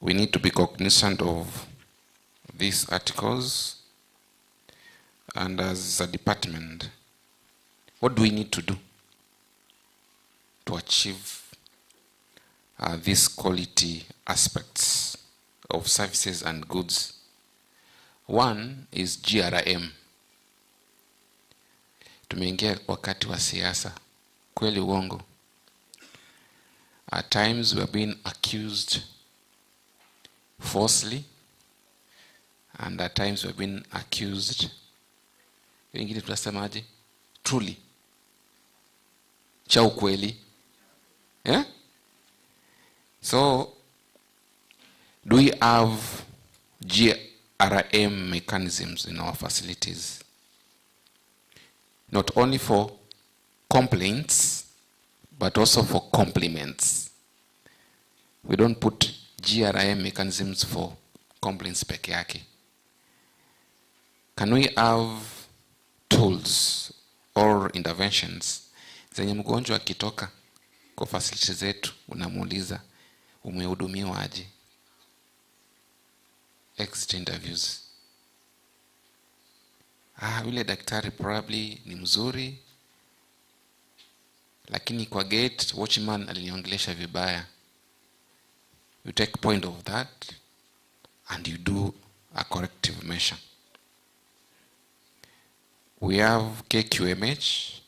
we need to be cognizant of these articles, and as a department, what do we need to do to achieve these quality aspects of services and goods? One is GRM. Tumeingia wakati wa siasa, kweli uongo. At times we are being accused falsely, and at times we are being accused, wengine tunasemaje, truly, cha ukweli. Yeah? So, do we have GRM mechanisms in our facilities? Not only for complaints, but also for compliments. We don't put GRM mechanisms for complaints peke yake. Can we have tools or interventions zenye mgonjwa akitoka kwa facility zetu unamuuliza umehudumiwa aje? Exit interviews. Yule daktari probably ni mzuri, lakini kwa gate watchman aliniongelesha vibaya. You take point of that and you do a corrective measure. We have KQMH,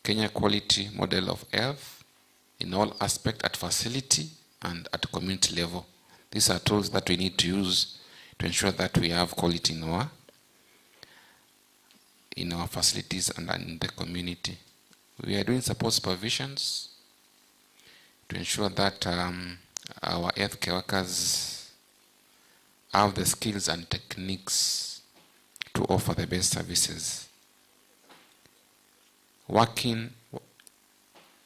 Kenya Quality Model of Health, in all aspects at facility and at community level. These are tools that we need to use to ensure that we have quality in our facilities and in the community. We are doing support supervisions to ensure that our healthcare workers have the skills and techniques to offer the best services. Working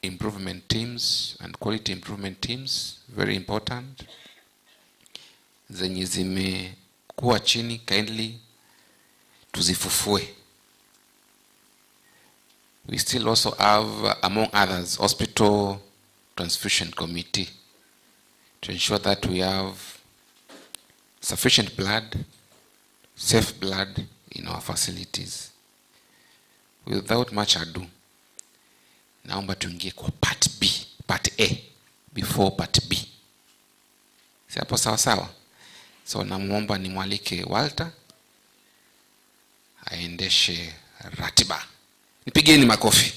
improvement teams and quality improvement teams, very important. Zenye zimekuwa chini, kindly tuzifufue. We still also have, among others, hospital transfusion committee to ensure that we have sufficient blood, safe blood in our facilities. Without much ado, naomba tuingie kwa part B, part A, before part B. Si hapo sawa sawa? So namuomba nimwalike Walter aendeshe ratiba. Nipigeni makofi.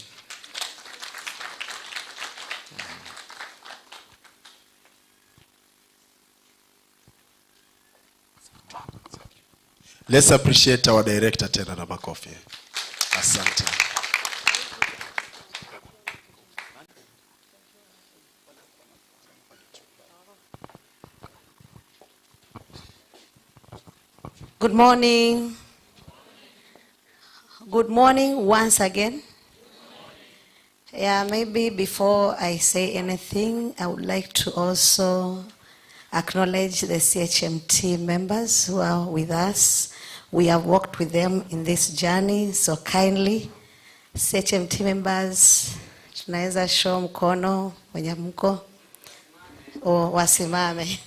Let's appreciate our director tena na makofi. Asante. Good morning. Good morning once again. Yeah, maybe before I say anything, I would like to also acknowledge the CHMT members who are with us. We have worked with them in this journey, so kindly, CHMT members, tunaweza show mkono wenye mko o wasimame.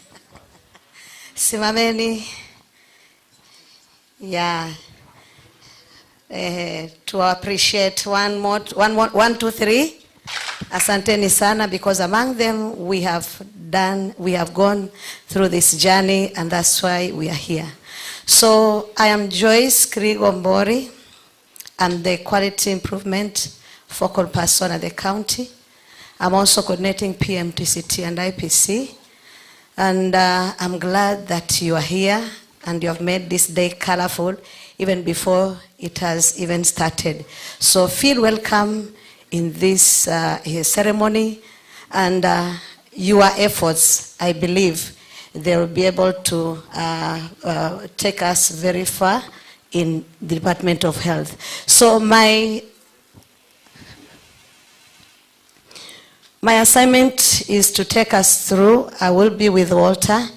Simameni. Yeah. To appreciate one, two, three. Asanteni sana, because among them we have gone through this journey, and that's why we are here. So I am Joyce Krigombori. I'm the quality improvement focal person at the county. I'm also coordinating PMTCT and IPC. And I'm glad that you are here and you have made this day colorful even before it has even started. So feel welcome in this ceremony, and your efforts, I believe, they will be able to take us very far in the Department of Health. So my assignment is to take us through, I will be with Walter,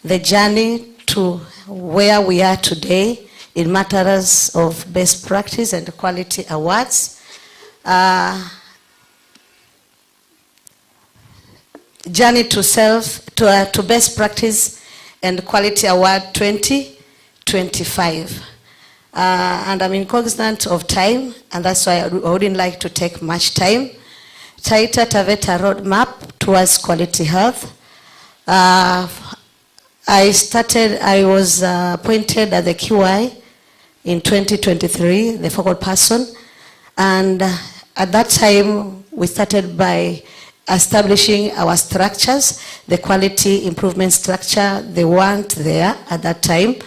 the journey to where we are today in matters of best practice and quality awards. Journey to Best Practice and Quality Award 2025. And I'm cognizant of time, and that's why I wouldn't like to take much time. Taita Taveta roadmap towards quality health. I was appointed as the QI in 2023, the focal person, and at that time we started by establishing our structures, the quality improvement structure. They weren't there at that time.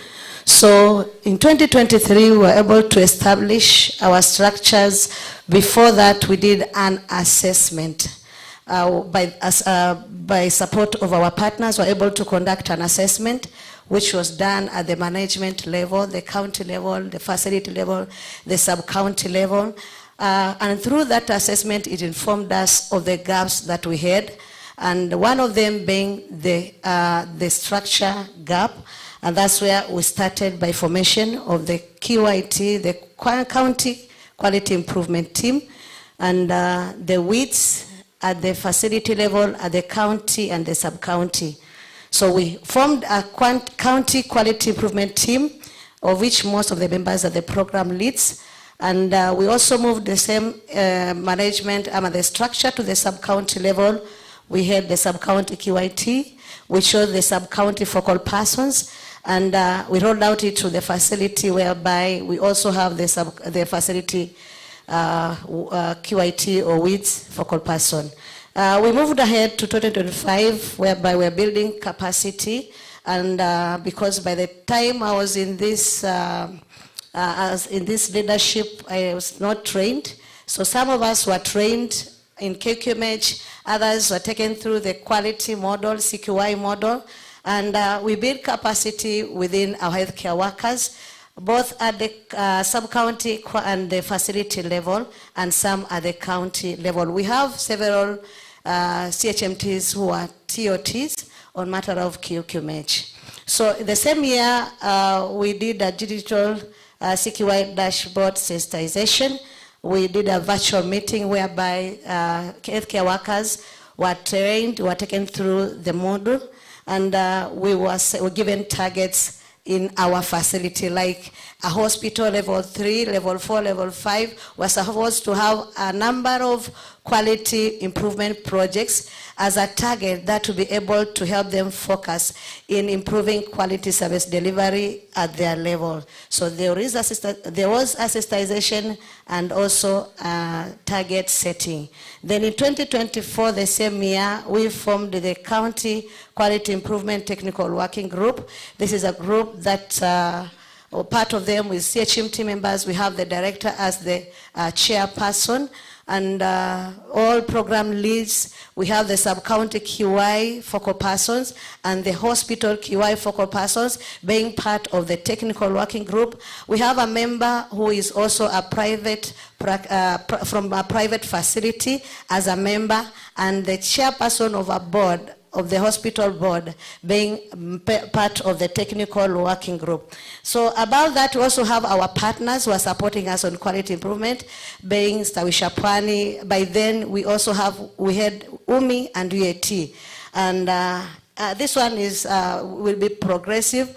So in 2023, we were able to establish our structures. Before that, we did an assessment. By support of our partners, we were able to conduct an assessment, which was done at the management level, the county level, the facility level, the sub-county level. And through that assessment, it informed us of the gaps that we had, and one of them being the structure gap. And that's where we started by formation of the QIT, the County Quality Improvement Team, and the WITS at the facility level, at the county and the sub-county. So we formed a County Quality Improvement Team, of which most of the members are the program leads. And we also moved the same management, the structure to the sub-county level. We had the sub-county QIT, we showed the sub-county focal persons, and we rolled out it to the facility, whereby we also have the facility QIT or WIDS focal person. We moved ahead to 2025, whereby we're building capacity, and because by the time I was in this leadership, I was not trained. So some of us were trained in QQMH, others were taken through the quality model, CQI model, and we build capacity within our healthcare workers, both at the sub-county and the facility level, and some at the county level. We have several CHMTs who are TOTs on matter of QQMH. So the same year, we did a digital CQI dashboard sensitization. We did a virtual meeting whereby healthcare workers were trained, were taken through the module, and we were given targets in our facility, like a hospital level 3, level 4, level 5, was supposed to have a number of quality improvement projects as a target that will be able to help them focus in improving quality service delivery at their level. So there was assistization and also target setting. Then in 2024, the same year, we formed the County Quality Improvement Technical Working Group. This is a group that part of them with CHMT members. We have the director as the chairperson, and all program leads. We have the sub-county QI focal persons and the hospital QI focal persons being part of the technical working group. We have a member who is also a private, from a private facility as a member, and the chairperson of a board, of the hospital board, being part of the technical working group. So about that, we also have our partners who are supporting us on quality improvement, being Stawisha Pwani. By then, we had UMI and UAT. And this one will be progressive.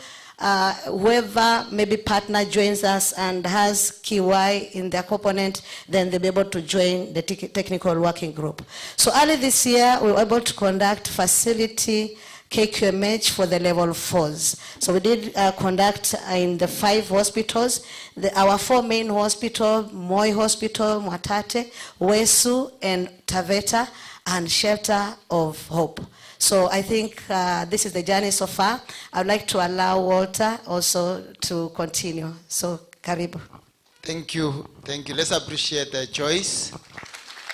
Whoever maybe partner joins us and has QI in their component, then they'll be able to join the technical working group. So early this year, we were able to conduct facility KQMH for the level 4s. So we did conduct in the 5 hospitals, our 4 main hospitals, Moi Hospital, Mwatate, Wesu, and Taveta, and Shelter of Hope. So I think this is the journey so far. I'd like to allow Walter also to continue. So, karibu. Thank you. Thank you. Let's appreciate Joyce.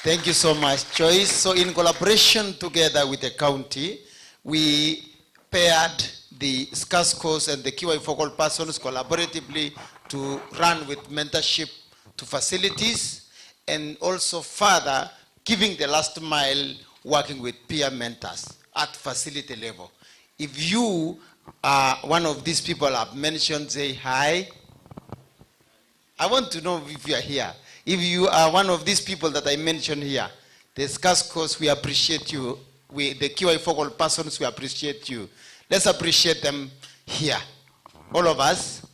Thank you so much, Joyce. So in collaboration together with the county, we paired the SCAS course and the QI focal persons collaboratively to run with mentorship to facilities, and also further giving the last mile working with peer mentors at facility level. If you are one of these people I've mentioned, say hi. I want to know if you are here. If you are one of these people that I mentioned here, the SCAS course, we appreciate you the QI focal persons, we appreciate you. Let's appreciate them here. All of us.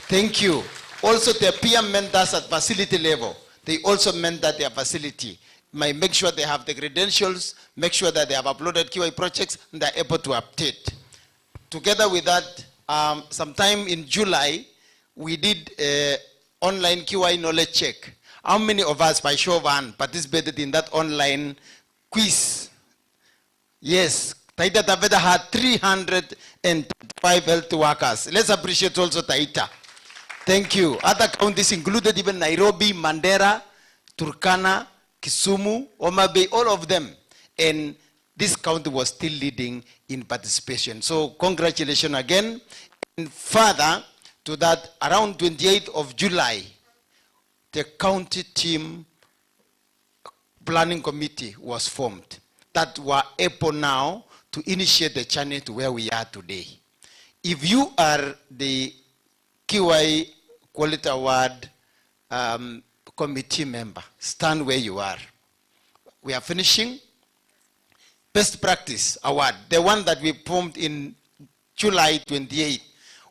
Thank you. Also, the PM mentors at facility level, they also mentor their facility. Make sure they have the credentials, make sure that they have uploaded QI projects, and they're able to update. Together with that, sometime in July, we did an online QI knowledge check. How many of us, by show of hand, participated in that online quiz? Yes, Taita Taveta had 305 health workers. Let's appreciate also Taita. Thank you. Other counties included even Nairobi, Mandera, Turkana, Kisumu, Homa Bay, all of them. And this county was still leading in participation. So congratulations again. And further to that, around 28th of July, the county team planning committee was formed that were able now to initiate the journey to where we are today. If you are the QI Quality Award committee member, stand where you are. We are finishing. Best Practice Award, the one that we formed in July 28,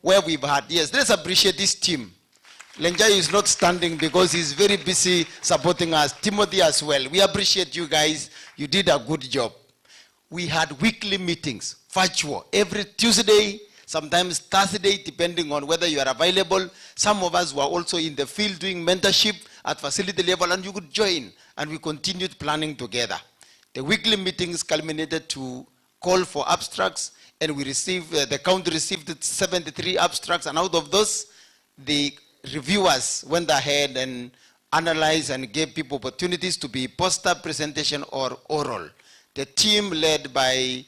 where we've had, yes, let's appreciate this team. Lenjai is not standing because he's very busy supporting us. Timothy as well. We appreciate you guys. You did a good job. We had weekly meetings, virtual, every Tuesday, sometimes Thursday, depending on whether you are available. Some of us were also in the field doing mentorship at facility level, and you could join, and we continued planning together. The weekly meetings culminated to call for abstracts, and we received, the county received 73 abstracts, and out of those, the reviewers went ahead and analyzed and gave people opportunities to be poster presentation or oral. The team led by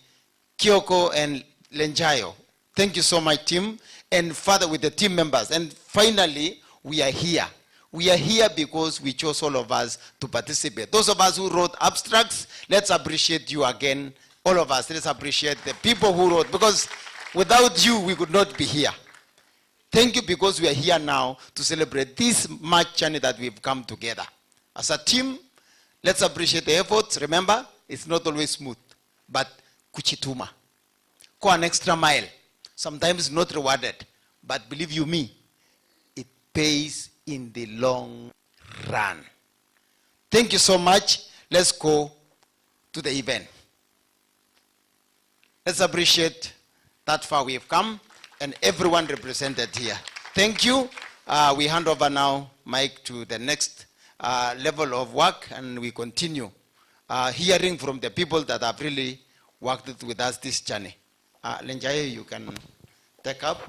Kyoko and Lenjayo. Thank you so much, team, and further with the team members. And finally, we are here. We are here because we chose all of us to participate. Those of us who wrote abstracts, let's appreciate you again. All of us, let's appreciate the people who wrote, because without you, we could not be here. Thank you, because we are here now to celebrate this March journey that we've come together. As a team, let's appreciate the efforts. Remember, it's not always smooth, but kuchituma. Go an extra mile. Sometimes not rewarded, but believe you me, it pays in the long run. Thank you so much. Let's go to the event. Let's appreciate that far we've come and everyone represented here. Thank you. We hand over now, Mike, to the next level of work, and we continue hearing from the people that have really worked with us this journey. Lenjaye, you can take up.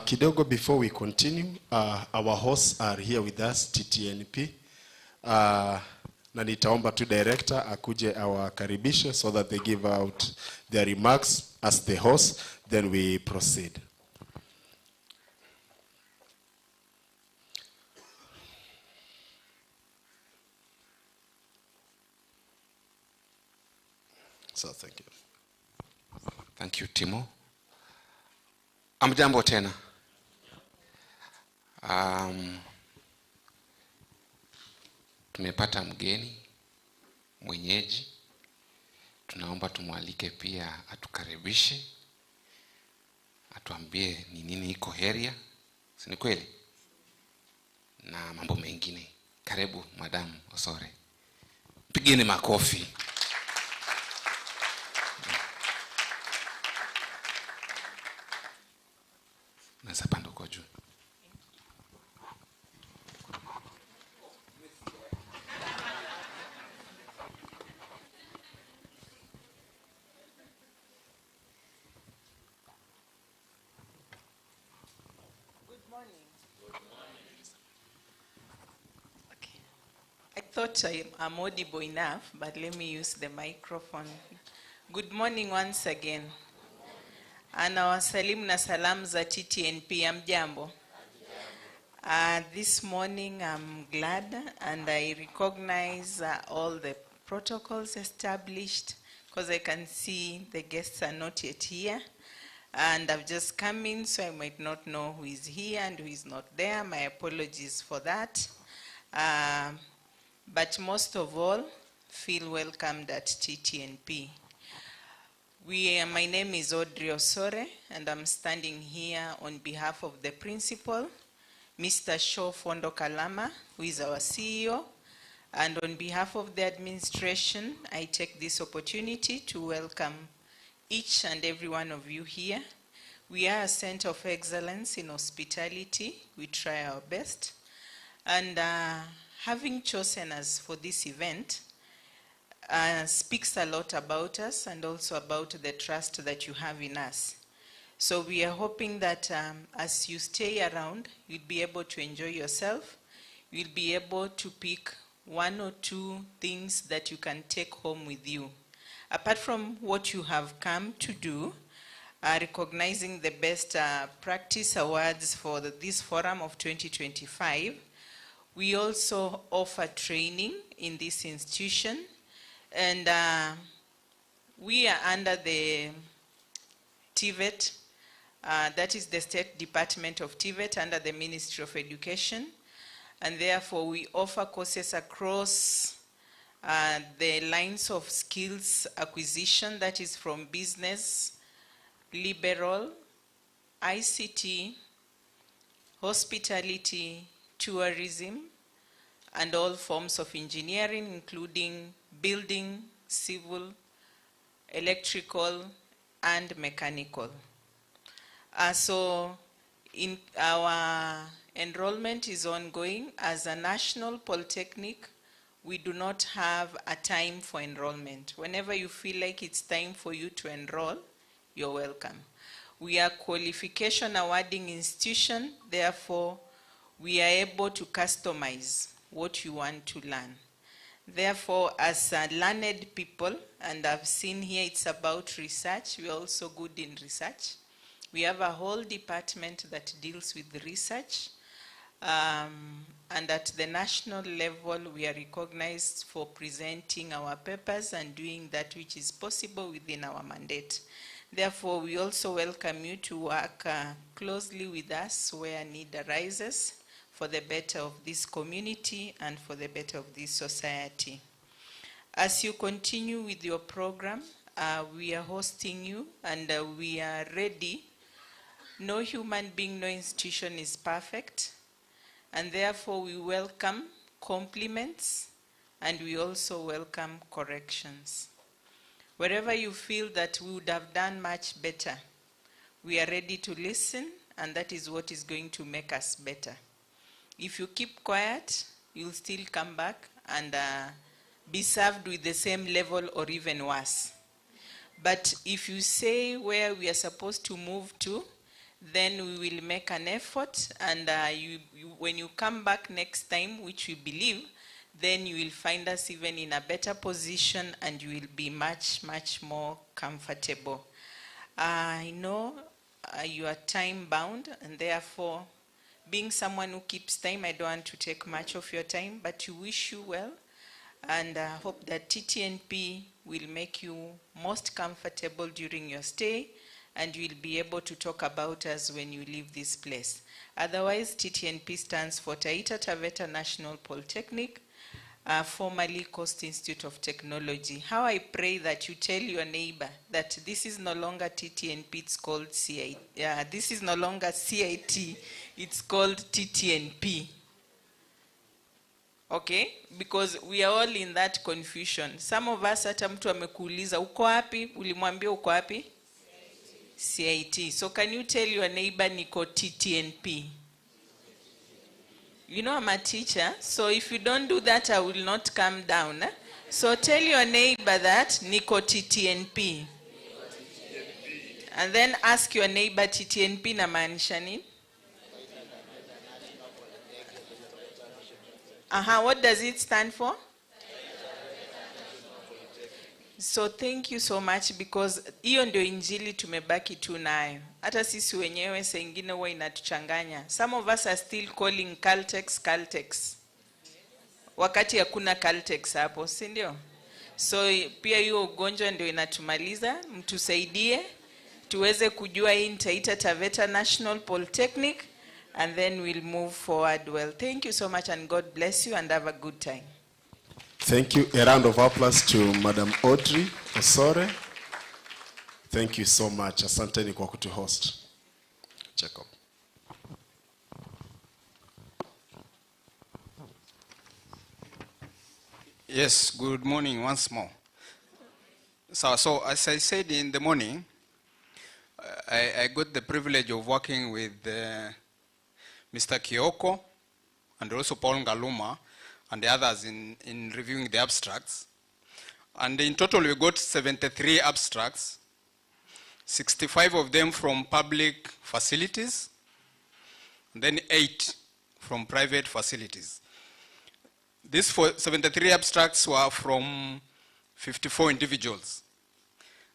Kidogo before we continue, our hosts are here with us, TTNP. Na nitaomba tu director akuje awakaribishe so that they give out their remarks as the host, then we proceed. So thank you. Thank you, Timo. Amjambo tena. Tumepata mgeni mwenyeji. Tunaomba tumwalike pia atukaribishe. Atuambie ni nini iko area. Si ni kweli? Na mambo mengine. Karibu Madam Osore. Pigeni makofi. I thought I'm audible enough, but let me use the microphone. Good morning once again. Anawasalimu na salamu za TTNP. Amjambo. This morning I'm glad and I recognize all the protocols established, because I can see the guests are not yet here. And I've just come in, so I might not know who is here and who is not there. My apologies for that. But most of all, feel welcomed at TTNP. My name is Audrey Osore, and I'm standing here on behalf of the principal, Mr. Shaw Fondo Kalama, who is our CEO. And on behalf of the administration, I take this opportunity to welcome each and every one of you here. We are a center of excellence in hospitality. We try our best. And having chosen us for this event speaks a lot about us and also about the trust that you have in us. So we are hoping that as you stay around, you'll be able to enjoy yourself. You'll be able to pick one or two things that you can take home with you. Apart from what you have come to do, recognizing the best practice awards for this forum of 2025, we also offer training in this institution. And we are under the TVET, that is the State Department of TVET under the Ministry of Education. And therefore we offer courses across the lines of skills acquisition, that is from business, liberal, ICT, hospitality, tourism, and all forms of engineering, including building, civil, electrical, and mechanical. So in our enrollment is ongoing. As a national polytechnic, we do not have a time for enrollment. Whenever you feel like it's time for you to enroll, you're welcome. We are a qualification awarding institution, therefore we are able to customize what you want to learn. Therefore, as learned people, and I've seen here it's about research, we're also good in research. We have a whole department that deals with research. And at the national level, we are recognized for presenting our papers and doing that which is possible within our mandate. Therefore, we also welcome you to work closely with us where need arises for the better of this community and for the better of this society. As you continue with your program, we are hosting you and we are ready. No human being, no institution is perfect. And therefore we welcome compliments and we also welcome corrections. Wherever you feel that we would have done much better, we are ready to listen, and that is what is going to make us better. If you keep quiet, you'll still come back and be served with the same level or even worse. But if you say where we are supposed to move to, then we will make an effort, and when you come back next time, which we believe, then you will find us even in a better position and you will be much, much more comfortable. I know you are time bound, and therefore, being someone who keeps time, I don't want to take much of your time, but to wish you well, and I hope that TTNP will make you most comfortable during your stay, and you will be able to talk about us when you leave this place. Otherwise, TTNP stands for Taita Taveta National Polytechnic, formerly Coast Institute of Technology. How I pray that you tell your neighbor that this is no longer TTNP, it's called CIT. This is no longer CIT, it's called TTNP. Okay? Because we are all in that confusion. Some of us, hata mtu amekuuliza, uko wapi? Ulimwambia uko wapi? CIT. So can you tell your neighbor niko TTNP? You know I'm a teacher, so if you don't do that, I will not come down. So tell your neighbor that niko TTNP. And then ask your neighbor, TTNP na maanisha nini? What does it stand for? So thank you so much, because hiyo ndio injili tumebaki tu nayo. Hata sisi wenyewe saa ingine huwa inatuchanganya. Some of us are still calling Caltex. Wakati hakuna Caltex hapo, si ndio? So pia hiyo ugonjwa ndio inatumaliza, mtusaidie tuweze kujua hii Taita Taveta National Polytechnic, and then we'll move forward well. Thank you so much, and God bless you, and have a good time. Thank you. A round of applause to Madam Audrey Osore. Thank you so much. Asanteni kwa kutuhost. Jacob. Yes, good morning once more. So as I said in the morning, I got the privilege of working with Mr. Kioko and also Paul Ngaluma and the others in reviewing the abstracts. And in total, we got 73 abstracts, 65 of them from public facilities, and then 8 from private facilities. These 73 abstracts were from 54 individuals.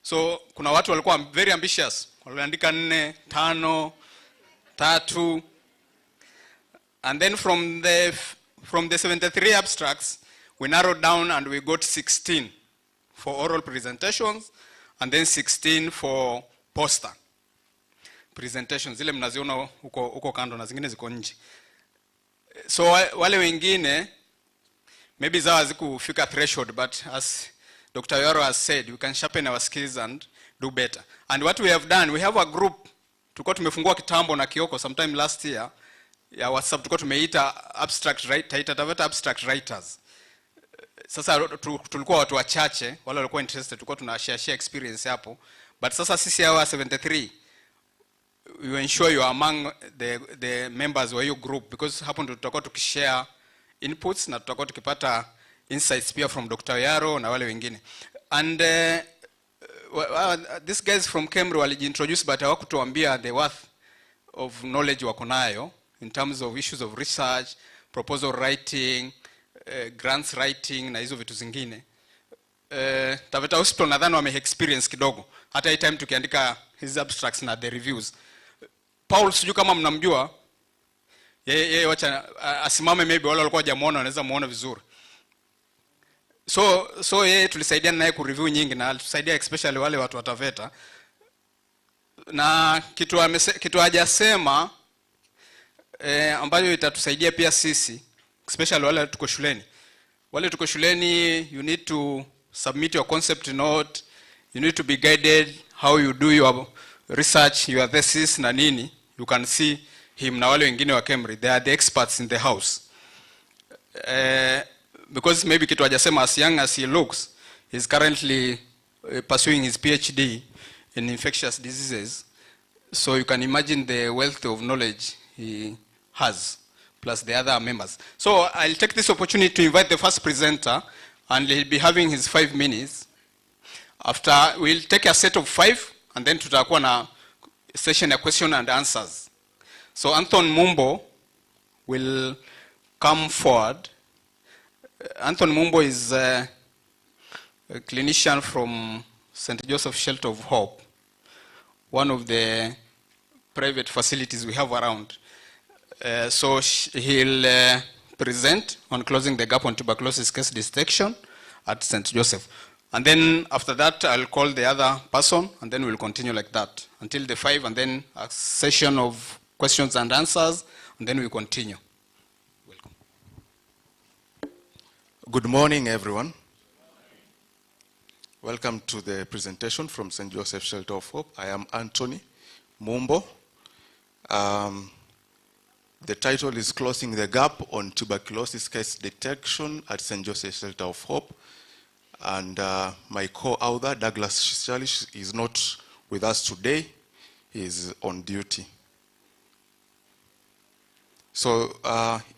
So kuna watu walikuwa very ambitious. Waliandika 4, 5, 3. And then from the 73 abstracts, we narrowed down and we got 16 for oral presentations, and then 16 for poster presentations. Zile mnaziona huko kando na zingine ziko nje. So wale wengine maybe zao hazikufika threshold, but as Dr. Yoro has said, we can sharpen our skills and do better. And what we have done, we have a group, tulikuwa tumefungua kitambo na Kioko sometime last year, ya WhatsApp tulikuwa tumeita Taita Taveta abstract writers. Sasa tulikuwa watu wachache, wale walikuwa interested, tulikuwa tunashare experience hapo. But sasa sisi hawa 73, we ensure you are among the members of your group, because hapo ndio tutakuwa tukishare inputs na tutakuwa tukipata insights pia from Dr. Yaro na wale wengine. And these guys from Cambridge walijiintroduce, but hawakutuambia the worth of knowledge wako nayo in terms of issues of research, proposal writing, grants writing na hizo vitu zingine. Taveta Hospital nadhani wame experience kidogo. Hata hii time tukiandika his abstracts na the reviews. Paul sijui kama mnamjua. Yeye wacha asimame, maybe wale walikuwa hajamuona wanaweza muona vizuri. So yeye tulisaidiana naye ku review nyingi, na alitusaidia especially wale watu wa Taveta. Na kitu hajasema ambayo itatusaidia pia sisi, especially wale tuko shuleni. Wale tuko shuleni, you need to submit your concept note, you need to be guided how you do your research, your thesis na nini. You can see him na wale wengine wa Cambridge, they are the experts in the house. Because maybe kitu hajasema, as young as he looks, he's currently pursuing his PhD in infectious diseases. So you can imagine the wealth of knowledge he has, plus the other members. So I'll take this opportunity to invite the first presenter, and he'll be having his 5 minutes. After, we'll take a set of 5, and then tutakuwa na session of question and answers. So Anthony Mumbo will come forward. Anthony Mumbo is a clinician from St. Joseph Shelter of Hope, one of the private facilities we have around. So he'll present on closing the gap on tuberculosis case detection at St. Joseph. And then after that, I'll call the other person, and then we'll continue like that until the 5, and then a session of questions and answers, and then we continue. Welcome. Good morning, everyone. Welcome to the presentation from St. Joseph Shelter of Hope. I am Anthony Mumbo. The title is Closing the Gap on Tuberculosis Case Detection at St. Joseph Shelter of Hope. And my co-author, Douglas Shalish, is not with us today. He is on duty. So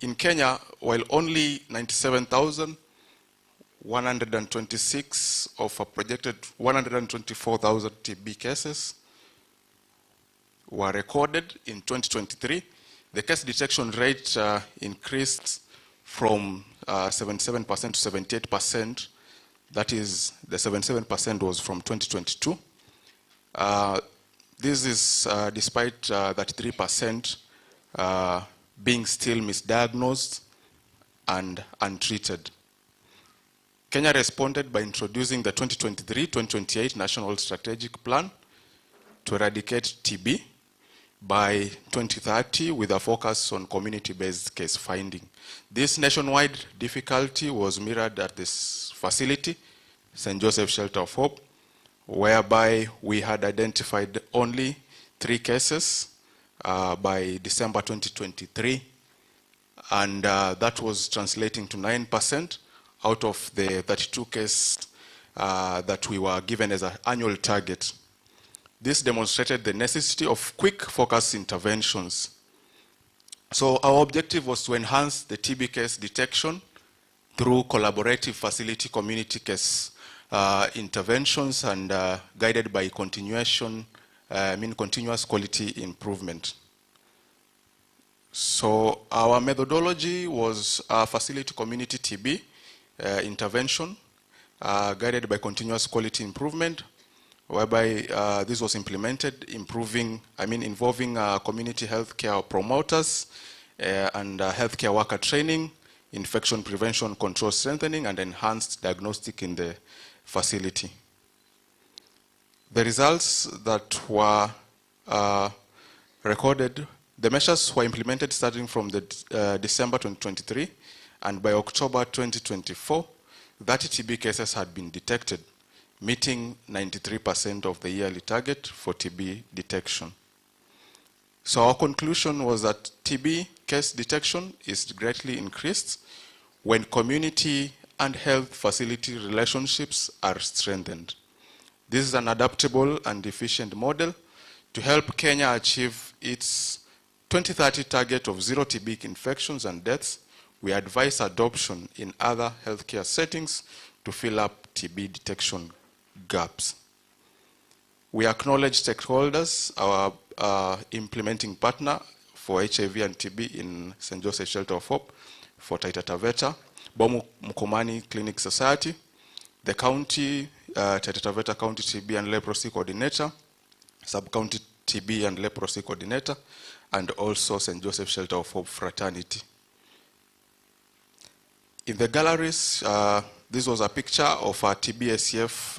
in Kenya, while only 97,126 of a projected 124,000 TB cases were recorded in 2023, the case detection rate increased from 77% to 78%. That is, the 77% was from 2022. This is despite 33% being still misdiagnosed and untreated. Kenya responded by introducing the 2023-2028 National Strategic Plan to eradicate TB by 2030 with a focus on community-based case finding. This nationwide difficulty was mirrored at this facility, St. Joseph Shelter of Hope, whereby we had identified only 3 cases by December 2023, and that was translating to 9% out of the 32 cases that we were given as an annual target. This demonstrated the necessity of quick focus interventions. So our objective was to enhance the TB case detection through collaborative facility community case interventions and guided by continuous quality improvement. So our methodology was facility community TB intervention guided by continuous quality improvement, whereby this was implemented, involving community healthcare promoters and healthcare worker training, infection prevention control strengthening, and enhanced diagnostic in the facility. The results that were recorded, the measures were implemented starting from the December 2023, and by October 2024, 30 TB cases had been detected, meeting 93% of the yearly target for TB detection. So our conclusion was that TB case detection is greatly increased when community and health facility relationships are strengthened. This is an adaptable and efficient model to help Kenya achieve its 2030 target of 0 TB infections and deaths. We advise adoption in other healthcare settings to fill up TB detection gaps. We acknowledge stakeholders, our implementing partner for HIV and TB in St. Joseph Shelter of Hope, for Taita Taveta, Bomu Mkomani Clinic Society, the county, Taita Taveta County TB and Leprosy Coordinator, Sub-County TB and Leprosy Coordinator, and also St. Joseph Shelter of Hope Fraternity. In the galleries, this was a picture of a TB-SCF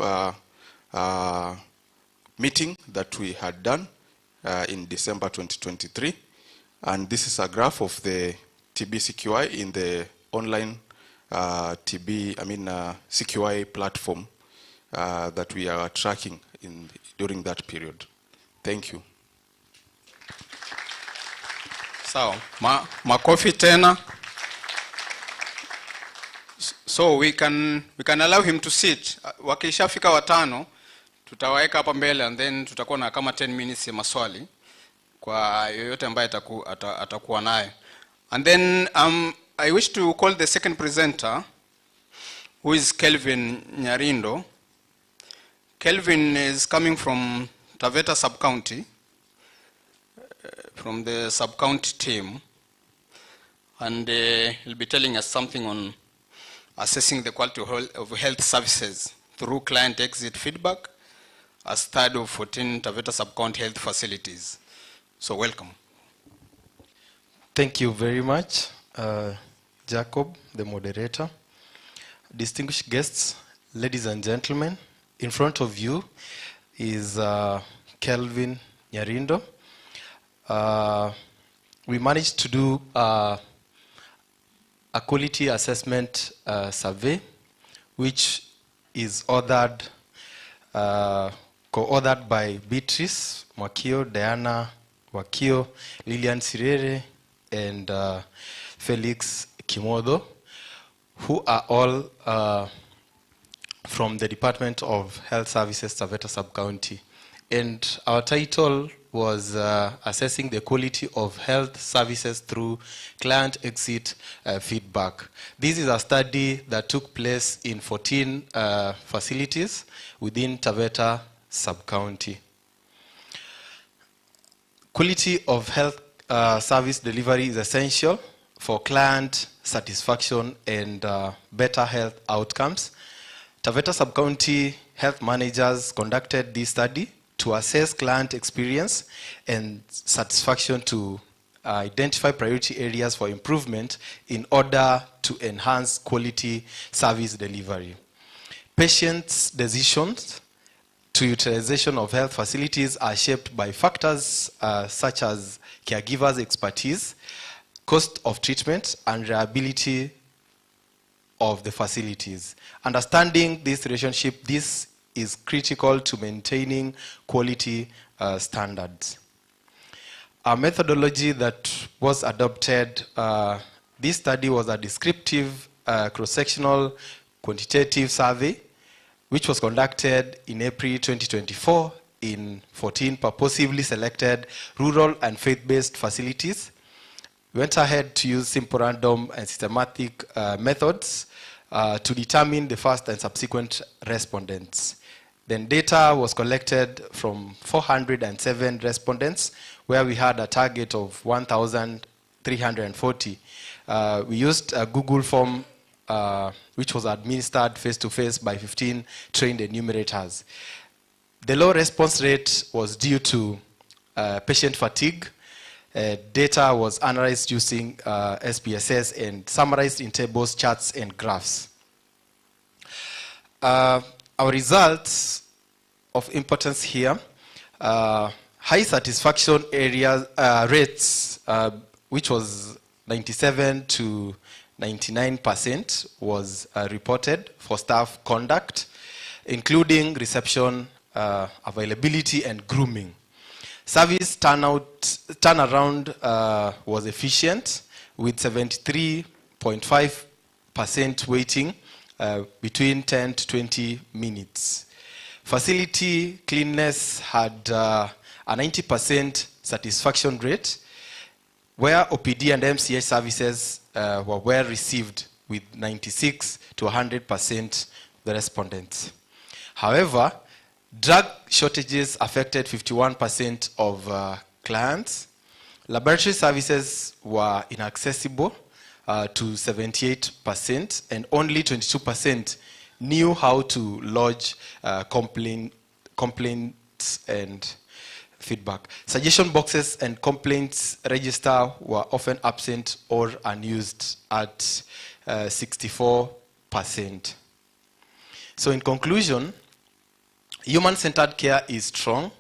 meeting that we had done in December 2023. And this is a graph of the TB CQI in the online CQI platform that we are tracking during that period. Thank you. So, makofi tena. So we can allow him to sit. Wakishafika watano, tutawaeka hapa mbele, and then tutakuwa na kama 10 minutes ya maswali kwa yoyote ambaye atakuwa nayo. And then I wish to call the second presenter, who is Kelvin Nyarindo. Kelvin is coming from Taveta sub-county, from the sub-county team, and he'll be telling us something on assessing the quality of health services through client exit feedback as third of 14 Taveta sub-county health facilities. So welcome. Thank you very much, Jacob, the moderator. Distinguished guests, ladies and gentlemen, in front of you is Kelvin Nyarindo. We managed to do a quality assessment survey, which is co-authored by Beatrice Mwakio, Diana Wakio, Lilian Sirere, and Felix Kimodo, who are all from the Department of Health Services, Taveta Sub-County. And our title was assessing the quality of health services through client exit feedback. This is a study that took place in 14 facilities within Taveta Sub-County. Quality of health service delivery is essential for client satisfaction and better health outcomes. Taveta Sub-County health managers conducted this study to assess client experience and satisfaction, to identify priority areas for improvement in order to enhance quality service delivery. Patients' decisions to utilization of health facilities are shaped by factors such as caregivers' expertise, cost of treatment, and reliability of the facilities. Understanding this relationship, this is critical to maintaining quality standards. A methodology that was adopted, this study was a descriptive cross-sectional quantitative survey which was conducted in April 2024 in 14 purposively selected rural and faith-based facilities. We went ahead to use simple, random, and systematic methods to determine the first and subsequent respondents. Then data was collected from 407 respondents, where we had a target of 1,340. We used a Google form which was administered face-to-face by 15 trained enumerators. The low response rate was due to patient fatigue. Data was analyzed using SPSS and summarized in tables, charts, and graphs. Our results of importance here, high satisfaction area rates, which was 97 to 99% was reported for staff conduct, including reception, availability, and grooming. Service turnaround was efficient with 73.5% waiting between 10 to 20 minutes. Facility cleanliness had a 90% satisfaction rate, where OPD and MCH services were well received with 96 to 100% the respondents. However, drug shortages affected 51% of clients. Laboratory services were inaccessible to 78%, and only 22% knew how to lodge complaints and feedback. Suggestion boxes and complaints register were often absent or unused at 64%. So in conclusion, human-centered care is strong,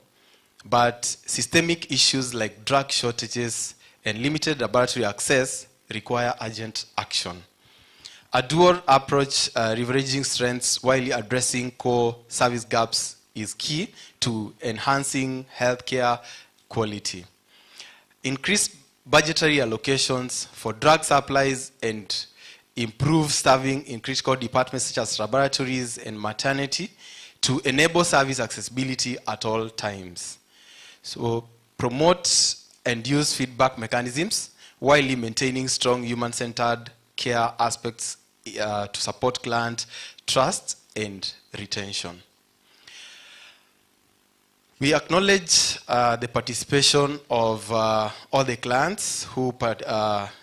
but systemic issues like drug shortages and limited laboratory access require urgent action. A dual approach, leveraging strengths while addressing core service gaps, is key to enhancing healthcare quality. Increased budgetary allocations for drug supplies and improve staffing in critical departments such as laboratories and maternity to enable service accessibility at all times. So promote and use feedback mechanisms while maintaining strong human-centered care aspects to support client trust and retention. We acknowledge the participation of all the clients who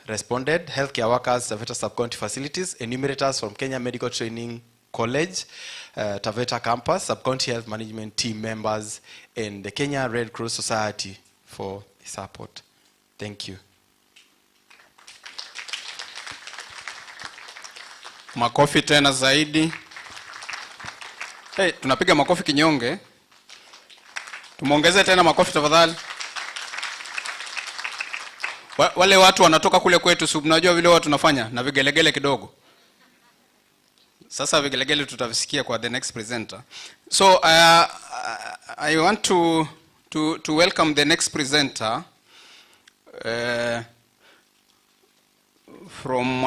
responded: healthcare workers, Taveta sub-county facilities, enumerators from Kenya Medical Training College, Taveta campus, sub-county health management team members, and the Kenya Red Cross Society for support. Thank you. Makofi tena zaidi. Hey, tunapiga makofi kinyonge. Tumuongeze tena makofi tafadhali. Wale watu wanatoka kule kwetu, si mnajua vile watu tunafanya na vigelegele kidogo. Sasa vigelegele tutavisikia kwa the next presenter. So I want to welcome the next presenter from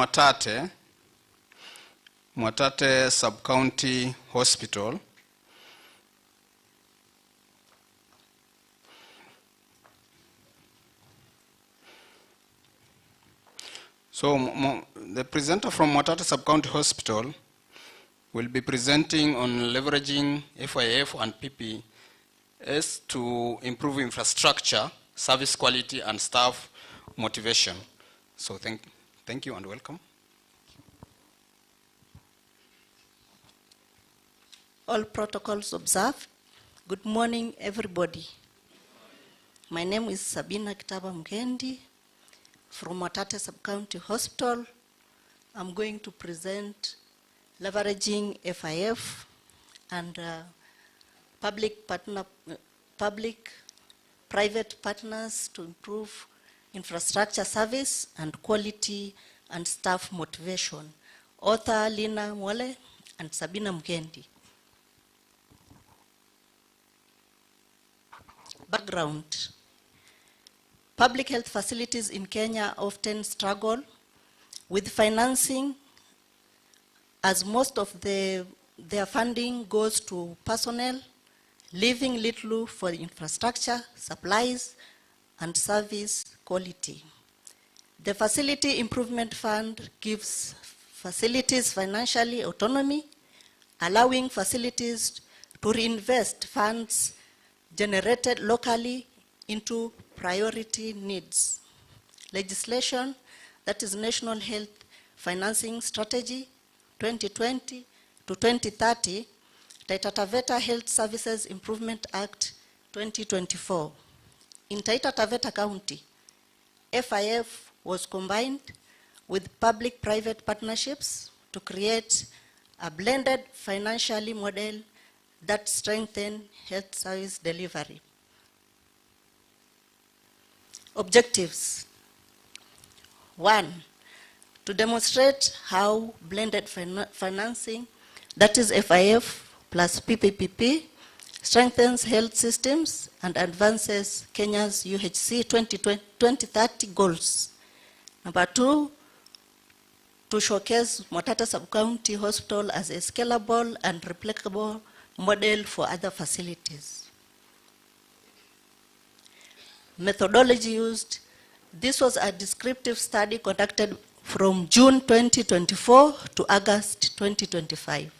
Mwatate Sub-County Hospital. So the presenter from Mwatate Sub-County Hospital will be presenting on leveraging FIF and PPS to improve infrastructure, service quality, and staff motivation. So thank you and welcome. All protocols observed. Good morning, everybody. My name is Sabina Kitaba Mkendi from Mwatate Sub-County Hospital. I'm going to present leveraging FIF and public-private partners to improve infrastructure service and quality and staff motivation. Author Lina Mwale and Sabina Mkendi. Background. Public health facilities in Kenya often struggle with financing, as most of their funding goes to personnel, leaving little for infrastructure, supplies, and service quality. The Facility Improvement Fund gives facilities financially autonomy, allowing facilities to reinvest funds generated locally into priority needs. Legislation, that is National Health Financing Strategy 2020 to 2030, Taita Taveta Health Services Improvement Act 2024. In Taita Taveta County, FIF was combined with public-private partnerships to create a blended financially model that strengthen health service delivery. Objectives. 1, to demonstrate how blended financing, that is FIF plus PPPP, strengthens health systems and advances Kenya's UHC 2030 goals. Number 2, to showcase Mwatate Sub-County Hospital as a scalable and replicable model for other facilities. Methodology used. This was a descriptive study conducted from June 2024 to August 2025.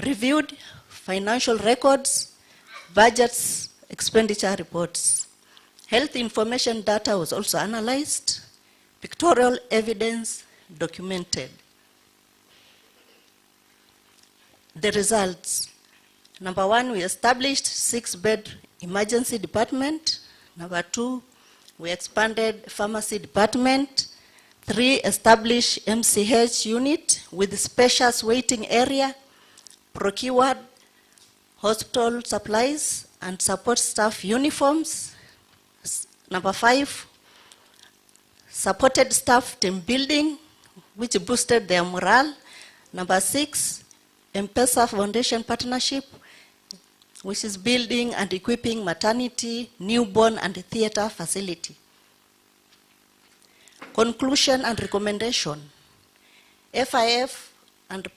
Reviewed financial records, budgets, expenditure reports. Health information data was also analyzed, pictorial evidence documented. The results. Number 1, we established 6-bed emergency department. Number 2, we expanded pharmacy department. 3, established MCH unit with spacious waiting area, procured hospital supplies and support staff uniforms. Number 5, supported staff team building, which boosted their morale. Number 6, M-Pesa Foundation partnership, which is building and equipping maternity, newborn, and theater facility. Conclusion and recommendation. FIF and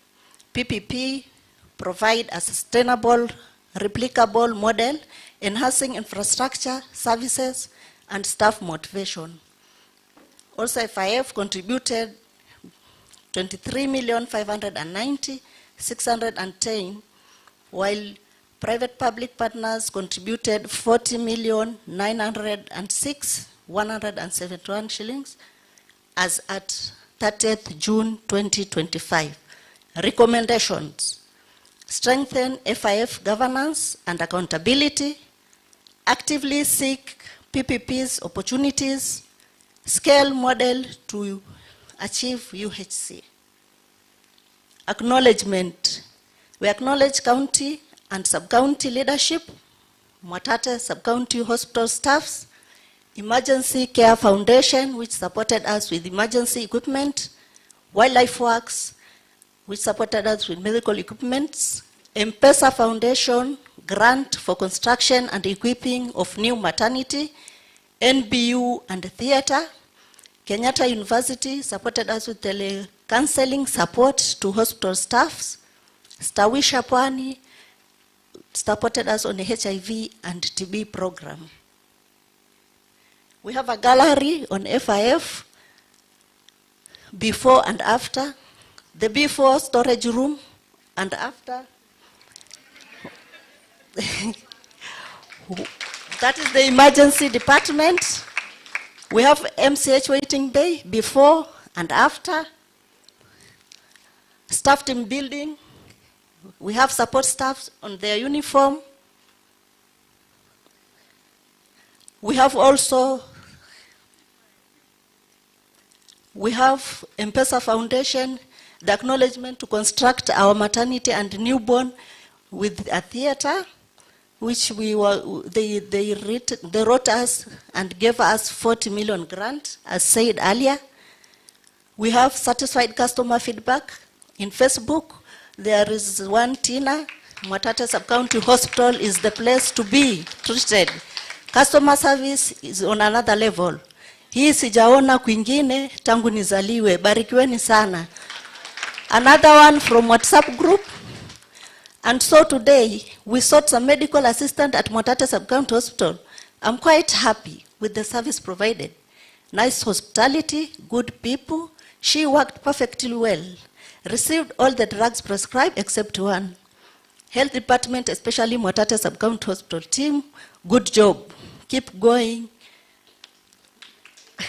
PPP provide a sustainable, replicable model, enhancing infrastructure, services, and staff motivation. Also, FIF contributed 23,590,610, while private-public partners contributed 40,906,171 shillings as at 30th June 2025. Recommendations. Strengthen FIF governance and accountability. Actively seek PPP's opportunities. Scale model to achieve UHC. Acknowledgement. We acknowledge county and sub-county leadership, Mwatate Sub-County Hospital staffs, Emergency Care Foundation, which supported us with emergency equipment, Wildlife Works, which supported us with medical equipment, M-Pesa Foundation, grant for construction and equipping of new maternity, NBU and theater, Kenyatta University supported us with tele-counseling support to hospital staffs, Stawisha Pwani supported us on the HIV and TB program. We have a gallery on FIF, before and after. The before storage room and after. That is the emergency department. We have MCH waiting bay before and after. Staff team building. We have support staff on their uniform. We have also, M-Pesa Foundation, the acknowledgement to construct our maternity and newborn with a theater. which they wrote us and gave us 40 million grant, as said earlier. We have satisfied customer feedback. In Facebook, there is one Tina, Mwatate Sub-County Hospital is the place to be treated. Customer service is on another level. Hii sijaona kwingine tangu nizaliwe, barikiweni sana. Another one from WhatsApp group. And so today, we sought some medical assistant at Mwatate Sub-County Hospital. I'm quite happy with the service provided. Nice hospitality, good people. She worked perfectly well. Received all the drugs prescribed except one. Health department, especially Mwatate Sub-County Hospital team, good job. Keep going.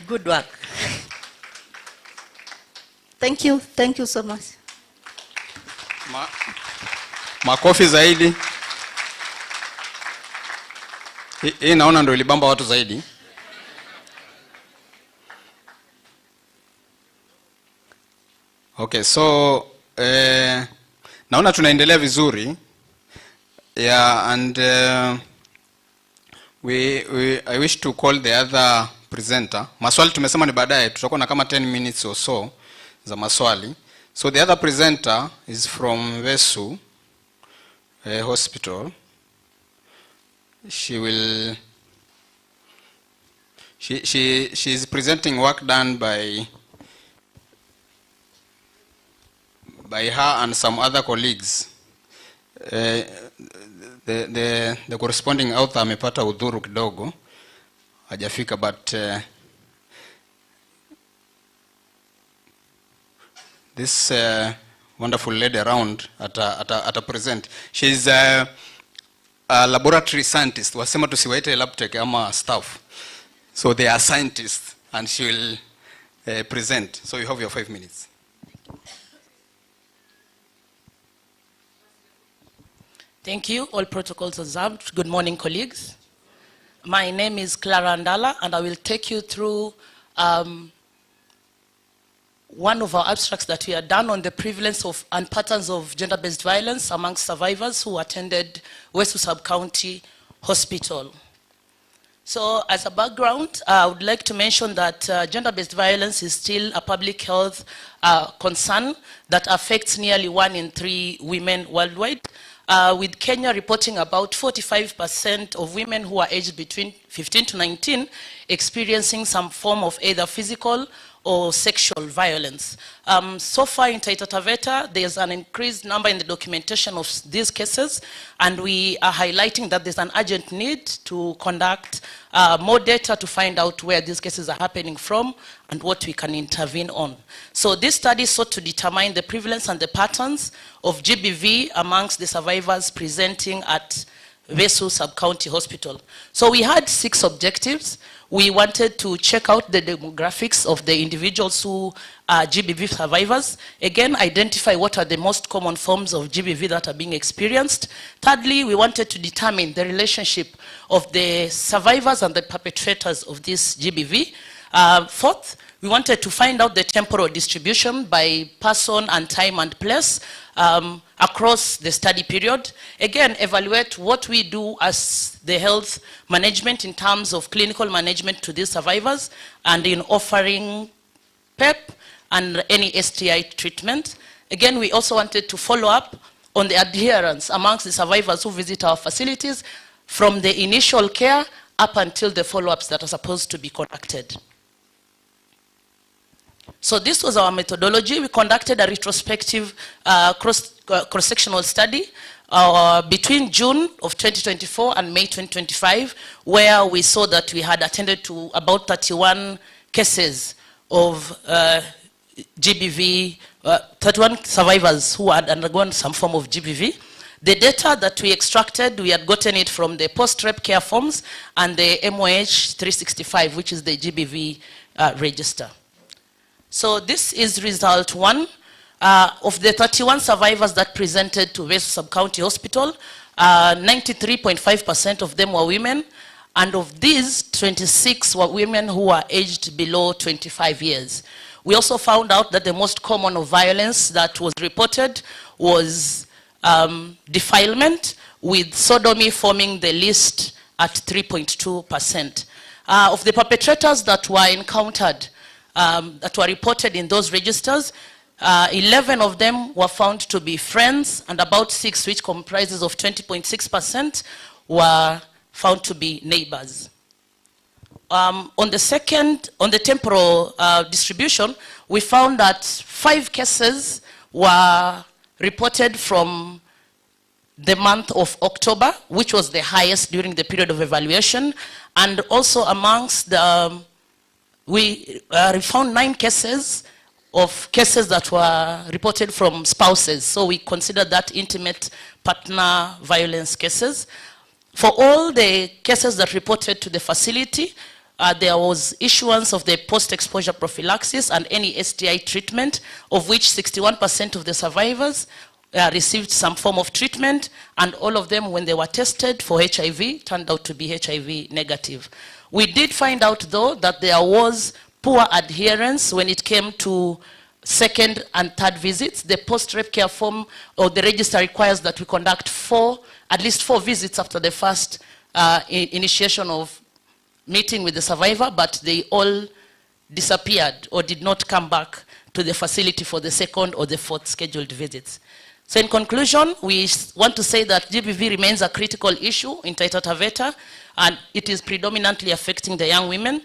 Good work. Thank you so much. Makofi zaidi. Hii naona ndio ilibamba watu zaidi. Okay, so naona tunaendelea vizuri. Yeah, and I wish to call the other presenter. Maswali tumesema ni baadaye, tutakuwa na kama 10 minutes or so za maswali. So the other presenter is from Vesu Hospital. She is presenting work done by her and some other colleagues. The corresponding author amepata udhuru kidogo, hajafika, but this wonderful lady around at a present. She's a laboratory scientist. Wasema tusiwaite uptake ama staff. So they are scientists, and she will present. So you have your 5 minutes. Thank you. All protocols observed. Good morning, colleagues. My name is Clara Andala, and I will take you through one of our abstracts that we have done on the prevalence of and patterns of gender-based violence amongst survivors who attended Wesu Sub-County Hospital. So as a background, I would like to mention that gender-based violence is still a public health concern that affects nearly 1 in 3 women worldwide. With Kenya reporting about 45% of women who are aged between 15 to 19 experiencing some form of either physical or sexual violence. So far in Taita Taveta, there's an increased number in the documentation of these cases, and we are highlighting that there's an urgent need to conduct more data to find out where these cases are happening from and what we can intervene on. So this study sought to determine the prevalence and the patterns of GBV amongst the survivors presenting at Vesu Sub-County Hospital. So we had 6 objectives. We wanted to check out the demographics of the individuals who are GBV survivors. Again, identify what are the most common forms of GBV that are being experienced. Thirdly, we wanted to determine the relationship of the survivors and the perpetrators of this GBV. Fourth, we wanted to find out the temporal distribution by person and time and place across the study period. Again, evaluate what we do as the health management in terms of clinical management to these survivors and in offering PEP and any STI treatment. Again, we also wanted to follow up on the adherence amongst the survivors who visit our facilities from the initial care up until the follow-ups that are supposed to be conducted. So this was our methodology. We conducted a retrospective cross-sectional study between June of 2024 and May 2025, where we saw that we had attended to about 31 cases of GBV, 31 survivors who had undergone some form of GBV. The data that we extracted, we had gotten it from the post-rep care forms and the MOH 365, which is the GBV register. So this is result 1. Of the 31 survivors that presented to Vesu Sub-County Hospital, 93.5% of them were women, and of these, 26 were women who are aged below 25 years. We also found out that the most common of violence that was reported was defilement, with sodomy forming the least at 3.2%. Of the perpetrators that were encountered, that were reported in those registers, 11 of them were found to be friends, and about 6, which comprises of 20.6%, were found to be neighbors. On the temporal distribution, we found that 5 cases were reported from the month of October, which was the highest during the period of evaluation, and also amongst the, we found 9 cases that were reported from spouses. So we consider that intimate partner violence cases. For all the cases that reported to the facility, there was issuance of the post-exposure prophylaxis and any STI treatment, of which 61% of the survivors received some form of treatment, and all of them, when they were tested for HIV, turned out to be HIV negative. We did find out, though, that there was poor adherence when it came to second and third visits. The post-rape care form or the register requires that we conduct at least 4 visits after the first initiation of meeting with the survivor, but they all disappeared or did not come back to the facility for the second or the 4th scheduled visits. So in conclusion, we want to say that GBV remains a critical issue in Taita Taveta, and it is predominantly affecting the young women.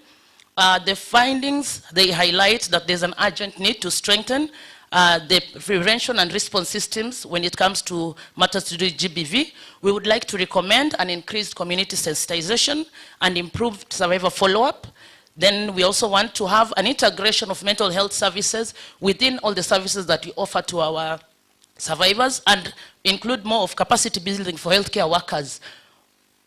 The findings, they highlight that there's an urgent need to strengthen the prevention and response systems when it comes to matters to do with GBV. We would like to recommend an increased community sensitization and improved survivor follow-up. Then we also want to have an integration of mental health services within all the services that we offer to our survivors, and include more of capacity building for healthcare workers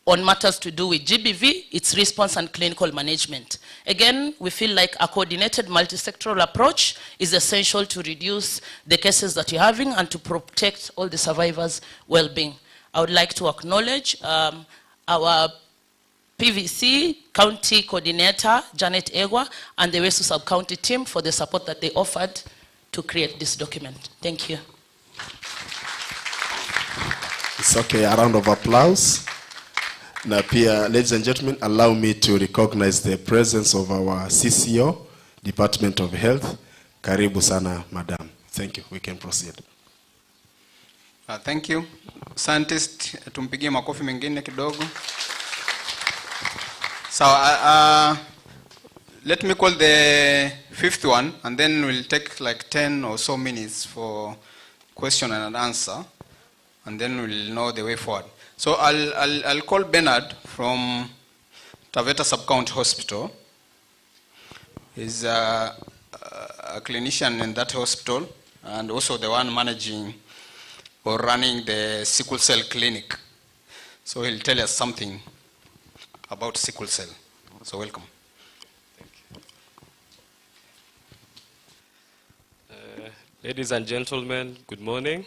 on matters to do with GBV, its response and clinical management. Again, we feel like a coordinated multi-sectoral approach is essential to reduce the cases that you're having and to protect all the survivors' well-being. I would like to acknowledge our PVC County Coordinator, Janet Egwa, and the Wesu Sub-County team for the support that they offered to create this document. Thank you. It's okay, a round of applause. Now, ladies and gentlemen, allow me to recognize the presence of our CCO, Department of Health. Karibu sana, Madam. Thank you. We can proceed. Thank you. Scientist, tumpigie makofi mengine kidogo. So, let me call the 5th one, and then we'll take like 10 or so minutes for question and answer, and then we'll know the way forward. So I'll call Bernard from Taveta Sub-County Hospital. He's a clinician in that hospital, and also the one managing or running the sickle cell clinic. So he'll tell us something about sickle cell. So welcome. Thank you. Ladies and gentlemen, good morning.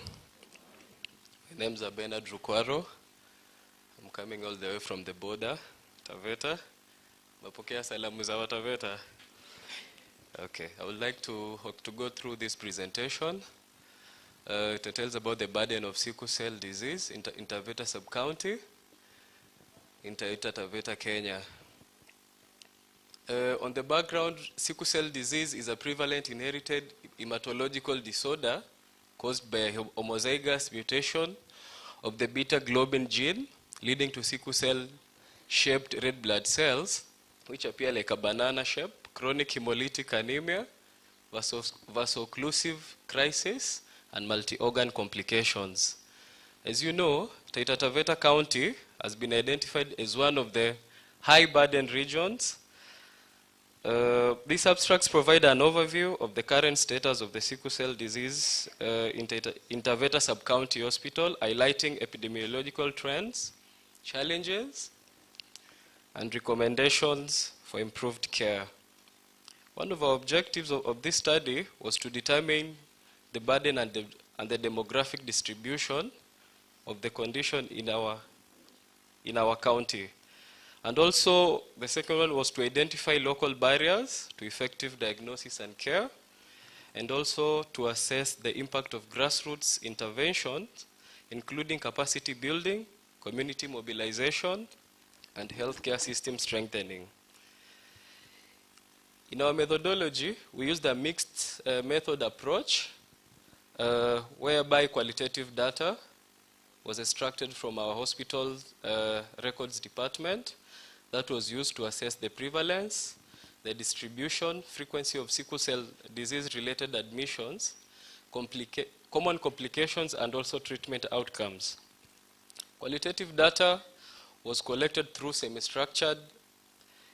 My name is Bernard Rukwaro. I'm coming all the way from the border, Taveta. Mapokea salamu za Taveta. Okay, I would like to go through this presentation. It tells about the burden of sickle cell disease in Taveta Sub-County, in Taita, Taveta, Kenya. On the background, sickle cell disease is a prevalent inherited hematological disorder caused by a homozygous mutation of the beta globin gene, leading to sickle cell-shaped red blood cells, which appear like a banana shape, chronic hemolytic anemia, vaso-occlusive crisis, and multi-organ complications. As you know, Taita Taveta County has been identified as one of the high-burden regions. These abstracts provide an overview of the current status of the sickle cell disease in Taveta Sub-County Hospital, highlighting epidemiological trends, challenges, and recommendations for improved care. One of our objectives of this study was to determine the burden and the demographic distribution of the condition in our county. And also, the second one was to identify local barriers to effective diagnosis and care, and also to assess the impact of grassroots interventions including capacity building, community mobilization, and healthcare system strengthening. In our methodology, we used a mixed method approach, whereby qualitative data was extracted from our hospital records department that was used to assess the prevalence, the distribution, frequency of sickle cell disease-related admissions, common complications, and also treatment outcomes. Qualitative data was collected through semi-structured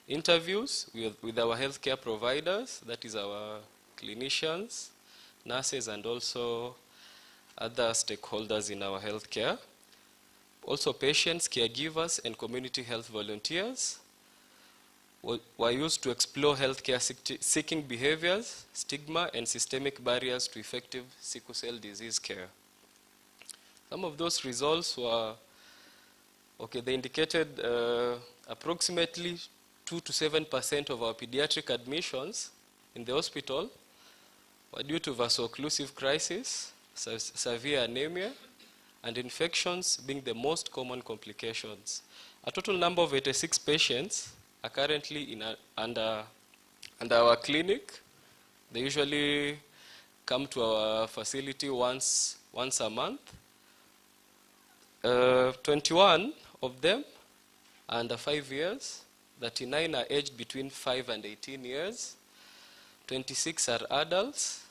interviews with our healthcare providers, that is our clinicians, nurses, and also other stakeholders in our healthcare. Also patients, caregivers, and community health volunteers were used to explore healthcare seeking behaviors, stigma, and systemic barriers to effective sickle cell disease care. Some of those results were, they indicated approximately 2 to 7% of our pediatric admissions in the hospital were due to vaso-occlusive crisis, severe anemia, and infections being the most common complications. A total number of 86 patients are currently under our clinic. They usually come to our facility once a month. 21 of them are under 5 years, 39 are aged between 5 and 18 years, 26 are adults.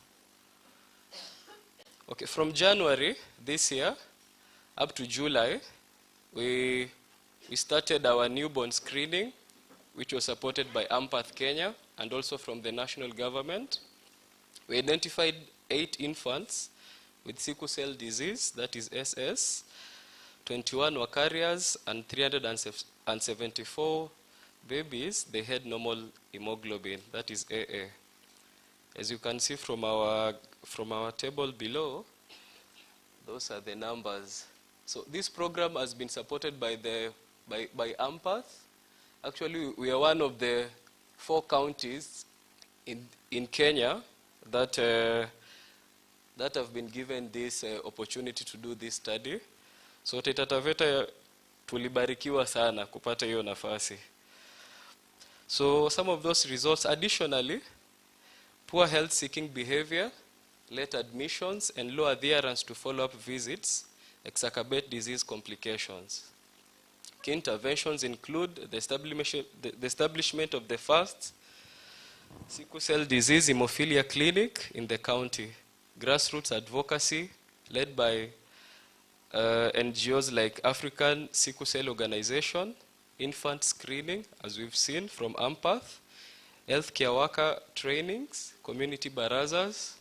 From January this year up to July, we started our newborn screening, which was supported by AMPATH Kenya and also from the national government. We identified 8 infants with sickle cell disease, that is SS, 21 were carriers, and 374 babies, they had normal hemoglobin, that is AA. As you can see from our table below, those are the numbers. So this program has been supported by AMPATH. Actually, we are one of the 4 counties in Kenya that have been given this opportunity to do this study. So Taita Taveta tulibarikiwa sana kupata hiyo nafasi. So some of those results, additionally, poor health seeking behavior, late admissions, and low adherence to follow-up visits exacerbate disease complications. Key interventions include the establishment of the first sickle cell disease hemophilia clinic in the county, grassroots advocacy led by NGOs like African Sickle Cell Organization, infant screening, as we've seen from AMPATH, healthcare worker trainings, community barazas,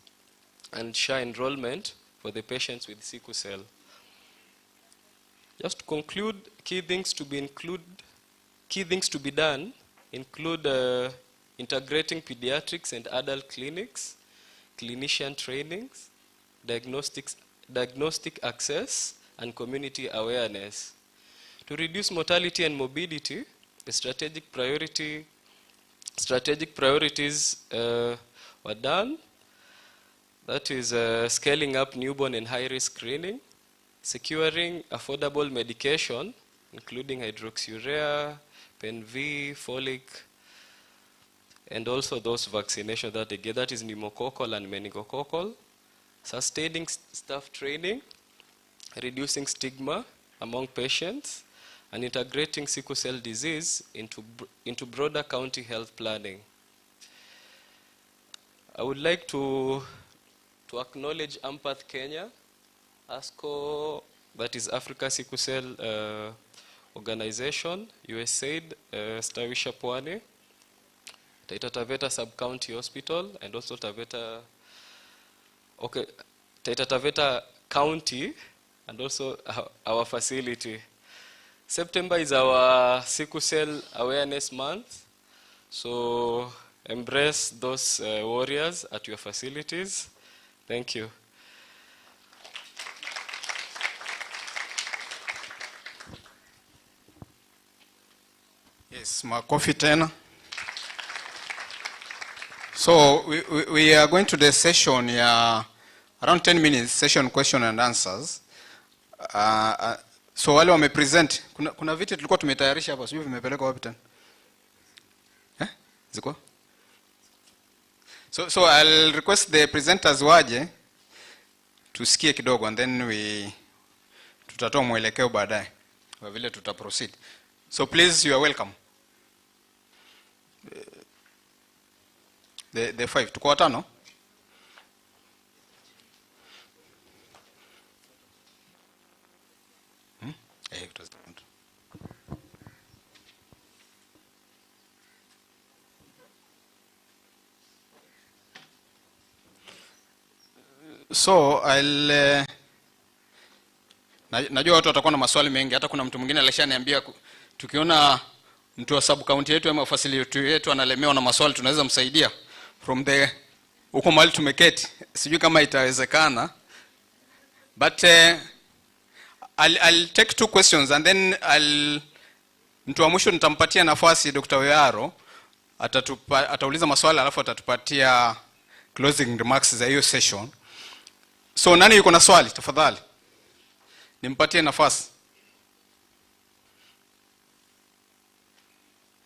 and SHA enrollment for the patients with sickle cell. Just to conclude, key things to be done include integrating pediatrics and adult clinics, clinician trainings, diagnostic access, and community awareness. To reduce mortality and morbidity, the strategic priorities were done. That is scaling up newborn and high-risk screening, securing affordable medication, including hydroxyurea, PenV, folic, and also those vaccinations that they get, that is pneumococcal and meningococcal, sustaining staff training, reducing stigma among patients, and integrating sickle cell disease into broader county health planning. I would like to acknowledge AMPATH Kenya, ASCO, that is Africa Sickle Cell Organization, USAID, Stawisha Pwani, Taita Taveta Sub-County Hospital, and also Taita Taveta County, and also our facility. September is our Sickle Cell Awareness Month, so embrace those warriors at your facilities. Thank you. Yes, makofi tena. So we are going to the session around 10 minutes, session question and answers. So wale wamepresent, kuna viti tulikuwa tumetayarisha hapa, sijui vimepelekwa wapi tena. Ziko? So I'll request the presenters waje tusikie kidogo, and then tutatoa mwelekeo baadaye kwa vile tutaproceed. So please, you are welcome. The 5 tuko watano. So najua watu watakuwa na maswali mengi. Hata kuna mtu mwingine alishaniambia tukiona mtu wa sub county yetu ama facility yetu analemewa na maswali tunaweza msaidia from huko mahali tumeketi. Sijui kama itawezekana, but I'll take 2 questions and then mtu wa mwisho nitampatia nafasi Dr. Oyaro atauliza maswali alafu atatupatia closing remarks za hiyo session. So nani yuko na swali tafadhali? Nimpatie nafasi.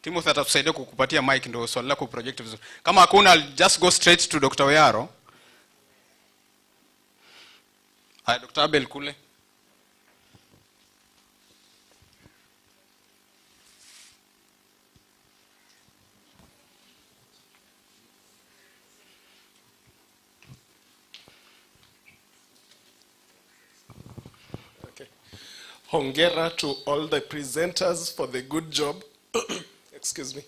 Timothy atatusaidia kukupatia mic ndio swali lako project vizuri. Kama hakuna, I'll just go straight to Dr. Oyaro. Hi, Dr. Abel kule. Hongera to all the presenters for the good job. Excuse me.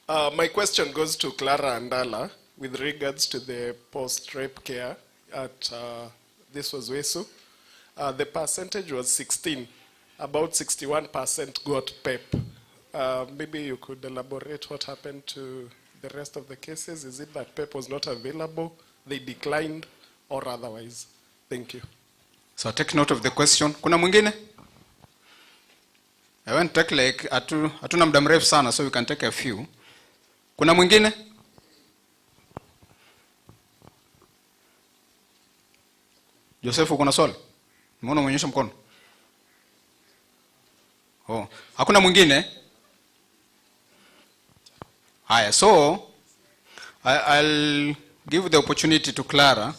My question goes to Clara Andala with regards to the post-rape care at, this was Wesu. The percentage was 16. About 61% got PEP. Maybe you could elaborate what happened to the rest of the cases. Is it that PEP was not available, they declined, or otherwise? Thank you. So take note of the question. Kuna mwingine? I won't take like hatuna muda mrefu sana, so we can take a few. Kuna mwingine? Joseph, kuna swali? Mbona umeonyesha mkono? Oh, hakuna mwingine? Haya, so I'll give the opportunity to Clara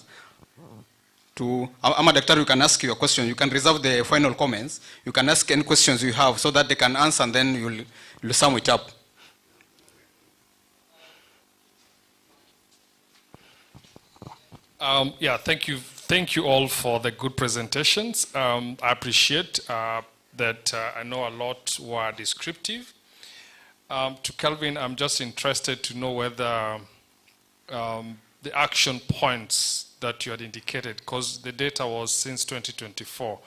Ama Daktari, you can ask your question. You can reserve the final comments. You can ask any questions you have so that they can answer, and then you'll sum it up. Yeah, thank you. Thank you all for the good presentations. I appreciate that I know a lot were descriptive. To Kelvin, I'm just interested to know whether the action points that you had indicated, because the data was since 2024.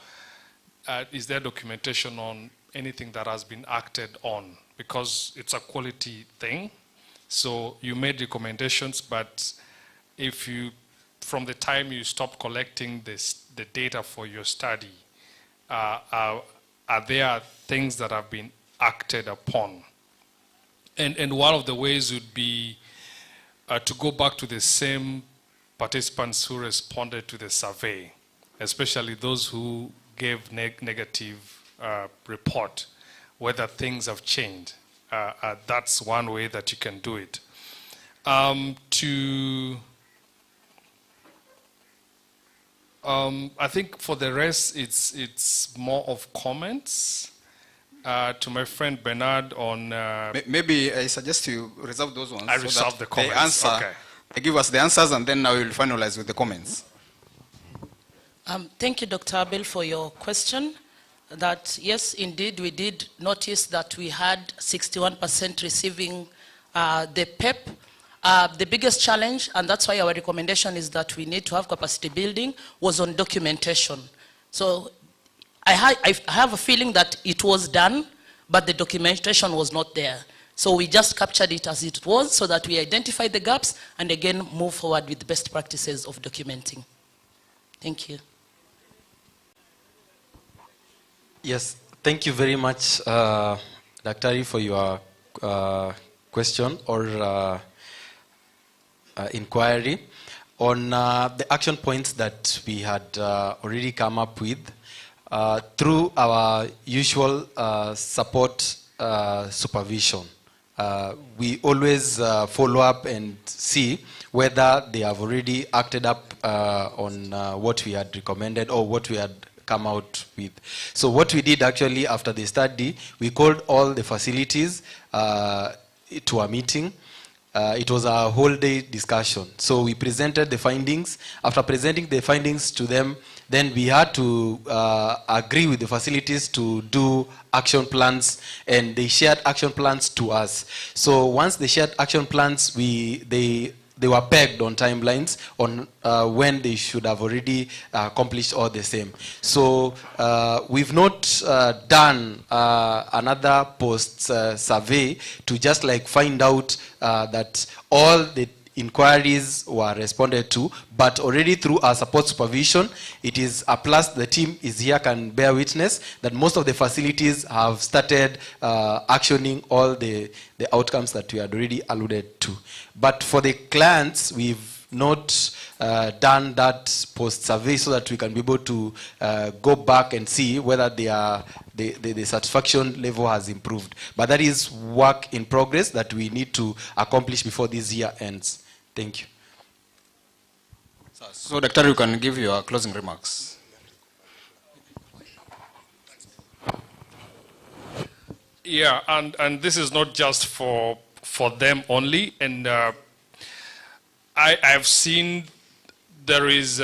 Is there documentation on anything that has been acted on? Because it's a quality thing. So you made recommendations, but if you, from the time you stopped collecting the data for your study, are there things that have been acted upon? And one of the ways would be to go back to the same participants who responded to the survey, especially those who gave negative report, whether things have changed. That's one way that you can do it. I think for the rest, it's more of comments. To my friend Bernard on... Maybe I suggest you reserve those ones. I reserve the comments. They answer. Okay. They give us the answers, and then now we'll finalize with the comments. Thank you, Dr. Abel, for your question. That, yes, indeed, we did notice that we had 61% receiving the PEP. The biggest challenge, and that's why our recommendation is that we need to have capacity building, was on documentation. So I have a feeling that it was done, but the documentation was not there. So we just captured it as it was so that we identify the gaps and again move forward with the best practices of documenting. Thank you. Yes, thank you very much, Daktari, for your question or inquiry. On the action points that we had already come up with, through our usual support supervision. We always follow up and see whether they have already acted up on what we had recommended or what we had come out with. So what we did actually after the study, we called all the facilities to a meeting. It was a whole day discussion. So we presented the findings. After presenting the findings to them, then we had to agree with the facilities to do action plans, and they shared action plans to us. So once they shared action plans, they were pegged on timelines on when they should have already accomplished all the same. So we've not done another post-survey to just like find out that all the inquiries were responded to, but already through our support supervision, it is a plus. The team is here, can bear witness that most of the facilities have started actioning all the outcomes that we had already alluded to. But for the clients, we've not done that post-survey so that we can be able to go back and see whether the satisfaction level has improved. But that is work in progress that we need to accomplish before this year ends. Thank you. So, Dr. you can give your closing remarks. Yeah, and this is not just for them only. And I've seen there is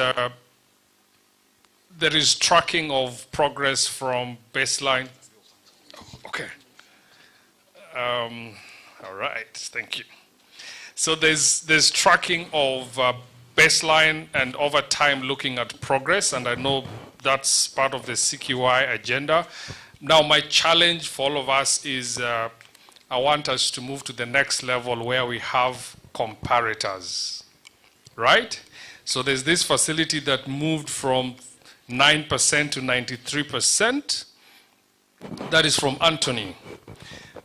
tracking of progress from baseline. Okay. All right. Thank you. So there's tracking of baseline and over time looking at progress, and I know that's part of the CQI agenda. Now my challenge for all of us is I want us to move to the next level where we have comparators, right? So there's this facility that moved from 9% to 93%. That is from Anthony.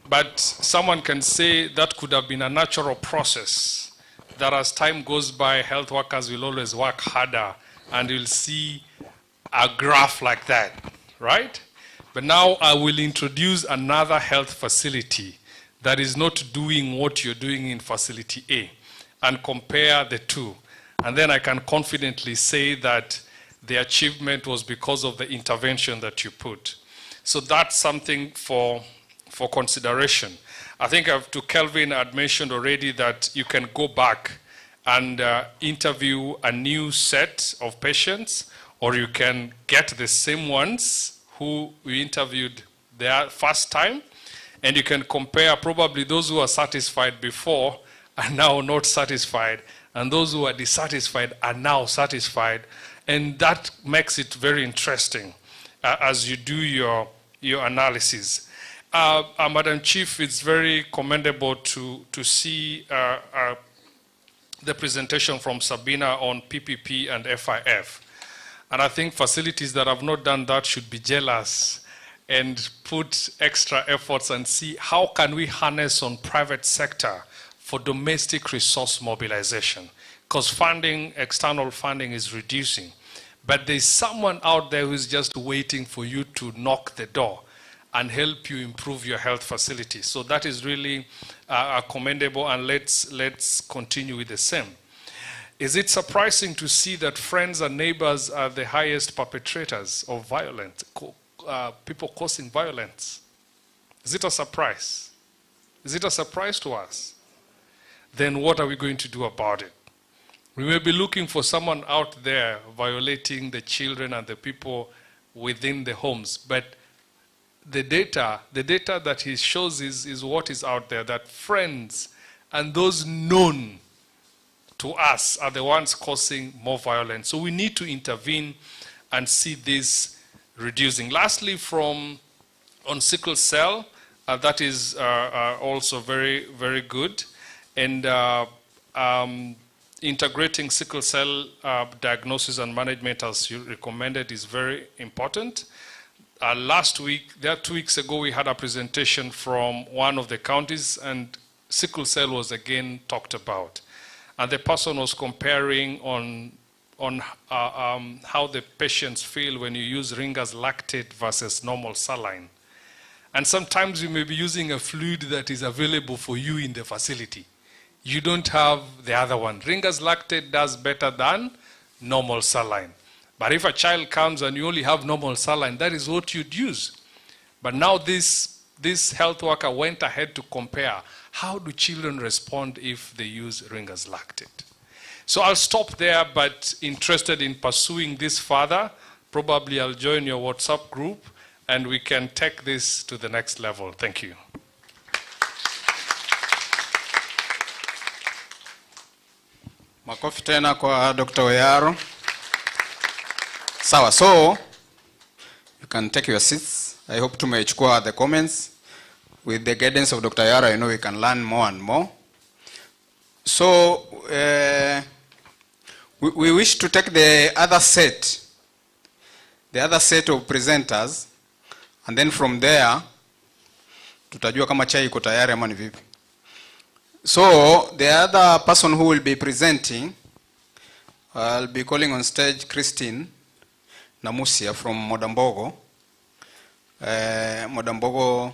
But someone can say that could have been a natural process, that as time goes by, health workers will always work harder, and you'll see a graph like that, right? But now I will introduce another health facility that is not doing what you're doing in facility A and compare the two. And then I can confidently say that the achievement was because of the intervention that you put. So that's something for consideration. I think to Kelvin, I'd mentioned already that you can go back and interview a new set of patients, or you can get the same ones who we interviewed the first time, and you can compare probably those who are satisfied before are now not satisfied, and those who are dissatisfied are now satisfied. And that makes it very interesting as you do your analysis. Madam Chief, it's very commendable to see the presentation from Sabina on PPP and FIF. And I think facilities that have not done that should be jealous and put extra efforts and see how can we harness on private sector for domestic resource mobilization. Because funding, external funding is reducing. But there's someone out there who's just waiting for you to knock the door and help you improve your health facility. So that is really commendable, and let's continue with the same. Is it surprising to see that friends and neighbors are the highest perpetrators of violence, people causing violence? Is it a surprise? Is it a surprise to us? Then what are we going to do about it? We may be looking for someone out there violating the children and the people within the homes, but the data that he shows is what is out there, that friends and those known to us are the ones causing more violence. So we need to intervene and see this reducing. Lastly, on sickle cell, that is also very, very good. And integrating sickle cell diagnosis and management, as you recommended, is very important. Last week, 2 weeks ago, we had a presentation from one of the counties, and sickle cell was again talked about. And the person was comparing on on how the patients feel when you use Ringer's lactate versus normal saline. And sometimes you may be using a fluid that is available for you in the facility. You don't have the other one. Ringer's lactate does better than normal saline. But if a child comes and you only have normal saline, that is what you'd use. But now this health worker went ahead to compare how do children respond if they use Ringer's lactate. So I'll stop there, but interested in pursuing this further, probably I'll join your WhatsApp group and we can take this to the next level. Thank you. Makofi tena kwa Dr. Oyaro. Sawa, so you can take your seats. I hope tumechukua the comments. With the guidance of Dr. Oyaro, I know we can learn more and more. So we wish to take the other set of presenters, and then from there, tutajua kama chai iko tayari ama ni vipi. So the other person who will be presenting, I'll be calling on stage Christine Namusia from Modambogo. Modambogo,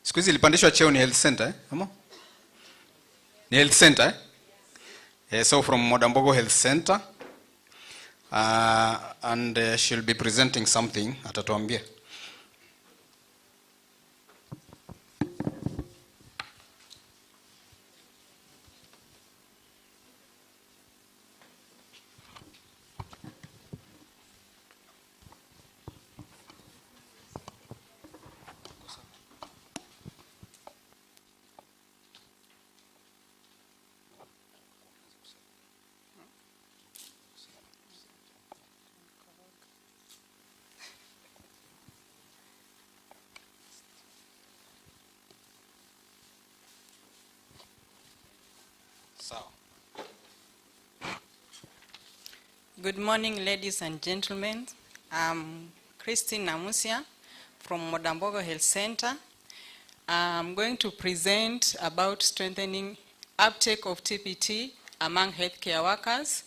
siku hizi ilipandishwa cheo ni health center, ama? Ni health center, so from Modambogo Health Center, and she'll be presenting something, atatuambia. Good morning, ladies and gentlemen. I'm Christine Namusia from Modambogo Health Center. I'm going to present about strengthening uptake of TPT among healthcare workers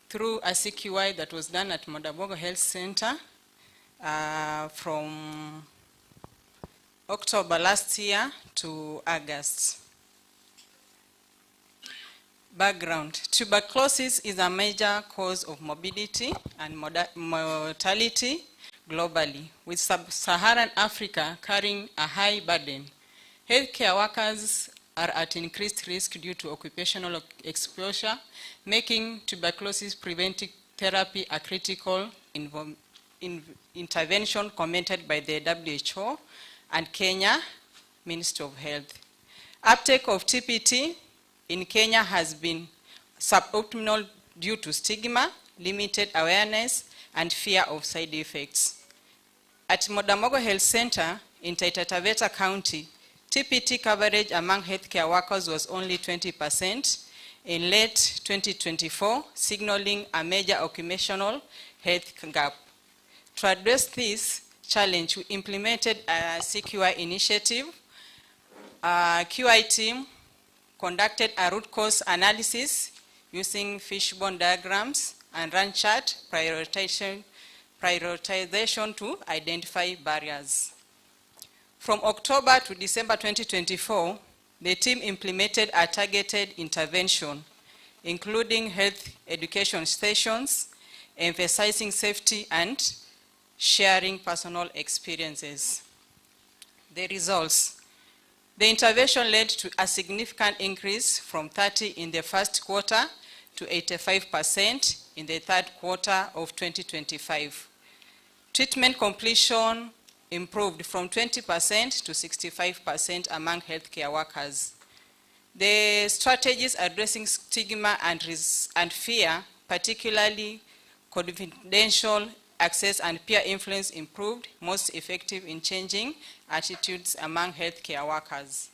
through a CQI that was done at Modambogo Health Center from October last year to August. Background. Tuberculosis is a major cause of morbidity and mortality globally, with sub-Saharan Africa carrying a high burden. Healthcare workers are at increased risk due to occupational exposure, making tuberculosis preventive therapy a critical intervention commented by the WHO and Kenya Ministry of Health. Uptake of TPT in Kenya has been suboptimal due to stigma, limited awareness, and fear of side effects. At Modambogo Health Center in Taita, Taveta County, TPT coverage among healthcare workers was only 20% in late 2024, signaling a major occupational health gap. To address this challenge, we implemented a CQI initiative. A QI team conducted a root cause analysis using fishbone diagrams and run chart prioritization to identify barriers. From October to December 2024, the team implemented a targeted intervention, including health education stations, emphasizing safety and sharing personal experiences. The results. The intervention led to a significant increase from 30 in the first quarter to 85% in the third quarter of 2025. Treatment completion improved from 20% to 65% among healthcare workers. The strategies addressing stigma and fear, particularly confidential access and peer influence, improved, most effective in changing attitudes among healthcare workers.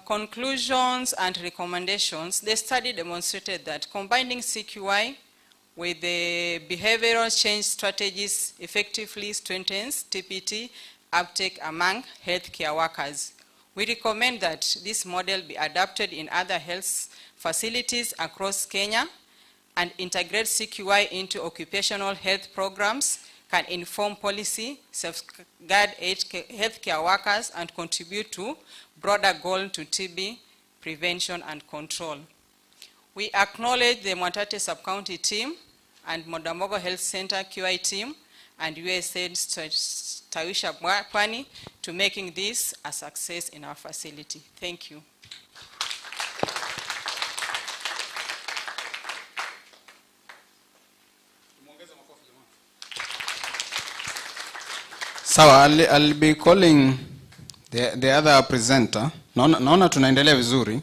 Conclusions and recommendations. The study demonstrated that combining CQI with the behavioral change strategies effectively strengthens TPT uptake among healthcare workers. We recommend that this model be adapted in other health facilities across Kenya and integrate CQI into occupational health programs, can inform policy, safeguard healthcare workers, and contribute to broader goal to TB prevention and control. We acknowledge the Mwatate Sub-County team and Modamogo Health Center QI team and USAID Tawisha Pwani to making this a success in our facility. Thank you. So I'll be calling the other presenter. Naona tunaendelea vizuri.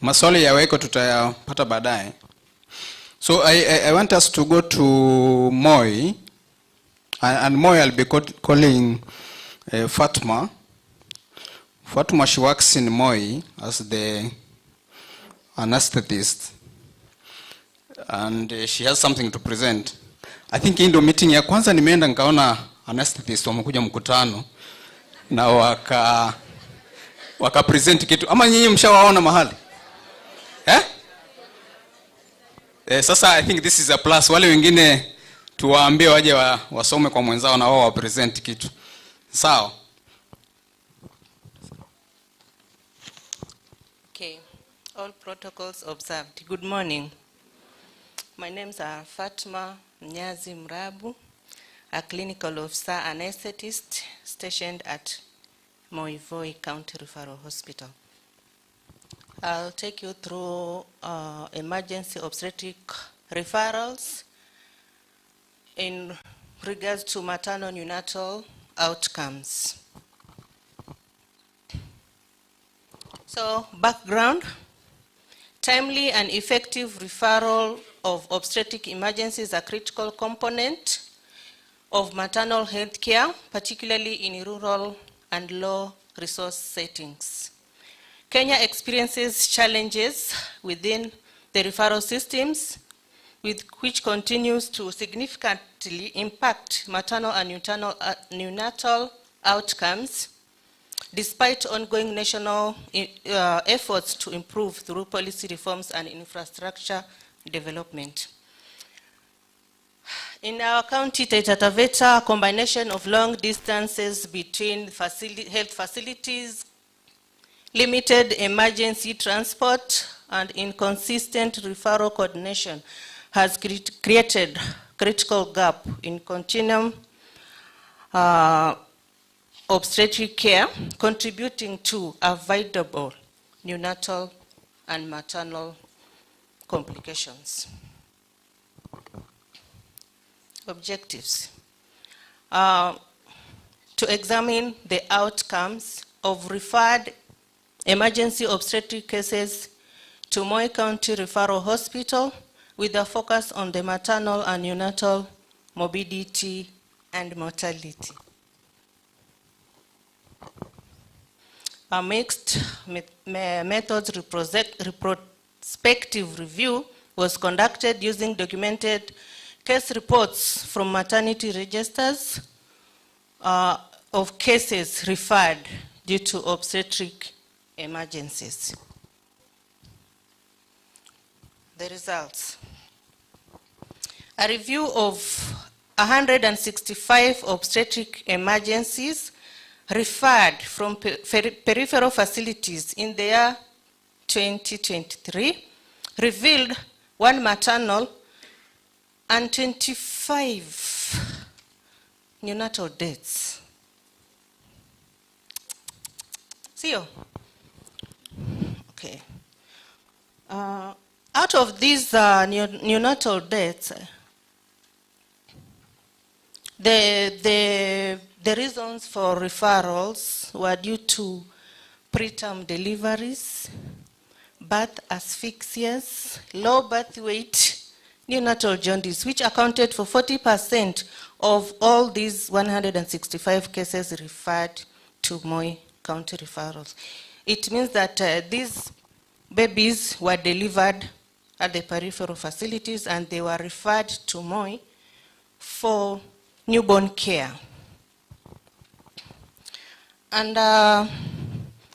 Maswali yaweko tutayapata baadaye. So I want us to go to Moi. And Moi, I'll be calling Fatma. Fatma, she works in Moi as the anesthetist. And she has something to present. I think in the meeting ya kwanza nimeenda nikaona anesthetist wamekuja mkutano na waka present kitu. Ama nyinyi mshawaona mahali? Sasa I think this is a plus. Wale wengine tuwaambie waje wasome kwa mwenzao na wao wa present kitu. Sawa. Okay. All protocols observed. Good morning. My names are Fatma Nyazi Mrabu, a clinical officer anesthetist stationed at Moi County Referral Hospital. I'll take you through emergency obstetric referrals in regards to maternal neonatal outcomes. So, background, timely and effective referral of obstetric emergencies is a critical component of maternal health care, particularly in rural and low resource settings. Kenya experiences challenges within the referral systems, which continues to significantly impact maternal and neonatal outcomes, despite ongoing national efforts to improve through policy reforms and infrastructure development. In our county, Taita Taveta, a combination of long distances between health facilities, limited emergency transport, and inconsistent referral coordination has created critical gap in continuum obstetric care, contributing to avoidable neonatal and maternal complications. Objectives. To examine the outcomes of referred emergency obstetric cases to Moi County Referral Hospital with a focus on the maternal and neonatal morbidity and mortality. A mixed methods retrospective review was conducted using documented case reports from maternity registers of cases referred due to obstetric emergencies. The results. A review of 165 obstetric emergencies referred from peripheral facilities in the year 2023 revealed 1 maternal and 25 neonatal deaths. See you. Okay. Out of these neonatal deaths, the reasons for referrals were due to preterm deliveries, birth asphyxias, low birth weight, neonatal jaundice, which accounted for 40% of all these 165 cases referred to Moi County referrals. It means that these babies were delivered at the peripheral facilities and they were referred to Moi for newborn care. And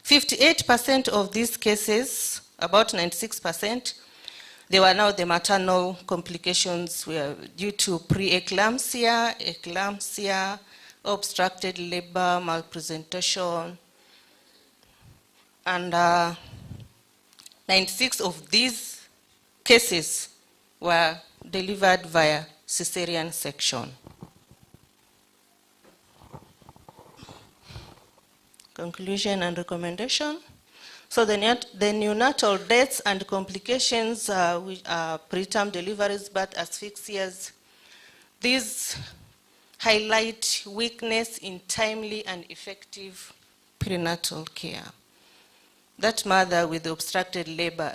58% of these cases, about 96%, There were now the maternal complications were due to preeclampsia, eclampsia, obstructed labor, malpresentation, and 96 of these cases were delivered via cesarean section. Conclusion and recommendation. So the neonatal deaths and complications which are preterm deliveries, birth asphyxias, these highlight weakness in timely and effective prenatal care. That mother with obstructed labor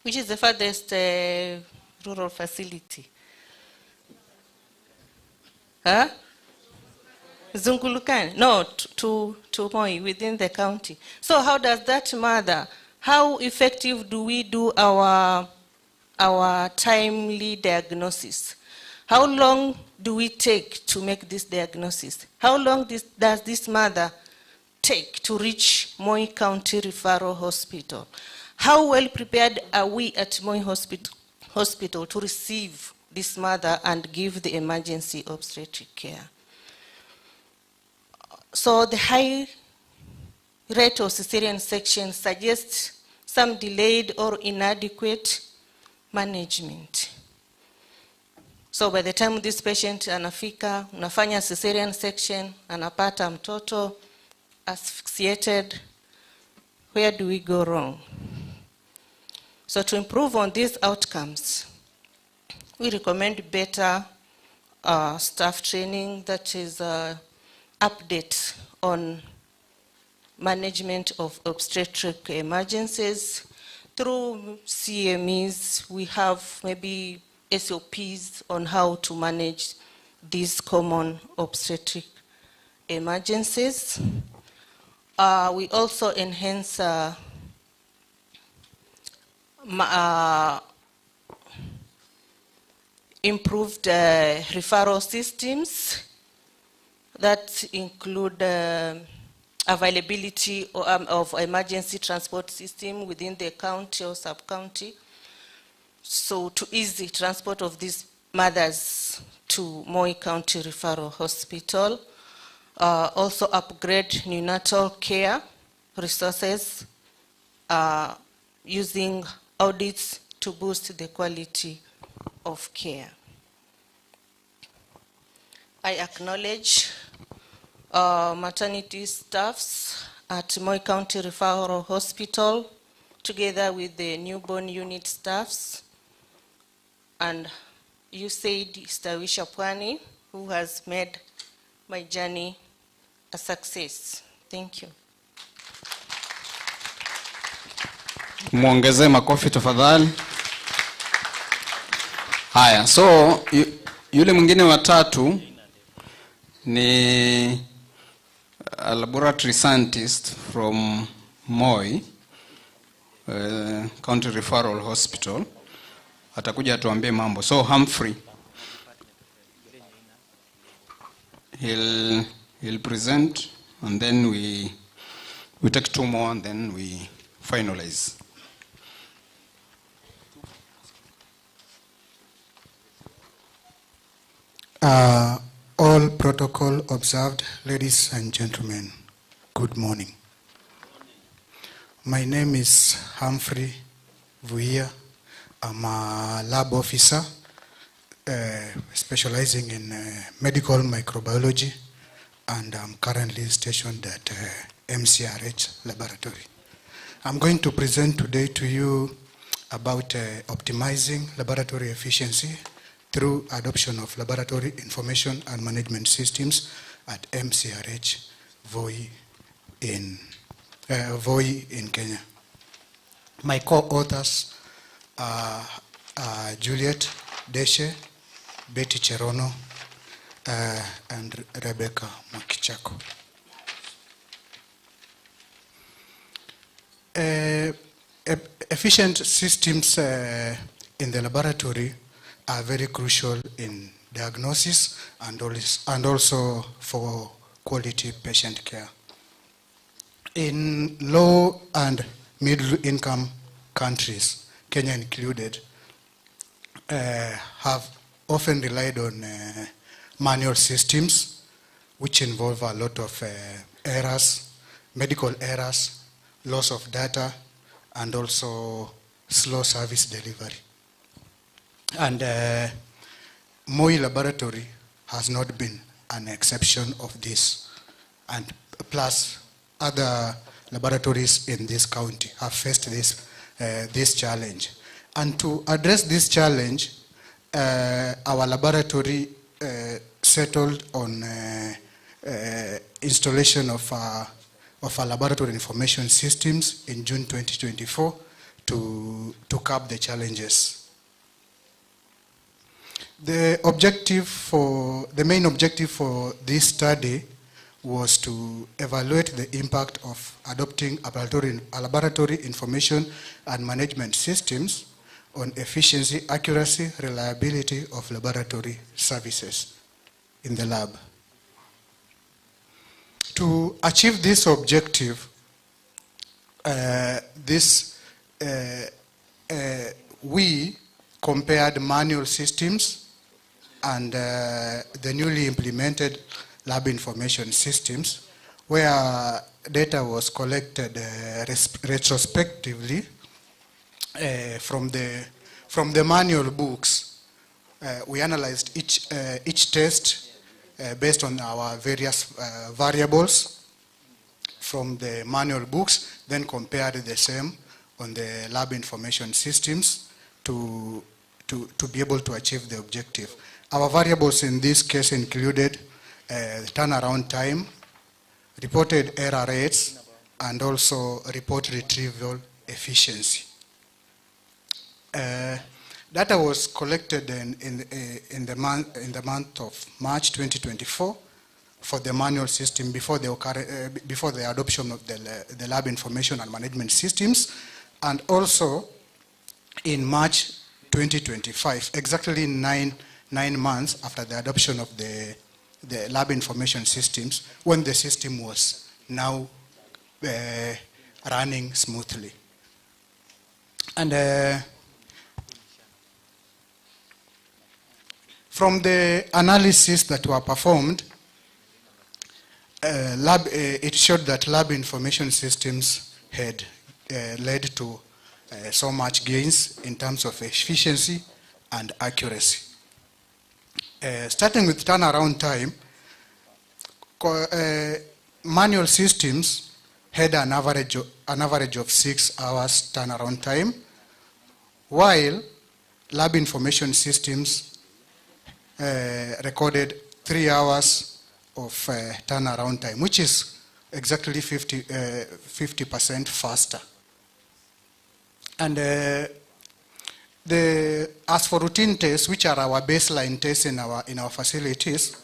which is the farthest rural facility? Huh? Zungulukan? No, to Moi, within the county. So how does that mother, how effective do we do our timely diagnosis? How long do we take to make this diagnosis? How long does this mother take to reach Moi County Referral Hospital? How well prepared are we at Moi Hospital to receive this mother and give the emergency obstetric care? So the high rate of cesarean section suggests some delayed or inadequate management. So by the time this patient anafika, unafanya cesarean section, anapata mtoto asphyxiated, where do we go wrong? So to improve on these outcomes, we recommend better staff training, that is update on management of obstetric emergencies. Through CMEs, we have maybe SOPs on how to manage these common obstetric emergencies. We also enhance improved referral systems that include availability of emergency transport system within the county or sub-county, so to ease the transport of these mothers to Moi County Referral Hospital. Also upgrade neonatal care resources using audits to boost the quality of care. I acknowledge maternity staffs at Moi County Referral Hospital, together with the newborn unit staffs, and USAID Stawisha Pwani, who has made my journey a success. Thank you. Muongeze makofi tafadhali. Haya, so yule mwingine watatu ni a laboratory scientist from Moi County Referral Hospital. Atakuja atuambie mambo. So Humphrey, he'll present, and then we take two more, and then we finalize. All protocol observed, ladies and gentlemen, good morning. My name is Humphrey Vuia. I'm a lab officer specializing in medical microbiology, and I'm currently stationed at MCRH laboratory. I'm going to present today to you about optimizing laboratory efficiency through adoption of laboratory information and management systems at MCRH Voi in Kenya. My co-authors are Juliet Deshe, Betty Cherono, and Rebecca Makichako. Efficient systems in the laboratory are very crucial in diagnosis and also for quality patient care. In low and middle income countries, Kenya included, have often relied on manual systems, which involve a lot of errors, medical errors, loss of data, and also slow service delivery. And Moi Laboratory has not been an exception of this. And plus, other laboratories in this county have faced this challenge. And to address this challenge, our laboratory settled on installation of our laboratory information systems in June 2024 to curb the challenges. The main objective for this study was to evaluate the impact of adopting a laboratory information and management systems on efficiency, accuracy, reliability of laboratory services in the lab. To achieve this objective, we compared manual systems and the newly implemented lab information systems, where data was collected retrospectively from the manual books. We analyzed each test based on our various variables from the manual books, then compared the same on the lab information systems to be able to achieve the objective. Our variables in this case included turnaround time, reported error rates, and also report retrieval efficiency. Data was collected in the month of March 2024 for the manual system before the adoption of the lab information and management systems, and also in March 2025, exactly nine months after the adoption of the lab information systems, when the system was now running smoothly. And from the analysis that were performed, it showed that lab information systems had led to so much gains in terms of efficiency and accuracy. Starting with turnaround time, manual systems had an average of 6 hours turnaround time, while lab information systems recorded 3 hours of turnaround time, which is exactly 50% faster. And as for routine tests, which are our baseline tests in our facilities,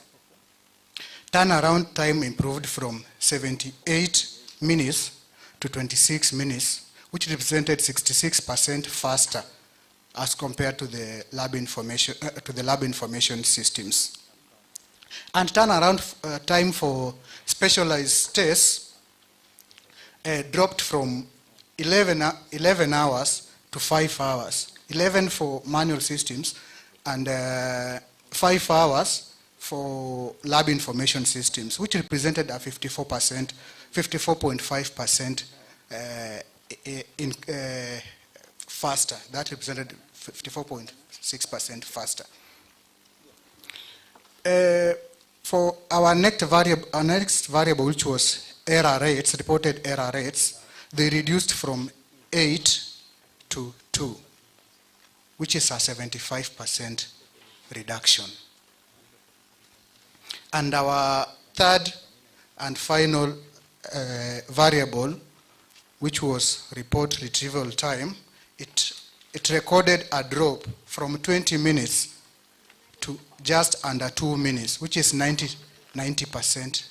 turnaround time improved from 78 minutes to 26 minutes, which represented 66% faster as compared to the lab information systems. And turnaround time for specialized tests dropped from 11 hours to 5 hours. 11 for manual systems and 5 hours for lab information systems, which represented a 54.5% faster. That represented 54.6% faster. For our next variable, which was error rates, reported error rates, they reduced from 8 to 2, which is a 75% reduction. And our third and final variable, which was report retrieval time, it recorded a drop from 20 minutes to just under 2 minutes, which is 90%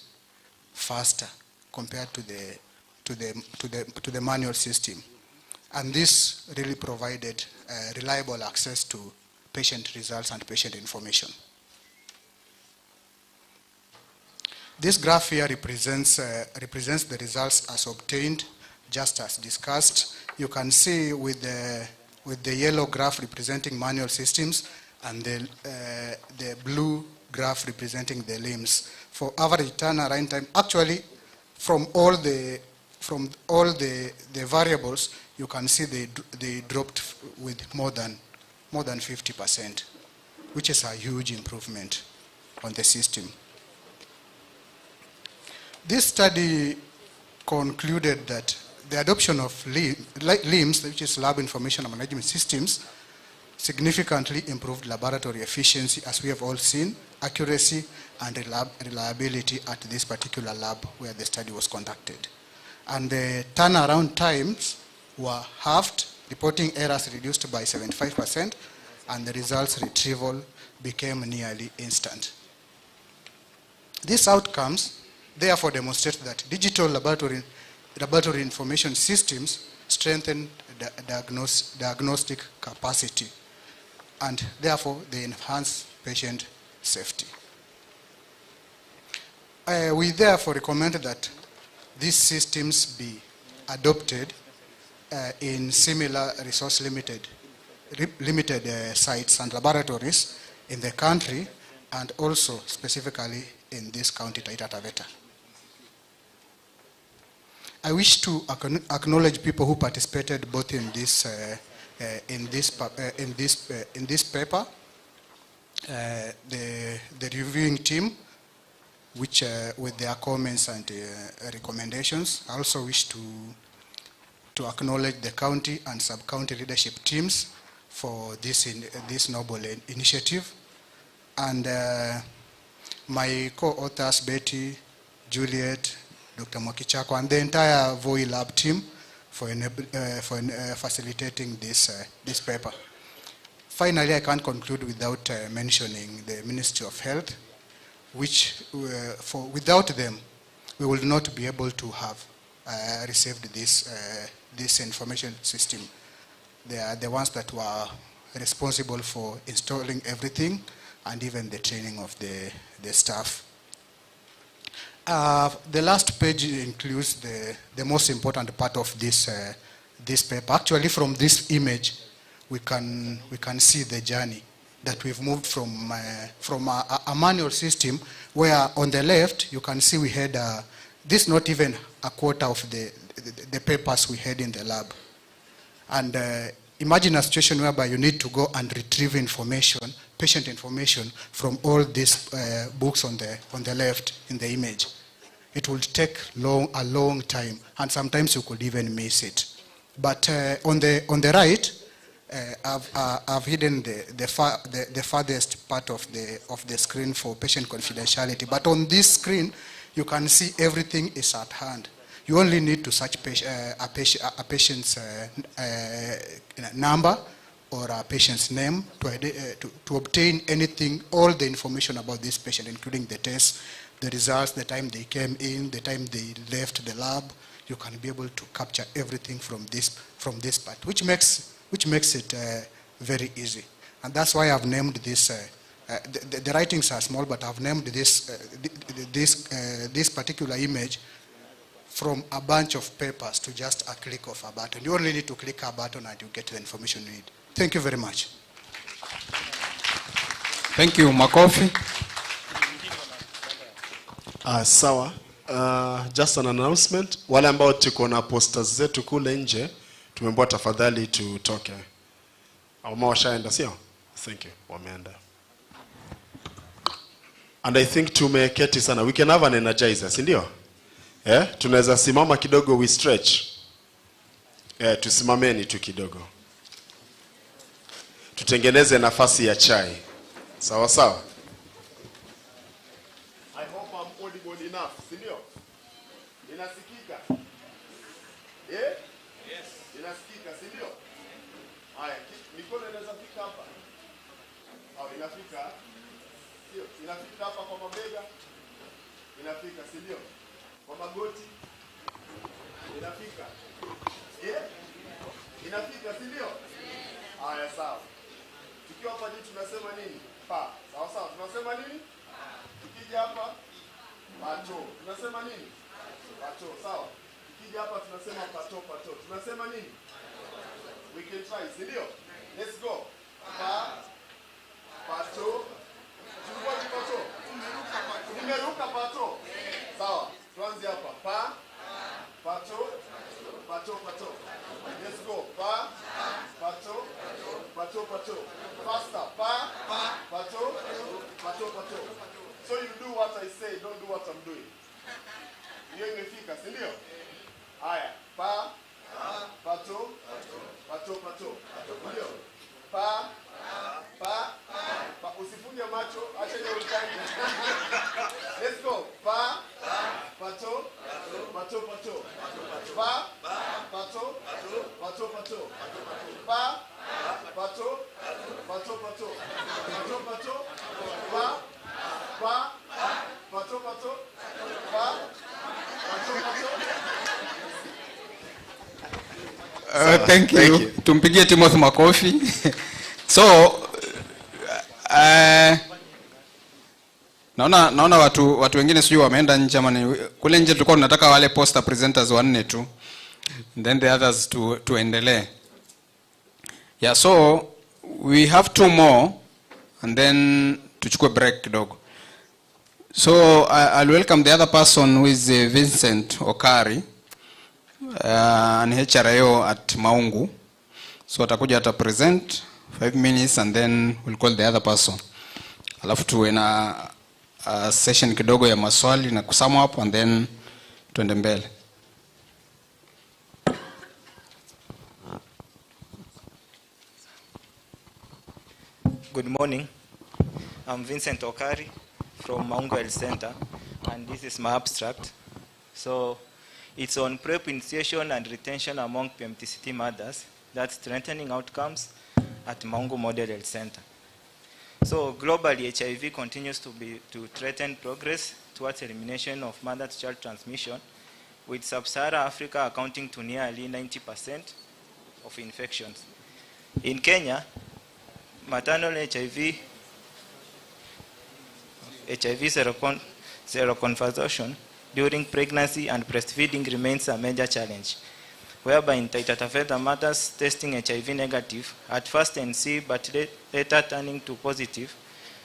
faster compared to the manual system. And this really provided reliable access to patient results and patient information. This graph here represents the results as obtained, just as discussed, you can see with the yellow graph representing manual systems and the blue graph representing the limbs. For average turnaround time, actually from all the variables, you can see they dropped with more than 50%, which is a huge improvement on the system. This study concluded that the adoption of LIMS, which is Lab Information Management Systems, significantly improved laboratory efficiency, as we have all seen, accuracy and reliability at this particular lab where the study was conducted. And the turnaround times were halved, reporting errors reduced by 75%, and the results retrieval became nearly instant. These outcomes therefore demonstrate that digital laboratory information systems strengthen the diagnostic capacity, and therefore they enhance patient safety. We therefore recommend that these systems be adopted in similar resource limited sites and laboratories in the country, and also specifically in this county, Taita Taveta. I wish to acknowledge people who participated both in this paper, the reviewing team, which with their comments and recommendations. I also wish to acknowledge the county and sub-county leadership teams for this noble initiative, and my co-authors Betty, Juliet, Dr. Mokichako, and the entire VOI lab team for facilitating this paper. Finally, I can't conclude without mentioning the Ministry of Health, which without them, we will not be able to have received this information system. They are the ones that were responsible for installing everything and even the training of the staff. The last page includes the most important part of this paper. Actually, from this image, we can see the journey that we've moved from a manual system, where on the left you can see we had this not even a quarter of the papers we had in the lab. And imagine a situation whereby you need to go and retrieve information, patient information, from all these books on the left in the image. It will take a long time, and sometimes you could even miss it. But on the right, I've hidden the farthest part of the screen for patient confidentiality. But on this screen, you can see everything is at hand. You only need to search a patient's number or a patient's name to obtain anything, all the information about this patient, including the tests, the results, the time they came in, the time they left the lab. You can be able to capture everything from this part, which makes it very easy. And that's why I've named this. The writings are small, but I've named this particular image from a bunch of papers to just a click of a button. You only need to click a button and you get the information you need. Thank you very much. Thank you, Makofi. Sawa. Just an announcement. Wale ambao tuko na posters zetu kule nje, tumeambiwa tafadhali tutoke. Au washaenda sio? Thank you. Wameenda. And I think tumeketi sana. We can have an energizer, si ndio? Tunaweza simama kidogo, we stretch. Tusimameni tu kidogo. Tutengeneze nafasi ya chai. Sawa sawa. I hope I'm audible enough, si ndio? Inasikika? Yes. Inasikika, si ndio? Haya, mikono inaweza fika hapa. Au inafika? Sio, inafika hapa kwa mabega. Inafika, si ndio? Kwa magoti. Inafika. Inafika, si ndio? Haya, sawa. Tukiwa hapa juu tunasema nini? Pa. Sawa sawa. Tunasema nini? Tukija hapa pato. Tunasema nini? Pato, sawa. Tukija hapa tunasema pato. Tunasema nini? We can try, sindio? Let's go. Pa, pato. Chukua ni pato. Nimeruka pato. Sawa. Tuanze hapa. Pa, pato, pato, pato. Let's go. Pa, pato, pato, pato. Faster. Pa, pato, pato, pato. So you do what I say, don't do what I'm doing. Hiyo imefika, si ndio? Haya. Pa, pato, pato, pato. Ndio. Pa, usifunge macho, acha leo utani. Let's go. Pa, pato, pato, pato. Pa, pato, pato, pato. Pa, pato, pato, pato. Pato, pato. Pa, pato, pato. Pa, pato, pato. Thank you. Tumpigie Timothy makofi. So naona watu wengine sijui wameenda nje ama kule nje tulikuwa tunataka wale poster presenters wanne tu. Then the others tuendelee. Yeah, so we have 2 more and then tuchukue break kidogo. So I'll welcome the other person who is Vincent Okari, an HRIO at Maungu. So atakuja present 5 minutes and then we'll call the other person. Alafu tuwe na session kidogo ya maswali na kusum up and then tuende mbele. Good morning. I'm Vincent Okari from Maungu Health Center, and this is my abstract. So it's on PrEP initiation and retention among PMTCT mothers, that's strengthening outcomes at Maungu Model Health Center. So globally, HIV continues to threaten progress towards elimination of mother-to-child transmission, with Sub-Saharan Africa accounting to nearly 90% of infections. In Kenya, maternal HIV seroconversion during pregnancy and breastfeeding remains a major challenge, whereby in Taita Taveta mothers testing HIV negative at first NC but later turning to positive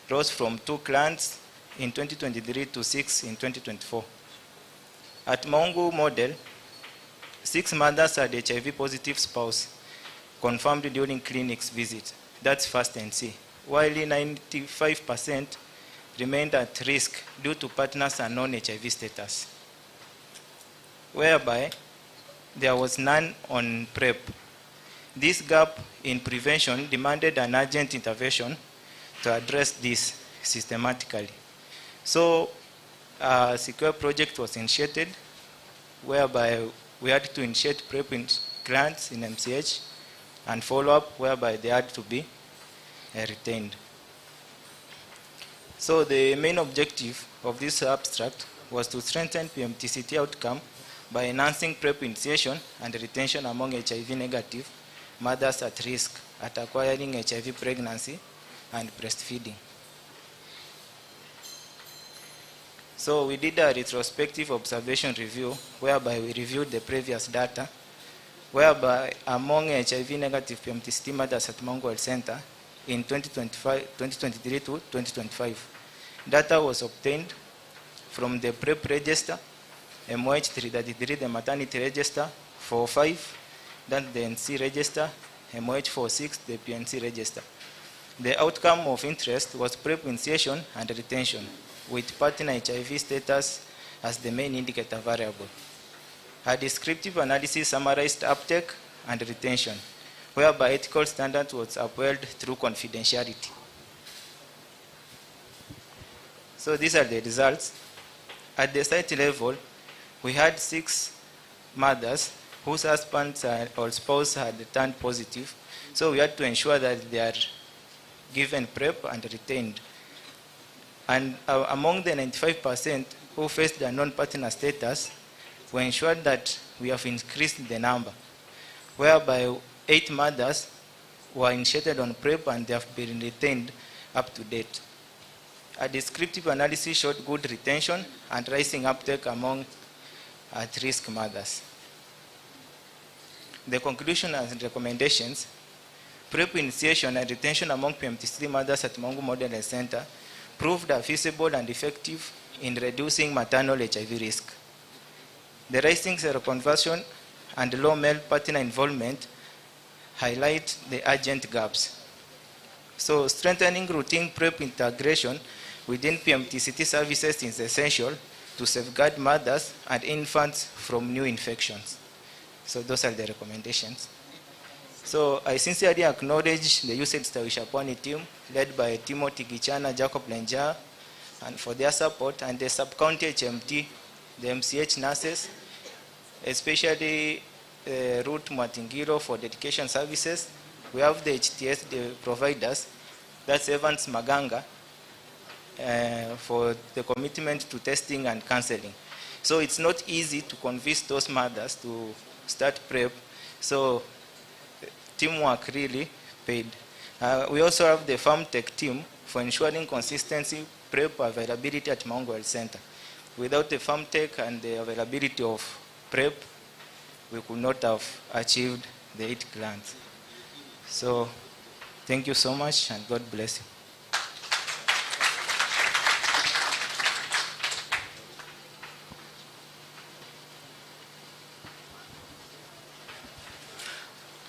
rose from 2 clans in 2023 to 6 in 2024. At Maungu model, 6 mothers had HIV positive spouse confirmed during clinics visit. That's first NC, while 95% remained at risk due to partners and non-HIV status, whereby there was none on PrEP. This gap in prevention demanded an urgent intervention to address this systematically. So a Sickle project was initiated, whereby we had to initiate PrEP grants in MCH and follow-up, whereby they had to be retained. So the main objective of this abstract was to strengthen PMTCT outcome by enhancing PrEP initiation and retention among HIV negative mothers at risk at acquiring HIV pregnancy and breastfeeding. So we did a retrospective observation review whereby we reviewed the previous data, whereby among HIV negative PMTCT mothers at Maungu Health Center in 2023 to 2025. Data was obtained from the PrEP register, MOH 333, the maternity register, 45, then the NC register, MOH 46, the PNC register. The outcome of interest was PrEP initiation and retention, with partner HIV status as the main indicator variable. A descriptive analysis summarized uptake and retention, whereby ethical standard was upheld through confidentiality. So these are the results. At the site level, we had 6 mothers whose husbands or spouse had turned positive. So we had to ensure that they are given PrEP and retained. And among the 95% who faced the non-partner status, we ensured that we have increased the number, whereby 8 mothers were initiated on PrEP and they have been retained up to date. A descriptive analysis showed good retention and rising uptake among at-risk mothers. the conclusion and recommendations, PrEP initiation and retention among PMTCT mothers at Maungu Model Health Center proved feasible and effective in reducing maternal HIV risk. The rising seroconversion and low male partner involvement highlight the urgent gaps. So strengthening routine PrEP integration within PMTCT services is essential to safeguard mothers and infants from new infections. So those are the recommendations. So I sincerely acknowledge the USAID Stawishapwani team led by Timothy Gichana, Jacob Lenja, and for their support, and the sub-county HMT, the MCH nurses, especially Ruth Matingiro for dedication services. We have the HTS the providers, that's Evans Maganga, for the commitment to testing and counseling. So it's not easy to convince those mothers to start PrEP. So teamwork really paid. We also have the PharmTech team for ensuring consistency PrEP availability at Maungu Health Center. Without the PharmTech and the availability of PrEP, we could not have achieved the 8 grants. So thank you so much, and God bless you.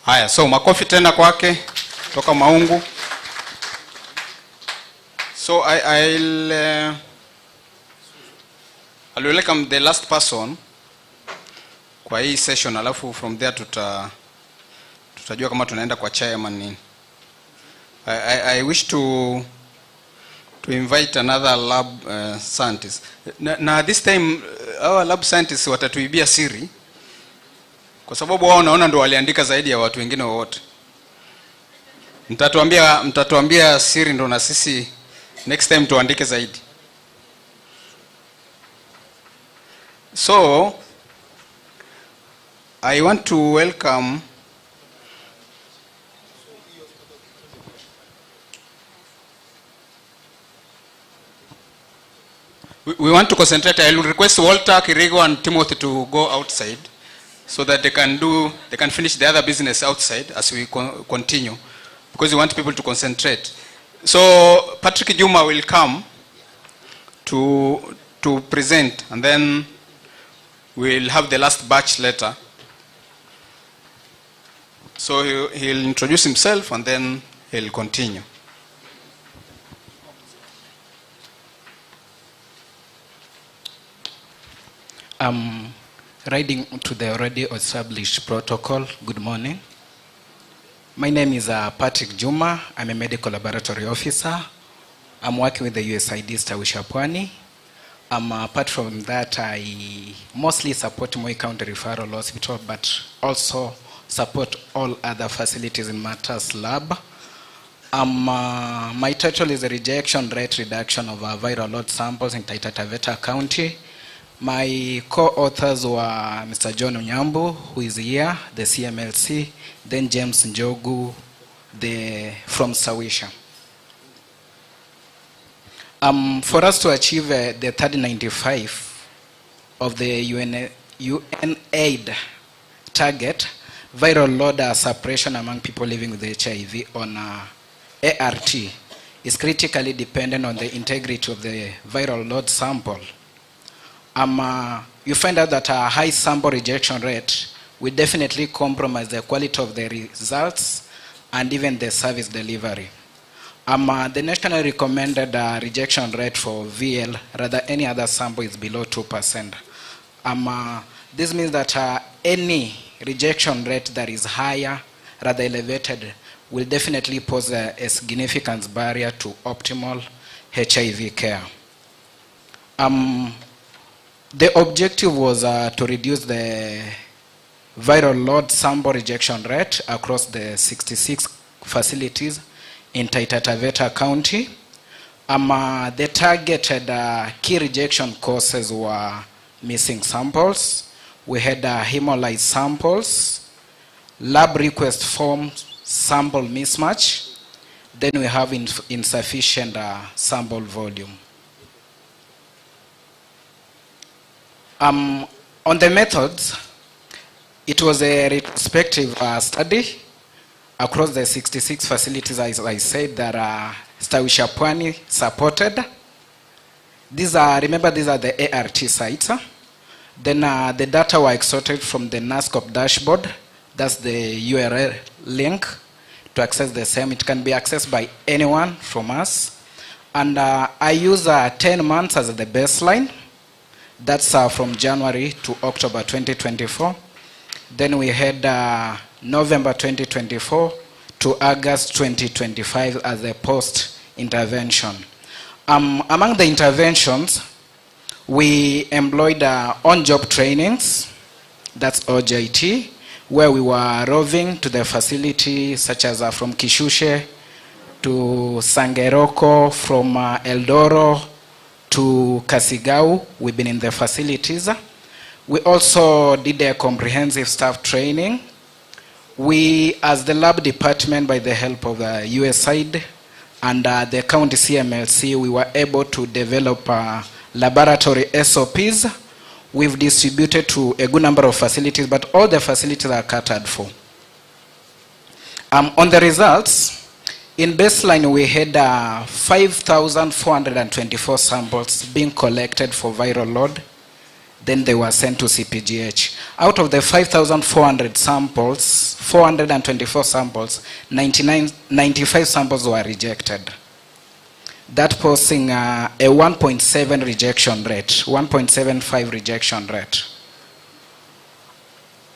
Haya, so makofi tena kwake toka Maungu. So I'll welcome the last person kwa hii session, alafu from there tutajua kama tunaenda kwa chairman nini. I wish to invite another lab scientist. Na this time our lab scientists watatuibia siri, kwa sababu wao naona ndio waliandika zaidi ya watu wengine wote. Mtatuambia siri ndo na sisi next time tuandike zaidi. So I want to welcome we want to concentrate. I will request Walter, Kirigo and Timothy to go outside so that they can finish the other business outside as we continue, because we want people to concentrate. So Patrick Juma will come to present, and then we'll have the last batch later. So he'll introduce himself and then he'll continue. Riding to the already established protocol, good morning. My name is Patrick Juma. I'm a medical laboratory officer. I'm working with the USAID Stawishapwani. Apart from that, I mostly support Moi County Referral Hospital, but also support all other facilities in Matters Lab. My title is the rejection rate reduction of viral load samples in Taita Taveta County. My co-authors were Mr. John Unyambu, who is here, the CMLC, then James Njogu, from Sawisha. For us to achieve the 3095 of the UNAID target, viral load suppression among people living with HIV on ART is critically dependent on the integrity of the viral load sample. You find out that a high sample rejection rate will definitely compromise the quality of the results and even the service delivery. The nationally recommended rejection rate for VL, rather any other sample, is below 2%. This means that any rejection rate that is higher, rather elevated, will definitely pose a significant barrier to optimal HIV care. The objective was to reduce the viral load sample rejection rate across the 66 facilities in Taita Taveta County. The targeted key rejection causes were missing samples. We had hemolyzed samples, lab request form sample mismatch, then we have insufficient sample volume. On the methods, It was a retrospective study across the 66 facilities, as I said, that Stawisha Pwani supported. These are, remember, these are the ART sites. Then the data were extracted from the NASCOP dashboard. That's the URL link to access the same. It can be accessed by anyone from us. And I use 10 months as the baseline. That's from January to October 2024. Then we had November 2024 to August 2025 as a post-intervention. Among the interventions, we employed on-job trainings, that's OJT, where we were roving to the facility, such as from Kishushe to Sangeroko, from Eldoro to Kasigau. We've been in the facilities. We also did a comprehensive staff training. We, as the lab department, by the help of the USAID and the county CMLC, we were able to develop laboratory SOPs. We've distributed to a good number of facilities, but all the facilities are catered for. On the results, in baseline we had 5,424 samples being collected for viral load. Then they were sent to CPGH. Out of the 5,400 samples, 424 samples, 95 samples were rejected. That posing a 1.7 rejection rate, 1.75 rejection rate.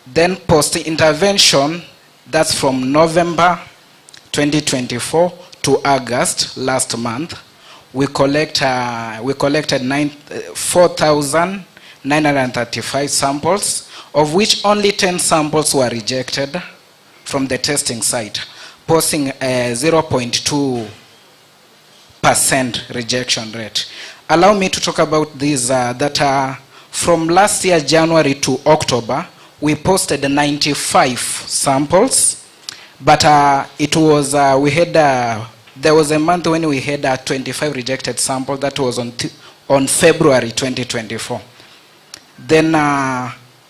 Then post-intervention, that's from November 2024 to August last month, we collected 4,935 samples, of which only 10 samples were rejected from the testing site, posing a 0.2% rejection rate. Allow me to talk about these that from last year, January to October, we posted 95 samples, but it was, there was a month when we had 25 rejected samples. That was on February 2024. Then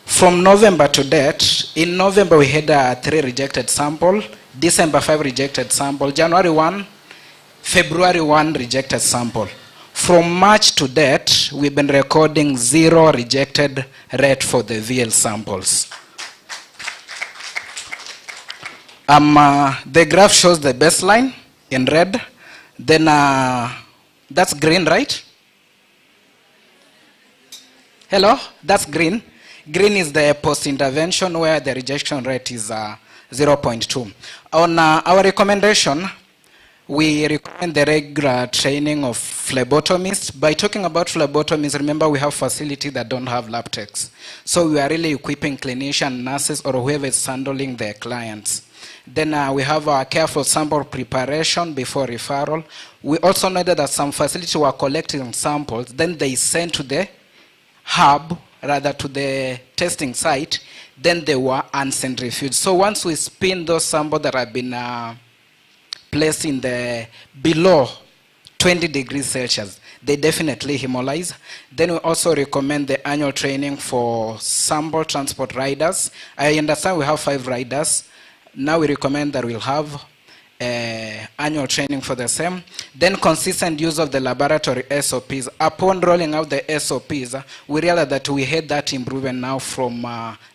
from November to date, in November we had 3 rejected samples, December 5 rejected sample, January 1, February 1 rejected sample. From March to date, we've been recording 0 rejected rate for the VL samples. The graph shows the baseline in red. Then that's green, right? Hello? That's green. Green is the post-intervention where the rejection rate is 0.2. On our recommendation, we recommend the regular training of phlebotomists. By talking about phlebotomists, remember we have facilities that don't have lab techs. So we are really equipping clinicians, nurses, or whoever is handling their clients. Then we have our careful sample preparation before referral. We also noted that some facilities were collecting samples, then they sent to the hub, rather to the testing site, then they were uncentrifuged. So once we spin those samples that have been placed in the below 20 degrees Celsius, they definitely hemolyze. Then we also recommend the annual training for sample transport riders. I understand we have 5 riders. Now we recommend that we'll have annual training for the same. Then consistent use of the laboratory SOPs. Upon rolling out the SOPs, we realized that we had that improvement now from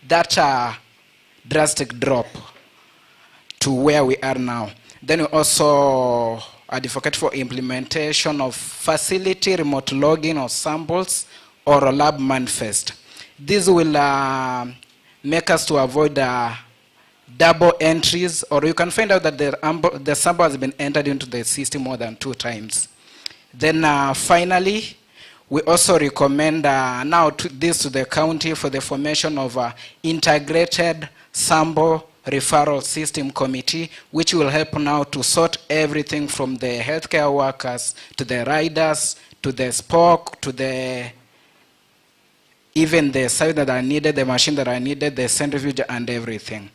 that drastic drop to where we are now. Then we also advocate for implementation of facility remote logging of samples or a lab manifest. This will make us to avoid double entries, or you can find out that the sample has been entered into the system more than 2 times. Then finally, we also recommend now this to the county for the formation of an integrated sample referral system committee, which will help now to sort everything from the healthcare workers to the riders to the spoke to the even the sites that are needed, the machines that are needed, the centrifuge and everything.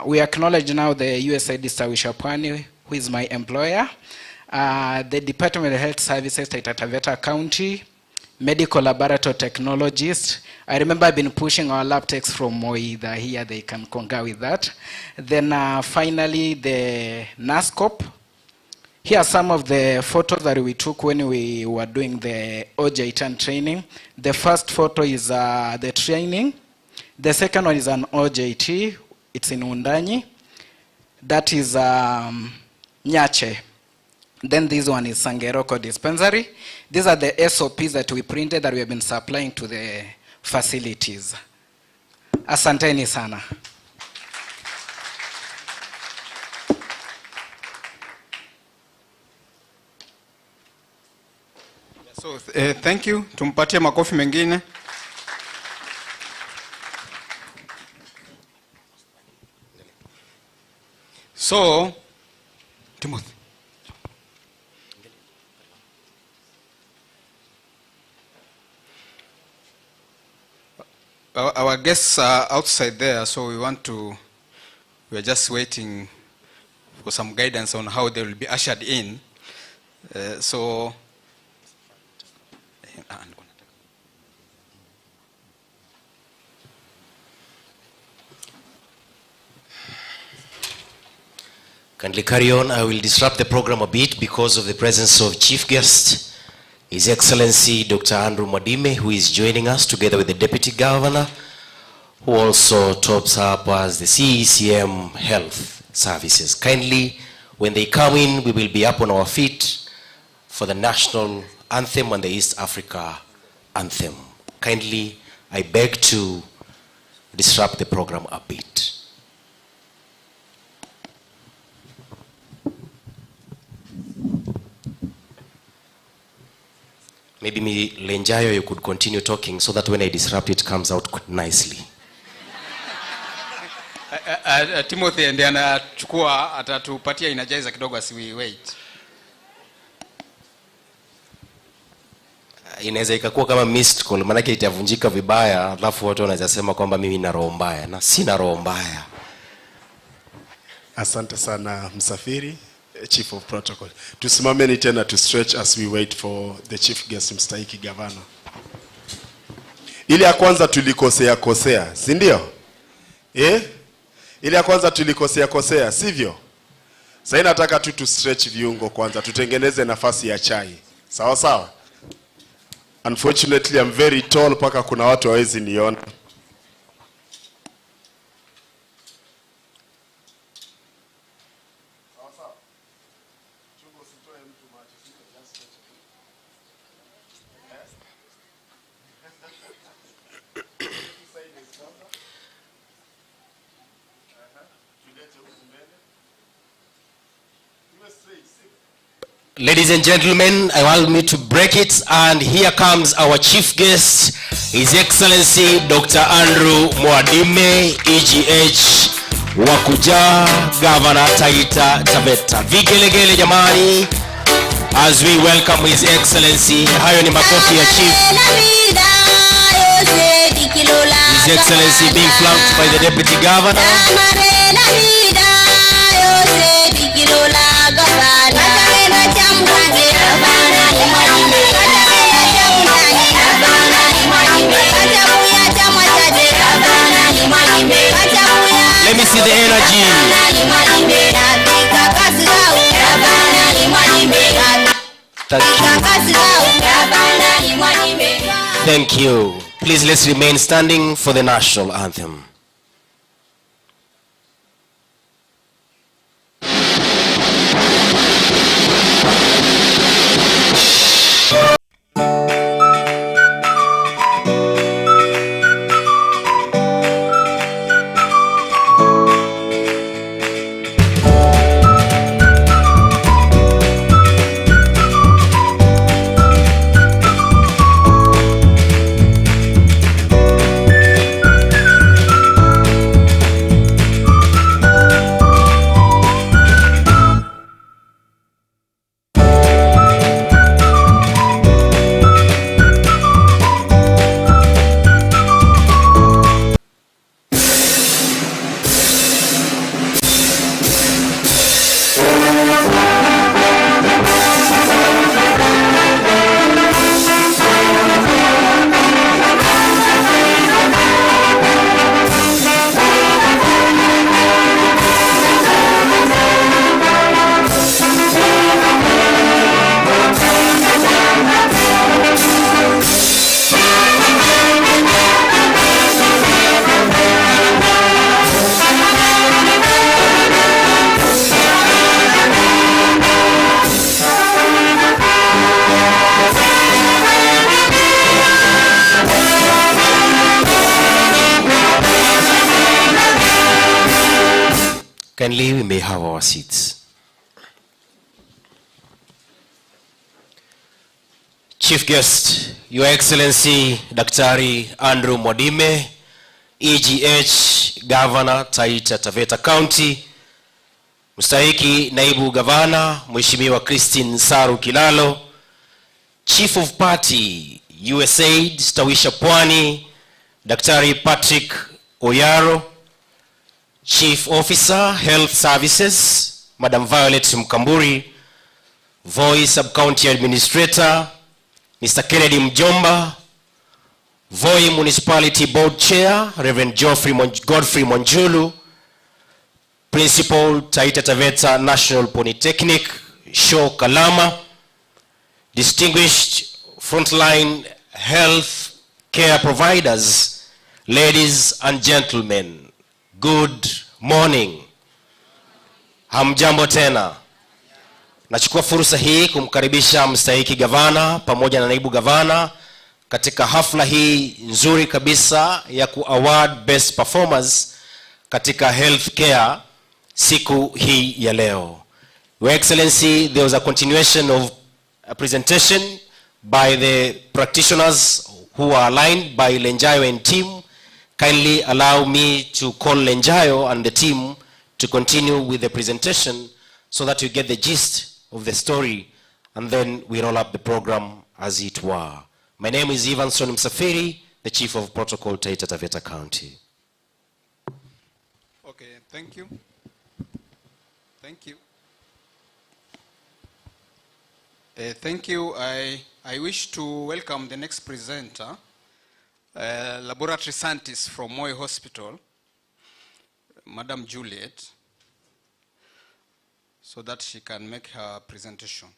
We acknowledge now the USAID Stawisha Pwani, who is my employer, the Department of Health Services, Taita Taveta County, medical laboratory technologist. I remember I've been pushing our lab techs from Moi, they're here, they can concur with that. Then finally, the NASCOP. Here are some of the photos that we took when we were doing the OJT training. The first photo is the training. The second one is an OJT. It's in Undanyi. That is Nyache. Then this one is Sangeroko Dispensary. These are the SOPs that we printed that we have been supplying to the facilities. Asanteni sana. So thank you. Tumpatie makofi mengine. So, Timothy. Our guests are outside there, so we're just waiting for some guidance on how they will be ushered in. Kindly carry on. I will disrupt the program a bit because of the presence of chief guest, His Excellency Dr. Andrew Mwadime, who is joining us together with the Deputy Governor, who also tops up as the CECM Health Services. Kindly, when they come in, we will be up on our feet for the national anthem and the East Africa anthem. Kindly, I beg to disrupt the program a bit. Maybe Lenjayo, you could continue talking so that when I disrupt it comes out nicely. Timothy ndiye anachukua, atatupatia inajaiza kidogo as we wait. Inaweza ikakuwa kama missed call, maana itavunjika vibaya, alafu watu wanaweza sema kwamba mimi nina roho mbaya, na sina roho mbaya. Asante sana Msafiri, Chief of Protocol. Tusimameni tena to stretch as we wait for the chief guest, Mstahiki Governor. Ile ya kwanza tulikosea, si ndio? Ile ya kwanza tulikosea, sivyo? Sasa nataka tu stretch viungo kwanza, tutengeneze nafasi ya chai. Sawa sawa? Unfortunately I'm very tall, paka kuna watu hawezi niona. Ladies and gentlemen, allow me to break it, and here comes our chief guest, His Excellency Dr. Andrew Mwadime, EGH, Wakuja, Governor Taita, Taveta. Vigelegele jamani, as we welcome His Excellency. Hayo ni makofi ya chief. His Excellency being flanked by the Deputy Governor. Let me see the energy. Thank you. Please let's remain standing for the national anthem. Kindly, we may have our seats. Chief Guest, Your Excellency Daktari Andrew Mwadime, EGH Governor Taita Taveta County, Mstahiki Naibu Gavana Mheshimiwa Christine Saru Kilalo, Chief of Party USAID Stawisha Pwani Daktari Patrick Oyaro, Chief Officer Health Services Madam Violet Mkamburi, Voi Sub-County Administrator Mr. Kennedy Mjomba, Voi Municipality Board Chair Reverend Godfrey Monjulu, Principal Taita Taveta National Polytechnic Sho Kalama, distinguished frontline health care providers, ladies and gentlemen, good morning. Hamjambo tena. Nachukua fursa hii kumkaribisha mstahiki gavana pamoja na naibu gavana katika hafla hii nzuri kabisa ya ku-award best performers katika healthcare siku hii ya leo. Your Excellency, there was a continuation of a presentation by the practitioners who are aligned by Lenjayo and team. Kindly allow me to call Lenjayo and the team to continue with the presentation so that you get the gist of the story, and then we roll up the program as it were. My name is Evanson Msafiri, the Chief of Protocol, Taita Taveta County. Okay, thank you. Thank you. Thank you. I wish to welcome the next presenter, laboratory scientist from Moi Hospital, Madam Juliet, so that she can make her presentation.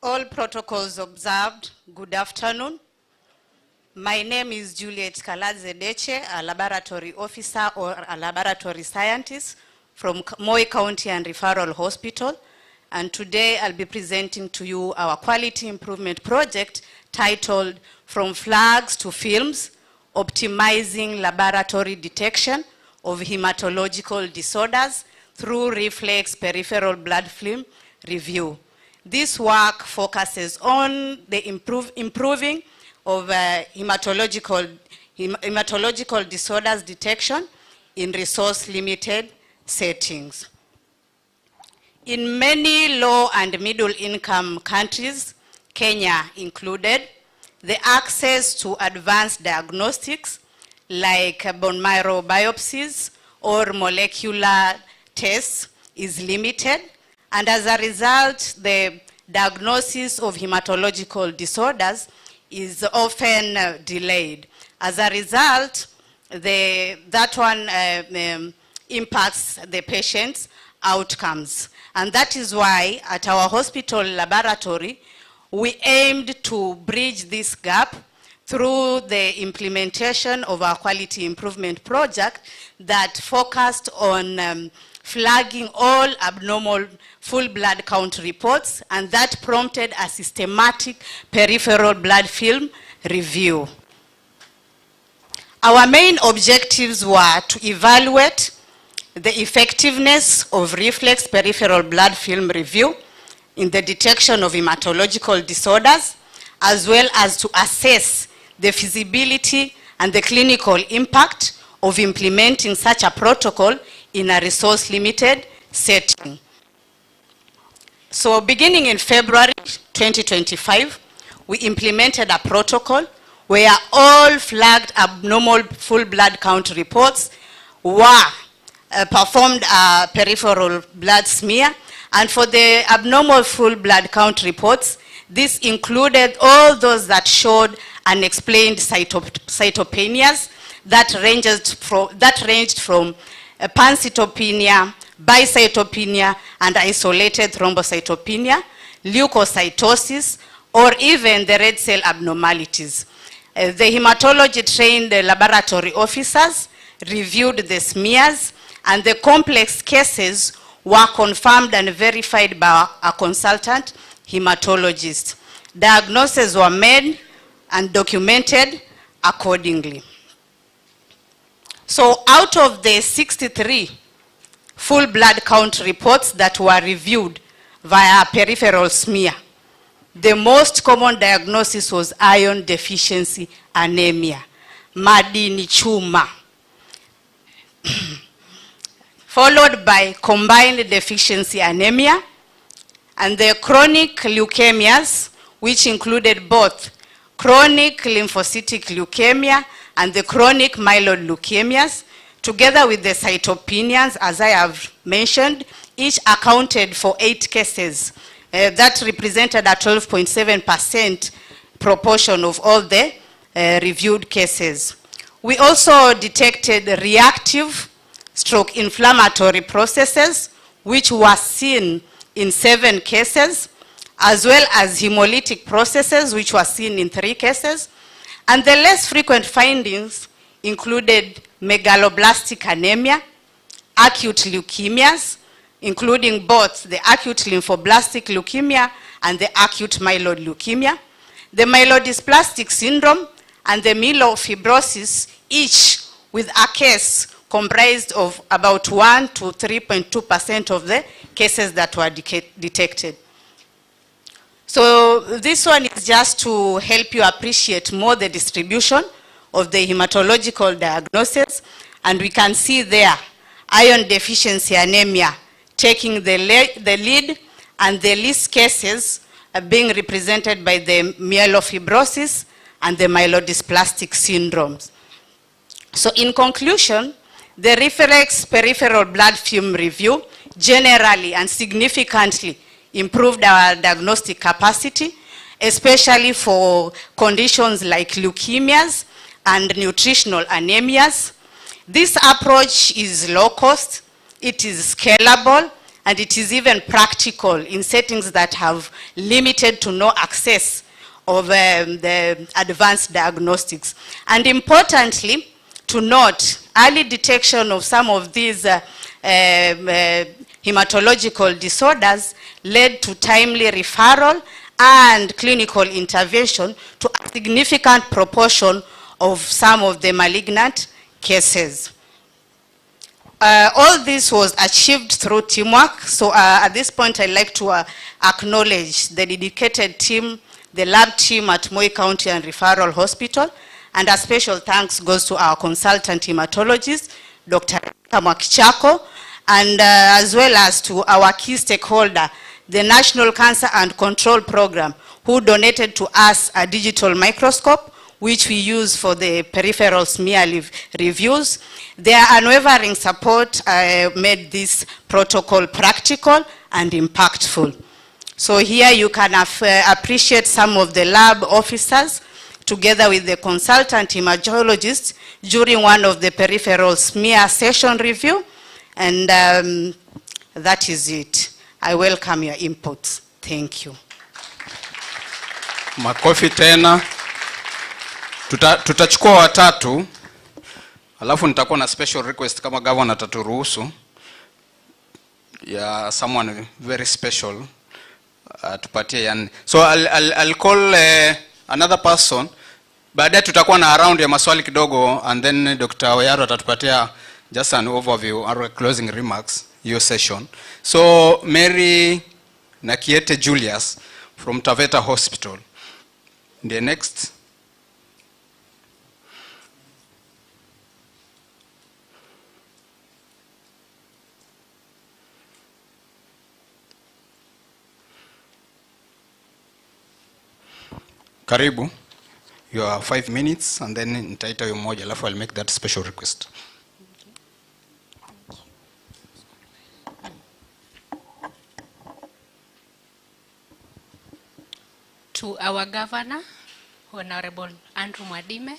All protocols observed, good afternoon. My name is Juliet Kaladze Deche, a laboratory officer or a laboratory scientist from Moi County and Referral Hospital. And today I'll be presenting to you our quality improvement project titled From Flags to Films, Optimizing Laboratory Detection of Hematological Disorders through Reflex Peripheral Blood Film Review. This work focuses on the improving of hematological disorders detection in resource-limited settings. In many low and middle income countries, Kenya included, the access to advanced diagnostics like bone marrow biopsies or molecular tests is limited, and as a result, the diagnosis of hematological disorders is often delayed. As a result, that impacts the patient's outcomes. And that is why at our hospital laboratory, we aimed to bridge this gap through the implementation of our quality improvement project that focused on flagging all abnormal full blood count reports, and that prompted a systematic peripheral blood film review. Our main objectives were to evaluate the effectiveness of reflex peripheral blood film review in the detection of hematological disorders, as well as to assess the feasibility and the clinical impact of implementing such a protocol in a resource-limited setting. So beginning in February 2025, we implemented a protocol where all flagged abnormal full blood count reports were performed a peripheral blood smear, and for the abnormal full blood count reports, this included all those that showed unexplained cytopenias that ranged from pancytopenia, bicytopenia, and isolated thrombocytopenia, leukocytosis, or even the red cell abnormalities. The hematology-trained laboratory officers reviewed the smears, and the complex cases were confirmed and verified by a consultant hematologist. Diagnoses were made and documented accordingly. So out of the 63 full blood count reports that were reviewed via peripheral smear, the most common diagnosis was iron deficiency anemia, madini chuma, followed by combined deficiency anemia, and the chronic leukemias, which included both chronic lymphocytic leukemia and the chronic myeloid leukemias, together with the cytopenias, as I have mentioned, each accounted for 8 cases. That represented a 12.7% proportion of all the reviewed cases. We also detected reactive stroke inflammatory processes, which were seen in 7 cases, as well as hemolytic processes, which were seen in 3 cases. And the less frequent findings included megaloblastic anemia, acute leukemias, including both the acute lymphoblastic leukemia and the acute myeloid leukemia, the myelodysplastic syndrome, and the myelofibrosis, each with a case comprised of about 1 to 3.2% of the cases that were detected. So this one is just to help you appreciate more the distribution of the hematological diagnosis, and we can see there iron deficiency anemia taking the lead, and the least cases being represented by the myelofibrosis and the myelodysplastic syndromes. So in conclusion, the reflex peripheral blood film review generally and significantly improved our diagnostic capacity, especially for conditions like leukemias and nutritional anemias. This approach is low cost, it is scalable, and it is even practical in settings that have limited to no access of the advanced diagnostics. And importantly, to note, early detection of some of these hematological disorders led to timely referral and clinical intervention to a significant proportion of some of the malignant cases. All this was achieved through teamwork. So at this point, I'd like to acknowledge the dedicated team, the lab team at Moi County and Referral Hospital, and a special thanks goes to our consultant hematologist, Dr. Mwakichako, and as well as to our key stakeholder, the National Cancer and Control Program, who donated to us a digital microscope, which we use for the peripheral smear reviews. Their unwavering support made this protocol practical and impactful. So here you can appreciate some of the lab officers together with the consultant hematologist during one of the peripheral smear session review. And that is it. I welcome your inputs. Thank you. Makofi tena. Tutachukua watatu, alafu nitakuwa na special request kama governor ataturuhusu ya someone very special tupatie yani. So I'll call another person. Baadaye tutakuwa na round ya maswali kidogo, and then Dr. Oyaro atatupatia just an overview or closing remarks your session. So Mary Nakiete Julius from Taveta Hospital. The next. Karibu. You are 5 minutes, and then in Taita you moja, alafu I'll make that special request. To our governor, Honorable Andrew Mwadime,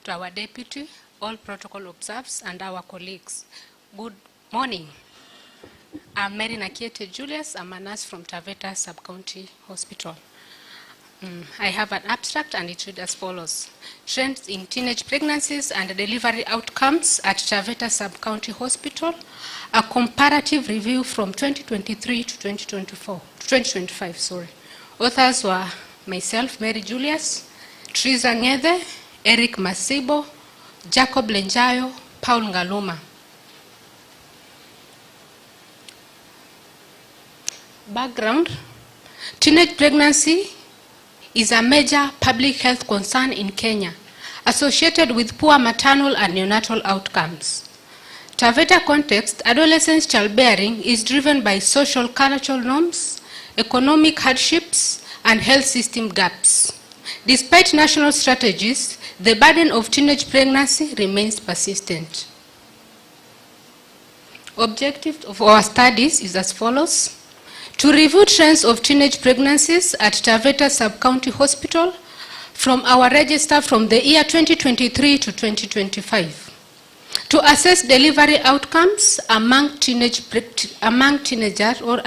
to our deputy, all protocol observers, and our colleagues, good morning. I'm Mary Nakiete Julius. I'm a nurse from Taveta Sub-County Hospital. I have an abstract and it reads as follows. Trends in teenage pregnancies and delivery outcomes at Taveta Sub-County Hospital, a comparative review from 2023 to 2025, sorry. Authors were myself, Mary Julius, Teresa Ngede, Eric Masibo, Jacob Lenjayo, Paul Ngaluma. Background: teenage pregnancy is a major public health concern in Kenya, associated with poor maternal and neonatal outcomes. Taveta context, adolescent childbearing is driven by social cultural norms, economic hardships, and health system gaps. Despite national strategies, the burden of teenage pregnancy remains persistent. Objective of our studies is as follows: to review trends of teenage pregnancies at Taveta Sub-County Hospital from our register from the year 2023 to 2025. To assess delivery outcomes among teenagers or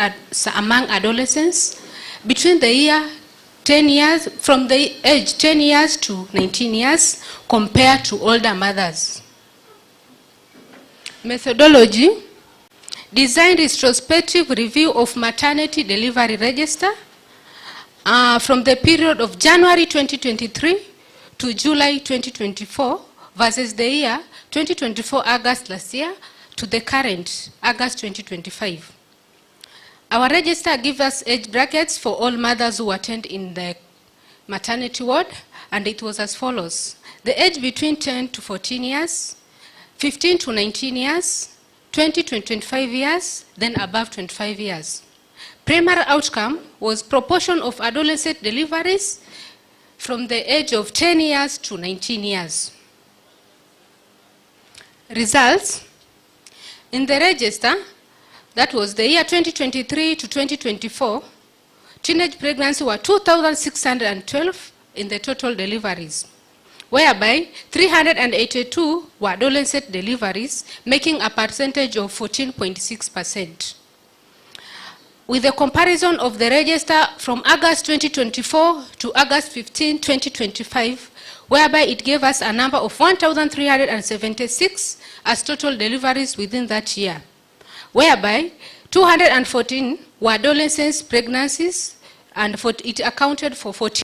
among adolescents between the year 10 years, from the age 10 years to 19 years compared to older mothers. Methodology: design retrospective review of maternity delivery register from the period of January 2023 to July 2024 versus the year 2024 August last year to the current August 2025. Our register gives us age brackets for all mothers who attend in the maternity ward, and it was as follows: the age between 10 to 14 years, 15 to 19 years, 20 to 25 years, then above 25 years. Primary outcome was proportion of adolescent deliveries from the age of 10 years to 19 years. Results: in the register, that was the year 2023 to 2024, teenage pregnancy were 2,612 in the total deliveries, whereby 382 were adolescent deliveries, making a percentage of 14.6%. With the comparison of the register from August 2024 to August 15, 2025, whereby it gave us a number of 1,376 as total deliveries within that year, whereby 214 were adolescents' pregnancies, and it accounted for 14.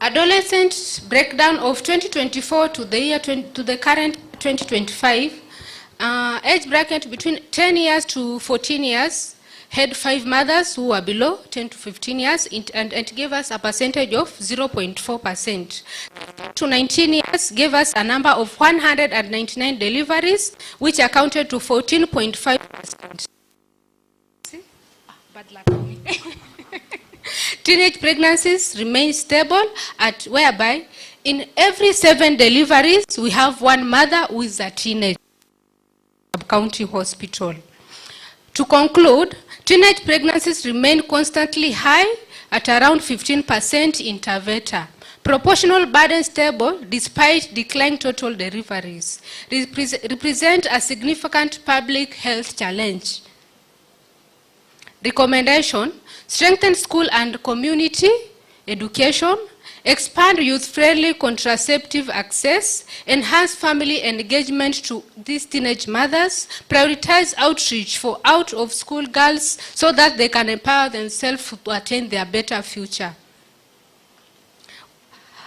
Adolescent breakdown of 2024 to the current 2025, age bracket between 10 years to 14 years had 5 mothers who were below 10 to 15 years, and it gave us a percentage of 0.4%. To 19 years gave us a number of 199 deliveries, which accounted to 14.5%. Bad luck for me. Teenage pregnancies remain stable at whereby in every 7 deliveries we have 1 mother who is a teenager. County Hospital. To conclude, teenage pregnancies remain constantly high at around 15% in Taveta. Proportional burden stable despite declining total deliveries represent a significant public health challenge. Recommendation: strengthen school and community education, expand youth-friendly contraceptive access, enhance family engagement to these teenage mothers, prioritize outreach for out-of-school girls so that they can empower themselves to attain their better future.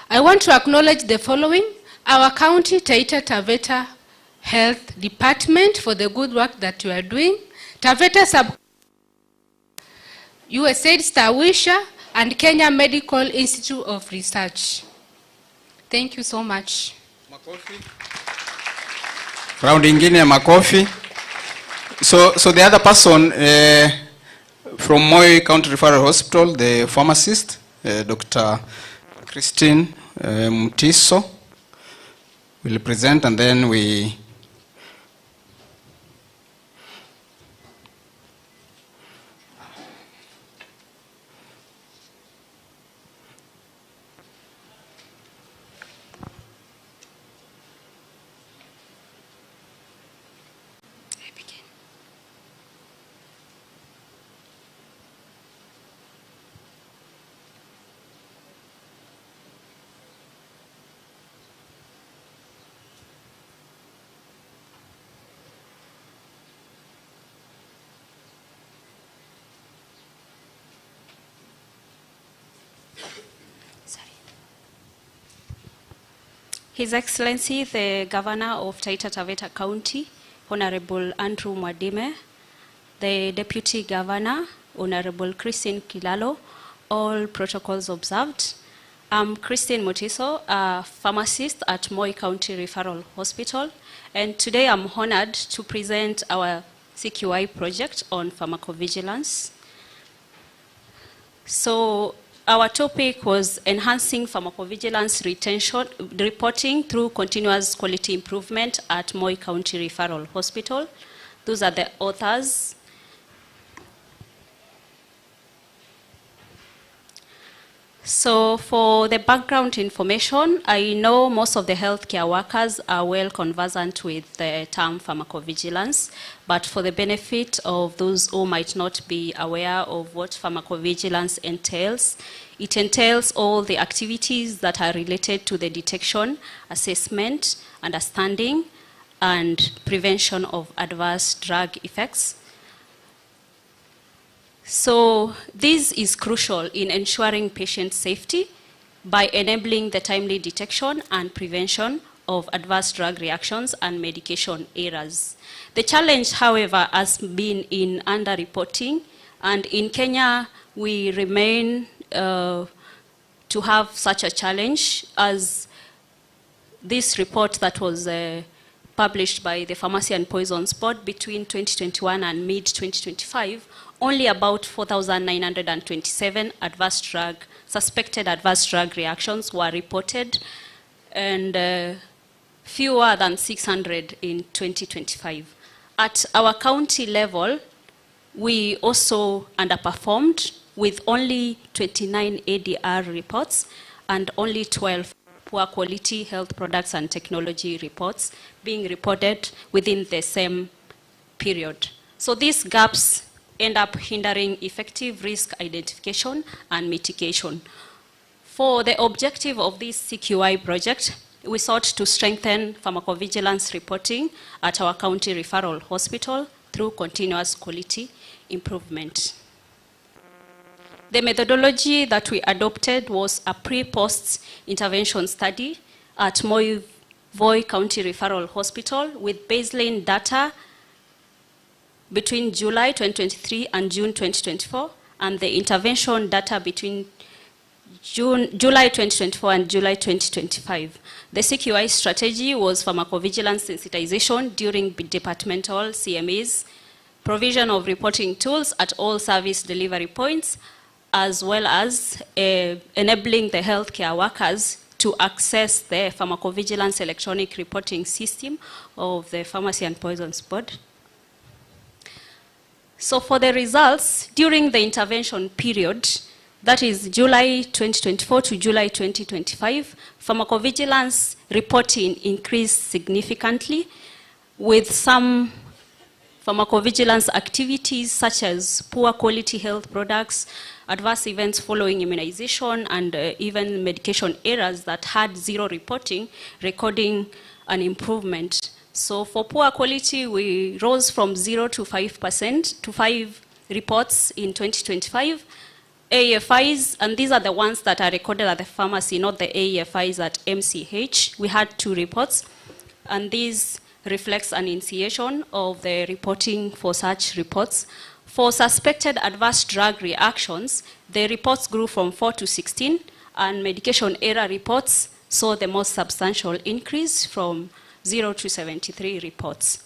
I want to acknowledge the following: our county, Taita Taveta Health Department, for the good work that you are doing, Taveta Sub USAID Stawisha, and Kenya Medical Institute of Research. Thank you so much. Makofi. Round ingine ya makofi. So the other person from Moi County Referral Hospital, the pharmacist, Dr. Christine Mutiso will present, and then we His Excellency, the Governor of Taita Taveta County, Honorable Andrew Mwadime, the Deputy Governor, Honorable Christine Kilalo, all protocols observed. I'm Christine Mutiso, a pharmacist at Moi County Referral Hospital, and today I'm honored to present our CQI project on pharmacovigilance. So, our topic was enhancing pharmacovigilance reporting through continuous quality improvement at Moi County Referral Hospital. Those are the authors. So for the background information, I know most of the healthcare workers are well conversant with the term pharmacovigilance, but for the benefit of those who might not be aware of what pharmacovigilance entails, it entails all the activities that are related to the detection, assessment, understanding, and prevention of adverse drug effects. So this is crucial in ensuring patient safety by enabling the timely detection and prevention of adverse drug reactions and medication errors. The challenge, however, has been in underreporting, and in Kenya we remain to have such a challenge, as this report that was published by the Pharmacy and Poisons Board between 2021 and mid-2025, only about 4,927 suspected adverse drug reactions were reported, and fewer than 600 in 2025. At our county level, we also underperformed with only 29 ADR reports and only 12 poor quality health products and technology reports being reported within the same period. So these gaps end up hindering effective risk identification and mitigation. For the objective of this CQI project, we sought to strengthen pharmacovigilance reporting at our county referral hospital through continuous quality improvement. The methodology that we adopted was a pre-post intervention study at Moi County Referral Hospital with baseline data between July 2023 and June 2024, and the intervention data between July 2024 and July 2025. The CQI strategy was pharmacovigilance sensitization during departmental CMEs, provision of reporting tools at all service delivery points, as well as enabling the healthcare workers to access the pharmacovigilance electronic reporting system of the Pharmacy and Poisons Board. So for the results, during the intervention period, that is July 2024 to July 2025, pharmacovigilance reporting increased significantly, with some pharmacovigilance activities such as poor quality health products, adverse events following immunization, and even medication errors that had zero reporting, recording an improvement. So for poor quality, we rose from 0 to 5% to 5 reports in 2025. AEFIs, and these are the ones that are recorded at the pharmacy, not the AEFIs at MCH. We had 2 reports, and this reflects an initiation of the reporting for such reports. For suspected adverse drug reactions, the reports grew from 4 to 16, and medication error reports saw the most substantial increase from 0 to 73 reports.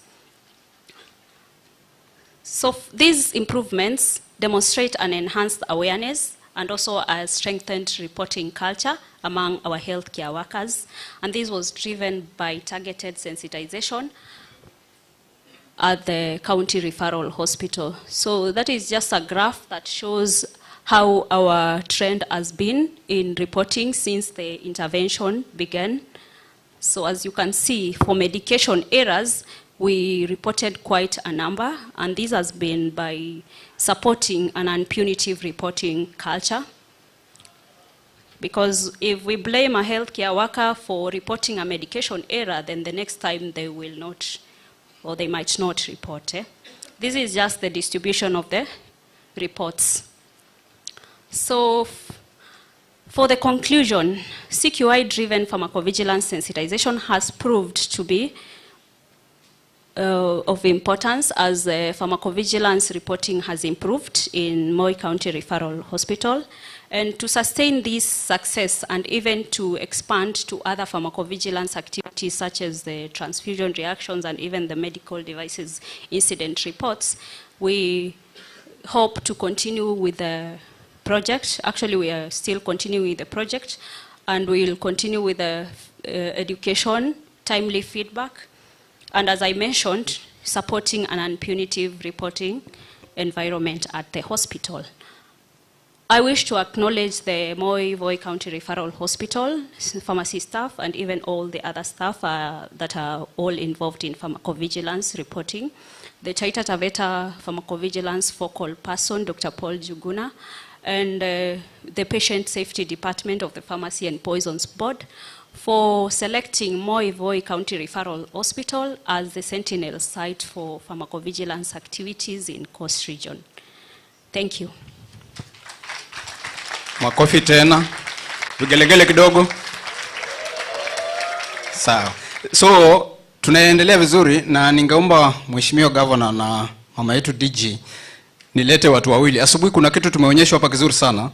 So these improvements demonstrate an enhanced awareness and also a strengthened reporting culture among our healthcare workers. And this was driven by targeted sensitization at the county referral hospital. So that is just a graph that shows how our trend has been in reporting since the intervention began. So as you can see, for medication errors, we reported quite a number, and this has been by supporting an unpunitive reporting culture. Because if we blame a healthcare worker for reporting a medication error, then the next time they will not, or they might not report. This is just the distribution of the reports. So for the conclusion, CQI-driven pharmacovigilance sensitization has proved to be of importance as pharmacovigilance reporting has improved in Moi County Referral Hospital. And to sustain this success and even to expand to other pharmacovigilance activities such as the transfusion reactions and even the medical devices incident reports, we hope to continue with the project. Actually, we are still continuing with the project, and we will continue with the education, timely feedback, and as I mentioned, supporting an unpunitive reporting environment at the hospital. I wish to acknowledge the Moi County Referral Hospital, pharmacy staff, and even all the other staff that are all involved in pharmacovigilance reporting. The Taita Taveta pharmacovigilance focal person, Dr. Paul Juguna, and the Patient Safety Department of the Pharmacy and Poisons Board for selecting Moi County Referral Hospital as the sentinel site for pharmacovigilance activities in Coast Region. Thank you. Makofi tena. Vigelegele kidogo. Sawa. So, tunaendelea vizuri na ningeomba Mheshimiwa Governor na mama yetu DG nilete watu wawili. Asubuhi kuna kitu tumeonyeshwa hapa kizuri sana.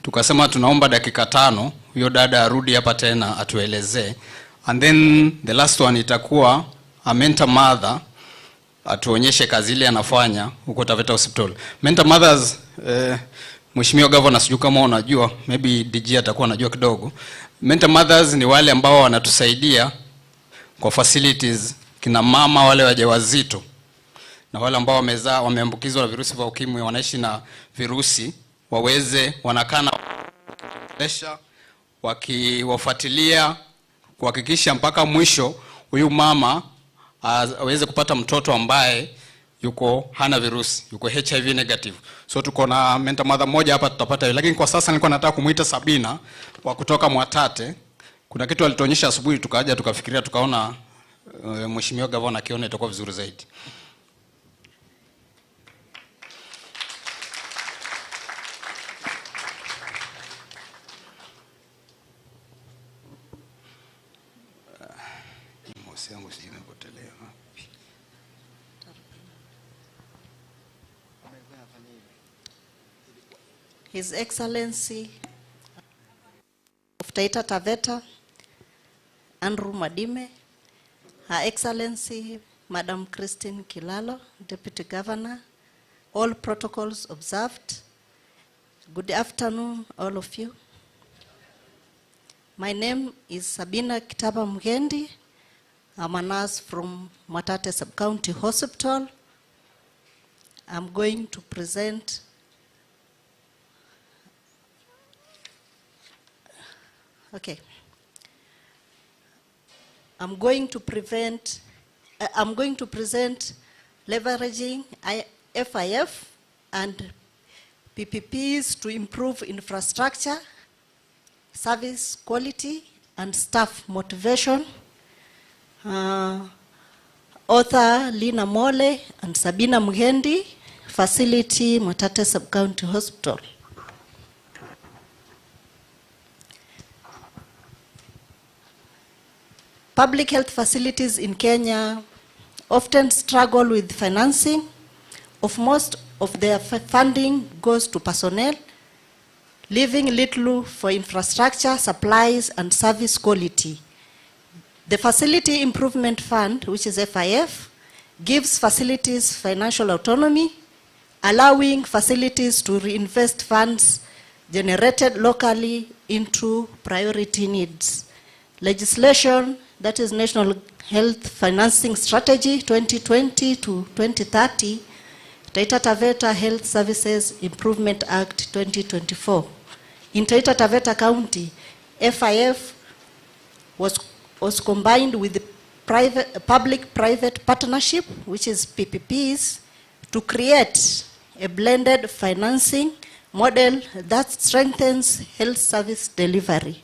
Tukasema tunaomba dakika 5 huyo dada arudi hapa tena atuelezee. And then the last one itakuwa a mentor mother atuonyeshe kazi ile anafanya huko Taveta Hospital. Mentor mothers Mheshimiwa Governor, sijui kama unajua, maybe DG atakuwa anajua kidogo. Mentor mothers ni wale ambao wanatusaidia kwa facilities kina mama wale wajawazito na wale ambao wamezaa wameambukizwa na virusi vya ukimwi, wanaishi na virusi, waweze wanakana lesha wakiwafuatilia kuhakikisha mpaka mwisho huyu mama aweze kupata mtoto ambaye yuko hana virusi, yuko HIV negative. So tuko na mentor mother moja hapa tutapata hiyo. Lakini kwa sasa nilikuwa nataka kumuita Sabina wa kutoka Mwatate. Kuna kitu alituonyesha asubuhi tukaja tukafikiria tukaona Mheshimiwa Governor akiona itakuwa vizuri zaidi. His Excellency of Taita Taveta, Andrew Mwadime, Her Excellency Madam Christine Kilalo, Deputy Governor, all protocols observed. Good afternoon, all of you. My name is Sabina Kitaba Mugendi. I'm a nurse from Mwatate Sub-County Hospital. I'm going to present I'm going to present leveraging FIF and PPPs to improve infrastructure, service quality, and staff motivation. Author Lina Mole and Sabina Mugendi, facility Mwatate Sub-County Hospital. Public health facilities in Kenya often struggle with financing. Most of their funding goes to personnel, leaving little for infrastructure, supplies, and service quality. The Facility Improvement Fund, which is FIF, gives facilities financial autonomy, allowing facilities to reinvest funds generated locally into priority needs. Legislation, that is National Health Financing Strategy 2020 to 2030, Taita Taveta Health Services Improvement Act 2024. In Taita Taveta County, FIF was combined with the public-private partnership, which is PPPs, to create a blended financing model that strengthens health service delivery.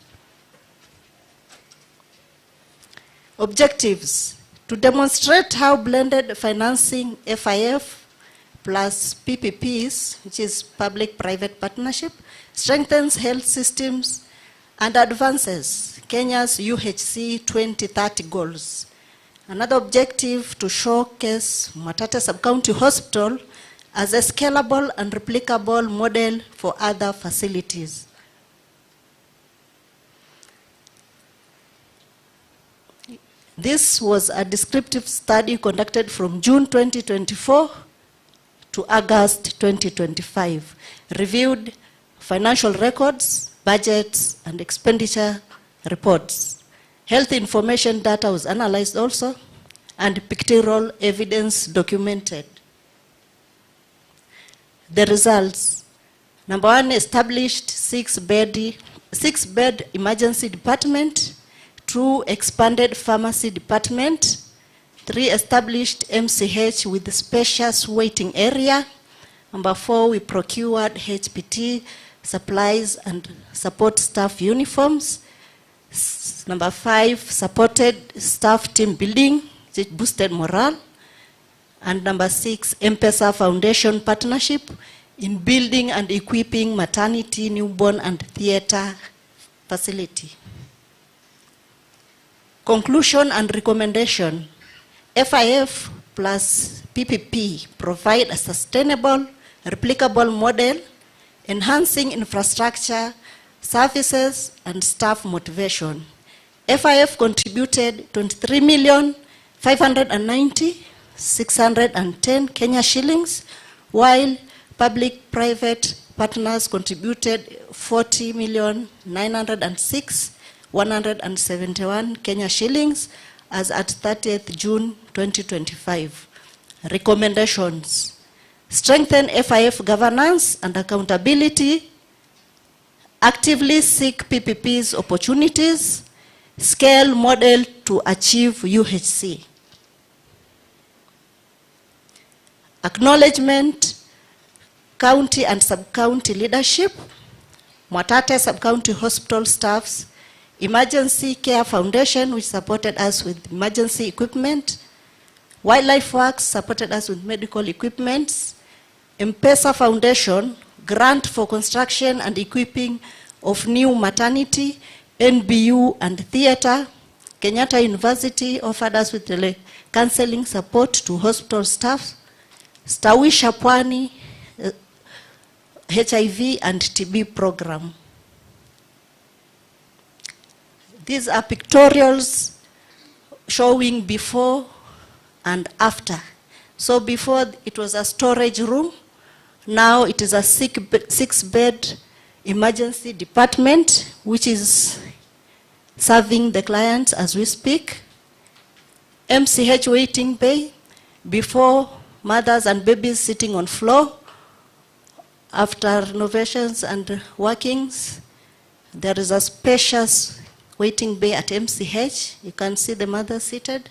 Objectives: to demonstrate how blended financing FIF plus PPPs, which is public-private partnership, strengthens health systems and advances Kenya's UHC 2030 goals. Another objective: to showcase Mwatate Sub-County Hospital as a scalable and replicable model for other facilities. This was a descriptive study conducted from June 2024 to August 2025. Reviewed financial records, budgets, and expenditure reports. Health information data was analyzed also, and pictorial evidence documented. The results: number one, established six-bed emergency department, 2 expanded pharmacy department, 3 established MCH with spacious waiting area. Number 4, we procured HPT supplies and support staff uniforms. Number 5, supported staff team building, which boosted morale. And number 6, M-Pesa Foundation partnership in building and equipping maternity, newborn, and theater facility. Conclusion and recommendation: FIF plus PPP provide a sustainable, replicable model, enhancing infrastructure, services, and staff motivation. FIF contributed 23,590,610 Kenya shillings, while public-private partners contributed 40,906,171 Kenya shillings as at 30th June 2025. Recommendations: strengthen FIF governance and accountability, actively seek PPP's opportunities, scale model to achieve UHC. Acknowledgement: county and sub-county leadership, Mwatate Sub-County Hospital staffs, Emergency Care Foundation, which supported us with emergency equipment, Wildlife Works supported us with medical equipment, M-Pesa Foundation, grant for construction and equipping of new maternity, NBU and theater. Kenyatta University offered us with counseling support to hospital staff. Stawisha Pwani, HIV and TB program. These are pictorials showing before and after. So before it was a storage room, now it is a 6-bed emergency department, which is serving the clients as we speak. MCH waiting bay, before mothers and babies sitting on floor. After renovations and workings, there is a spacious waiting bay at MCH. You can see the mother seated.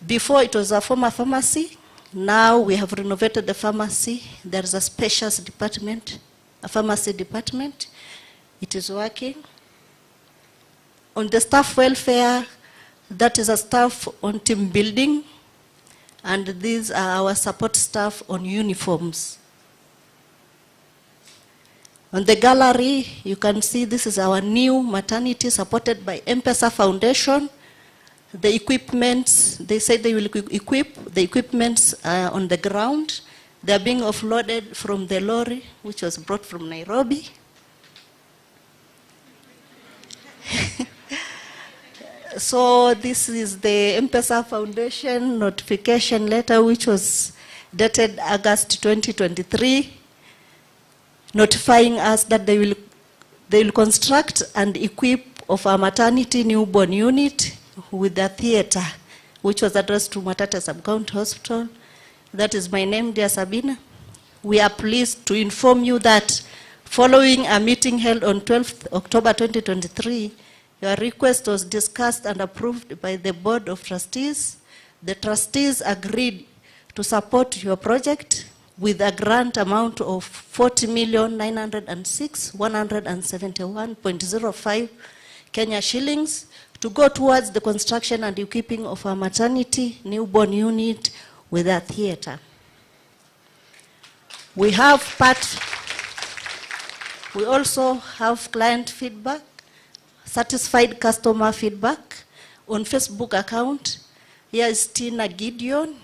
Before it was a former pharmacy. Now we have renovated the pharmacy. There is a spacious department, a pharmacy department. It is working. On the staff welfare, that is a staff on team building. And these are our support staff on uniforms. On the gallery, you can see this is our new maternity supported by M-Pesa Foundation. The equipments, they said they will equip the equipments on the ground. They are being offloaded from the lorry, which was brought from Nairobi. So this is the M-Pesa Foundation notification letter, which was dated August 2023. notifying us that they will construct and equip of our maternity newborn unit with a theater, which was addressed to Matata Sub-County Hospital. That is my name, dear Sabina. We are pleased to inform you that following a meeting held on 12th October 2023, your request was discussed and approved by the Board of Trustees. The trustees agreed to support your project with a grant amount of 40,906,171.05 Kenya shillings to go towards the construction and equipping of a maternity newborn unit with a theater. We also have client feedback, satisfied customer feedback on Facebook account. Here is Tina Gideon,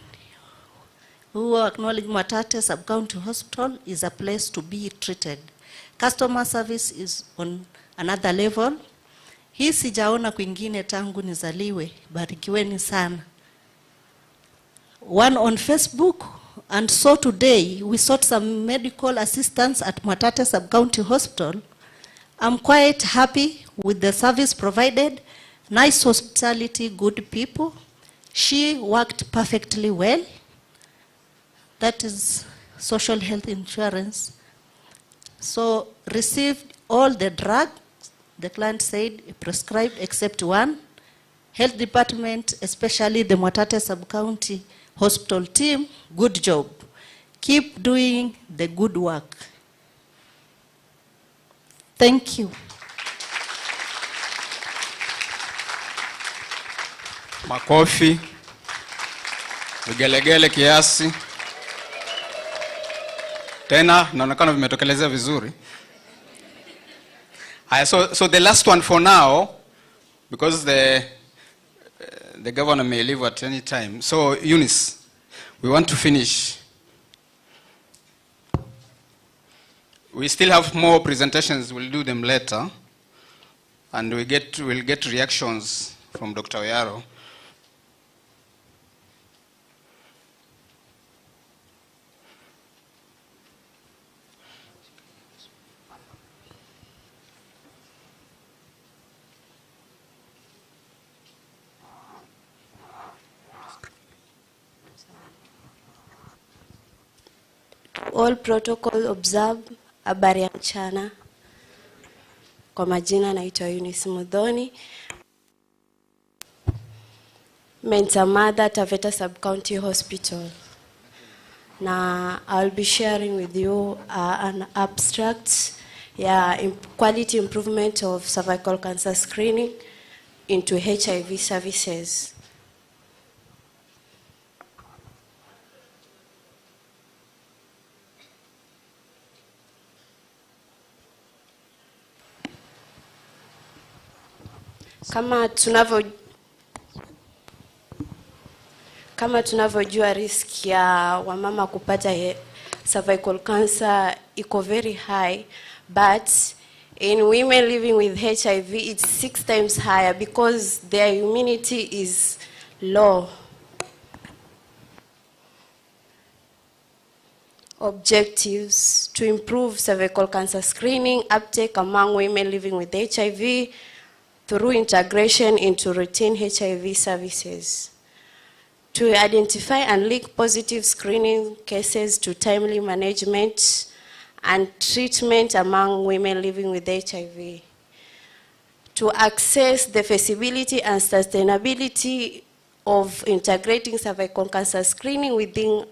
who acknowledged Matate Sub-County Hospital is a place to be treated. Customer service is on another level. Hii sijaona kwingine tangu nizaliwe, barikiweni sana. One on Facebook, and so today we sought some medical assistance at Matate Sub-County Hospital. I'm quite happy with the service provided, nice hospitality, good people. She worked perfectly well. That is social health insurance. So received all the drugs, the client said, prescribed except one. Health department, especially the Matate Sub-County Hospital team, good job. Keep doing the good work. Thank you. Makofi. Vigelegele kiasi. Tena naonekana vimetokelezea vizuri. So the last one for now, because the governor may leave at any time. So Eunice, we want to finish. We still have more presentations. We'll do them later, and we'll get reactions from Dr. Oyaro. All protocol observed. Habari ya mchana. Kwa majina naitwa Eunice Mudhoni. Mentor mother, Taveta Sub-County Hospital. Now I'll be sharing with you an abstract, quality improvement of cervical cancer screening into HIV services. Kama tunavyojua risk ya wamama kupata cervical cancer iko very high, but in women living with HIV it's 6 times higher because their immunity is low. Objectives: to improve cervical cancer screening uptake among women living with HIV through integration into routine HIV services. To identify and link positive screening cases to timely management and treatment among women living with HIV. To access the feasibility and sustainability of integrating cervical cancer screening within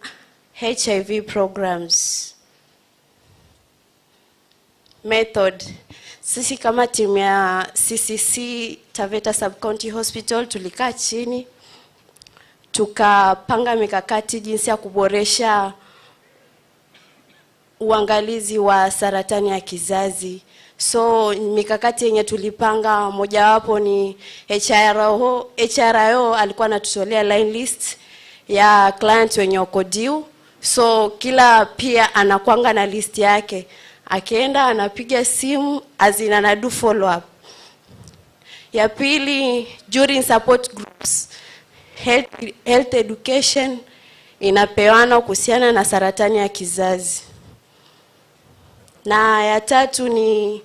HIV programs. Method. Sisi kama timu ya CCC Taveta Sub-County Hospital tulikaa chini tukapanga mikakati jinsi ya kuboresha uangalizi wa saratani ya kizazi. So mikakati yenye tulipanga mojawapo ni HRO alikuwa anatutolea line list ya client wenye wako due. So kila pia anakuanga na list yake. Akienda anapiga simu azina na do follow up. Ya pili, during support groups, health education inapewana kuhusiana na saratani ya kizazi. Na ya tatu ni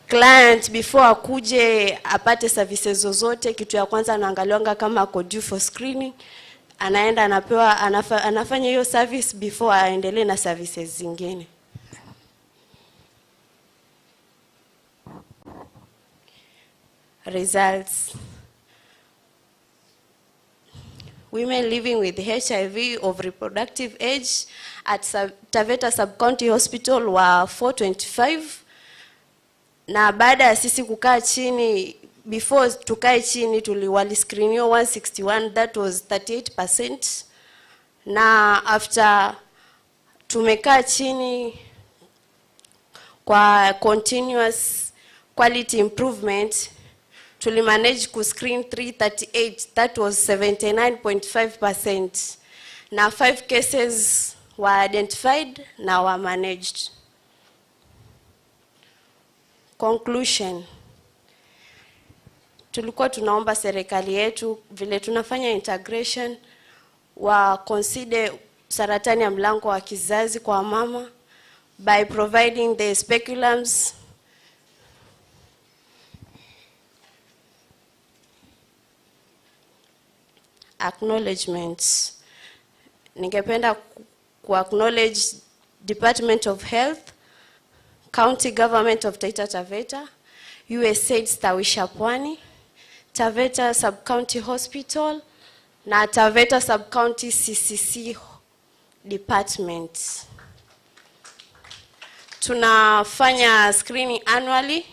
client before akuje apate services zozote, kitu ya kwanza anaangaliwa kama ako due for screening, anaenda anapewa, anafanya hiyo service before aendelee na services zingine. Results. Women living with HIV of reproductive age at Taveta Sub-County Hospital were 425. Na baada ya sisi kukaa chini, before tukae chini waliscreenio 161, that was 38%. Na after tumekaa chini kwa continuous quality improvement, tulimanage kuscreen 338, that was 79.5%. Na 5 cases were identified na were managed. Conclusion. Tulikuwa tunaomba serikali yetu vile tunafanya integration wa consider saratani ya mlango wa kizazi kwa mama by providing the speculums, acknowledgements. Ningependa acknowledge Department of Health, County Government of Taita Taveta, USAID Stawisha Pwani, Taveta Sub-County Hospital, na Taveta Sub-County CCC Department. Tunafanya screening annually.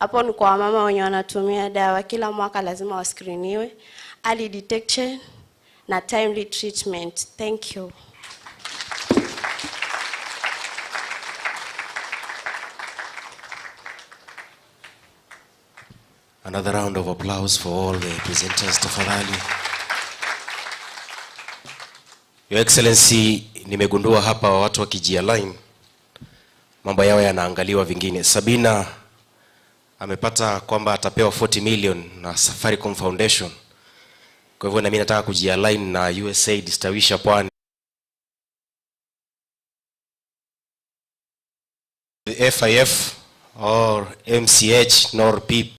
Hapo ni kwa mama wenye wanatumia dawa, kila mwaka lazima wascreeniwe. Early detection na timely treatment. Thank you. Another round of applause for all the presenters, tafadhali. Your Excellency, nimegundua hapa watu wakijialign mambo yao yanaangaliwa vingine. Sabina amepata kwamba atapewa 40 million na Safaricom Foundation. Kwa hivyo na mimi nataka kujialign na USAID Stawisha Pwani. The FIF or MCH nor PIP.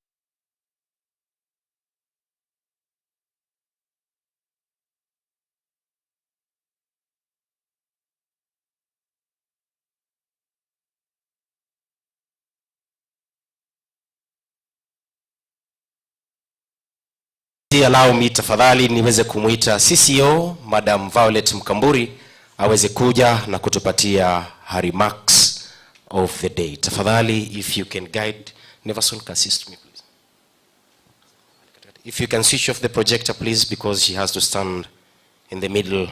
Allow me tafadhali niweze kumuita CCO Madam Violet Mkamburi aweze kuja na kutupatia her remarks of the day. Tafadhali, if you can guide, Neverson can assist me please. If you can switch off the projector please, because she has to stand in the middle.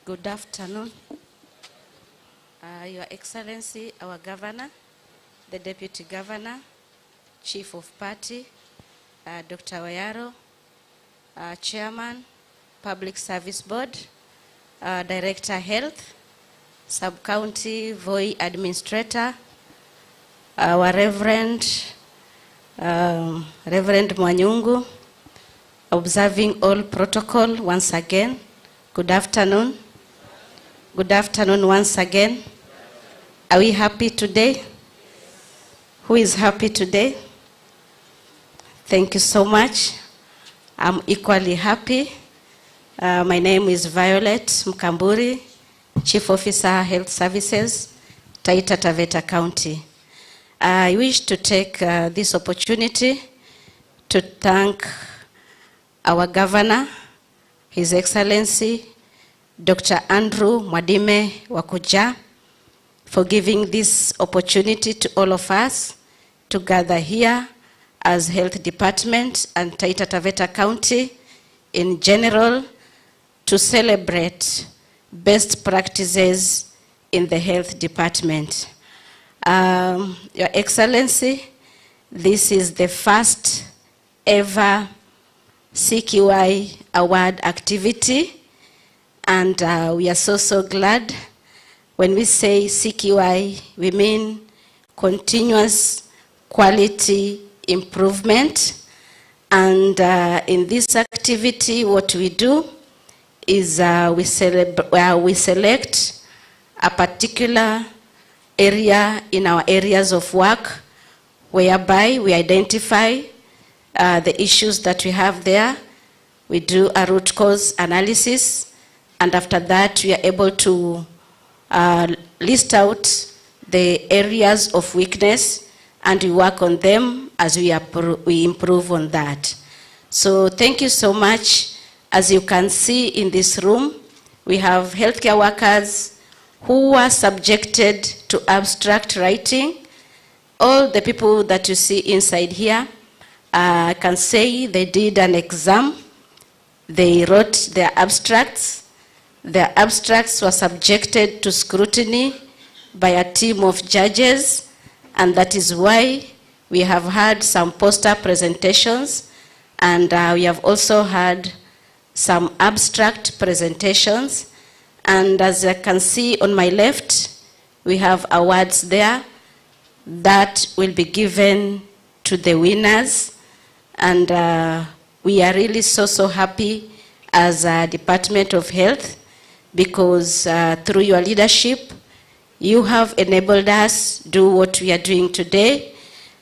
Good afternoon. Your Excellency, our Governor, the Deputy Governor, Chief of Party, Dr. Wayaro, Chairman, Public Service Board, Director Health, Sub-County VOI Administrator, our Reverend Mwanyungu, observing all protocol once again. Good afternoon. Good afternoon once again. Are we happy today? Who is happy today? Thank you so much. I'm equally happy. My name is Violet Mkamburi, Chief Officer, Health Services, Taita Taveta County. I wish to take this opportunity to thank our Governor, His Excellency, Dr. Andrew Mwadime Wakuja, for giving this opportunity to all of us to gather here as Health Department and Taita Taveta County in general to celebrate best practices in the Health Department. Your Excellency, this is the first ever CQI award activity, and we are so glad. When we say CQI, we mean continuous quality improvement. And in this activity, what we do is we select a particular area in our areas of work, whereby we identify the issues that we have there. We do a root cause analysis, and after that we are able to list out the areas of weakness, and we work on them as we improve on that. So thank you so much. As you can see in this room, we have healthcare workers who are subjected to abstract writing. All the people that you see inside here can say they did an exam, they wrote their abstracts. Their abstracts were subjected to scrutiny by a team of judges, and that is why we have had some poster presentations, and we have also had some abstract presentations. And as I can see on my left, we have awards there that will be given to the winners. And we are really so happy as a Department of Health, because through your leadership, you have enabled us do what we are doing today,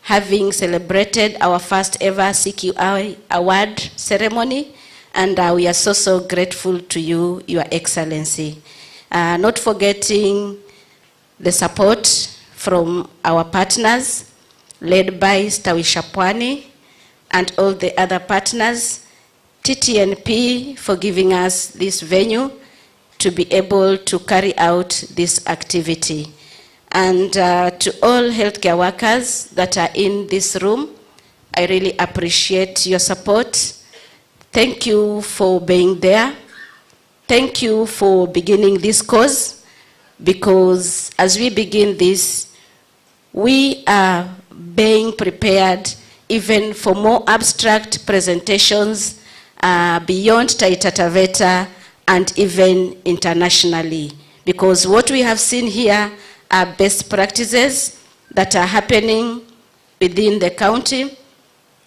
having celebrated our first ever CQI award ceremony. And we are so grateful to you, Your Excellency. Not forgetting the support from our partners, led by Stawisha Pwani, and all the other partners, TTNP for giving us this venue to be able to carry out this activity. And to all healthcare workers that are in this room, I really appreciate your support. Thank you for being there. Thank you for beginning this cause, because as we begin this, we are being prepared even for more abstract presentations beyond Taita Taveta and even internationally. Because what we have seen here are best practices that are happening within the county.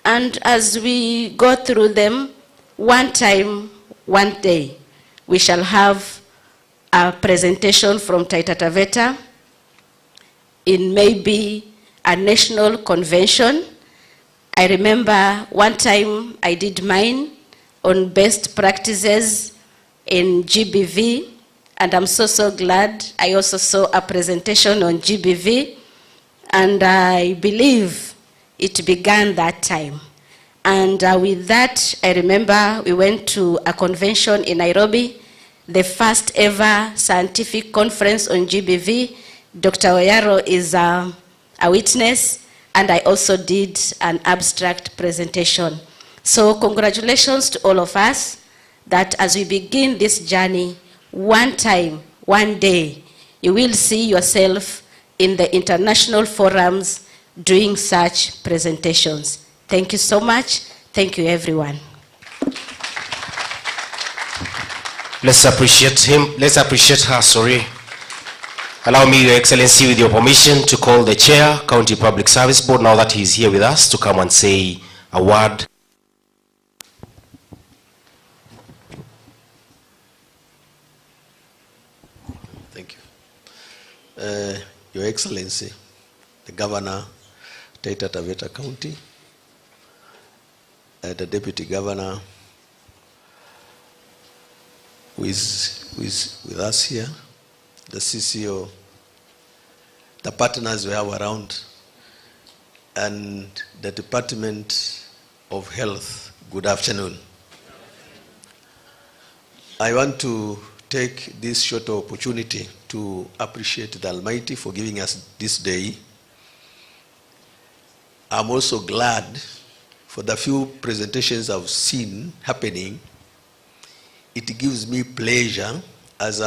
And as we go through them, one time, one day, we shall have a presentation from Taita Taveta in maybe a national convention. I remember one time I did mine on best practices in GBV, and I'm so glad I also saw a presentation on GBV, and I believe it began that time. And with that, I remember we went to a convention in Nairobi, the first ever scientific conference on GBV. Dr. Oyaro is a witness, and I also did an abstract presentation. So congratulations to all of us, that as we begin this journey, one time, one day, you will see yourself in the international forums doing such presentations. Thank you so much. Thank you, everyone. Let's appreciate him. Let's appreciate her, sorry. Allow me, Your Excellency, with your permission, to call the Chair, County Public Service Board, now that he's here with us, to come and say a word. Thank you. Your Excellency, the Governor, Taita Taveta County, the Deputy Governor, who is with us here, the CCO, the partners we have around, and the Department of Health, good afternoon. I want to take this short opportunity to appreciate the Almighty for giving us this day. I'm also glad for the few presentations I've seen happening. It gives me pleasure as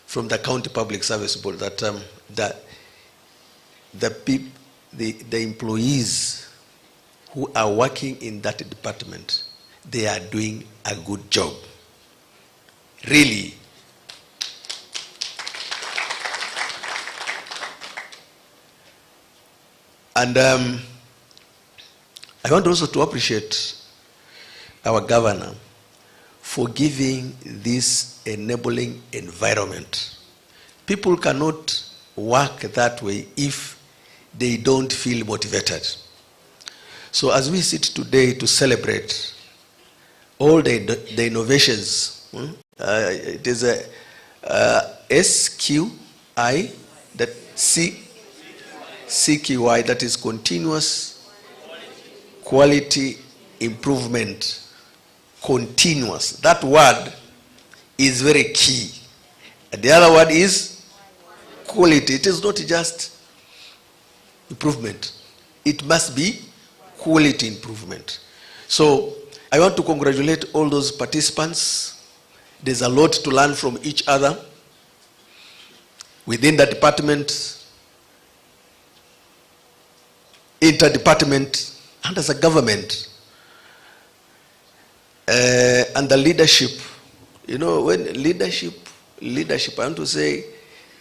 from the County Public Service Board that the employees who are working in that department, they are doing a good job. Really. And I want also to appreciate our governor for giving this enabling environment. People cannot work that way if they don't feel motivated. So as we sit today to celebrate all the innovations, it is a SQI, that CQI, that is continuous quality improvement. Continuous. That word is very key. And the other word is quality. It is not just improvement. It must be quality improvement. So I want to congratulate all those participants. There's a lot to learn from each other within the department, interdepartment, and as a government. And the leadership. You know, when leadership, I want to say,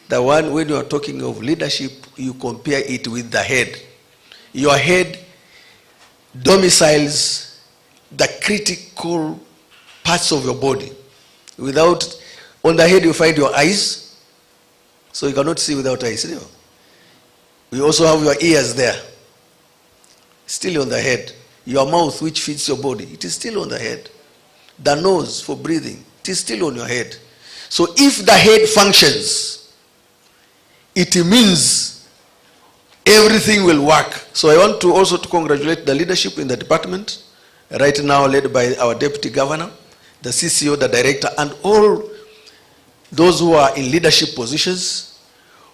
the one, when you are talking of leadership, you compare it with the head. Your head domiciles the critical parts of your body. On the head you find your eyes, so you cannot see without eyes. You know? You also have your ears there, still on the head. Your mouth, which feeds your body, it is still on the head. The nose for breathing, it is still on your head. So if the head functions, it means everything will work. So I want to also to congratulate the leadership in the department, right now led by our deputy governor, the CCO, the director, and all those who are in leadership positions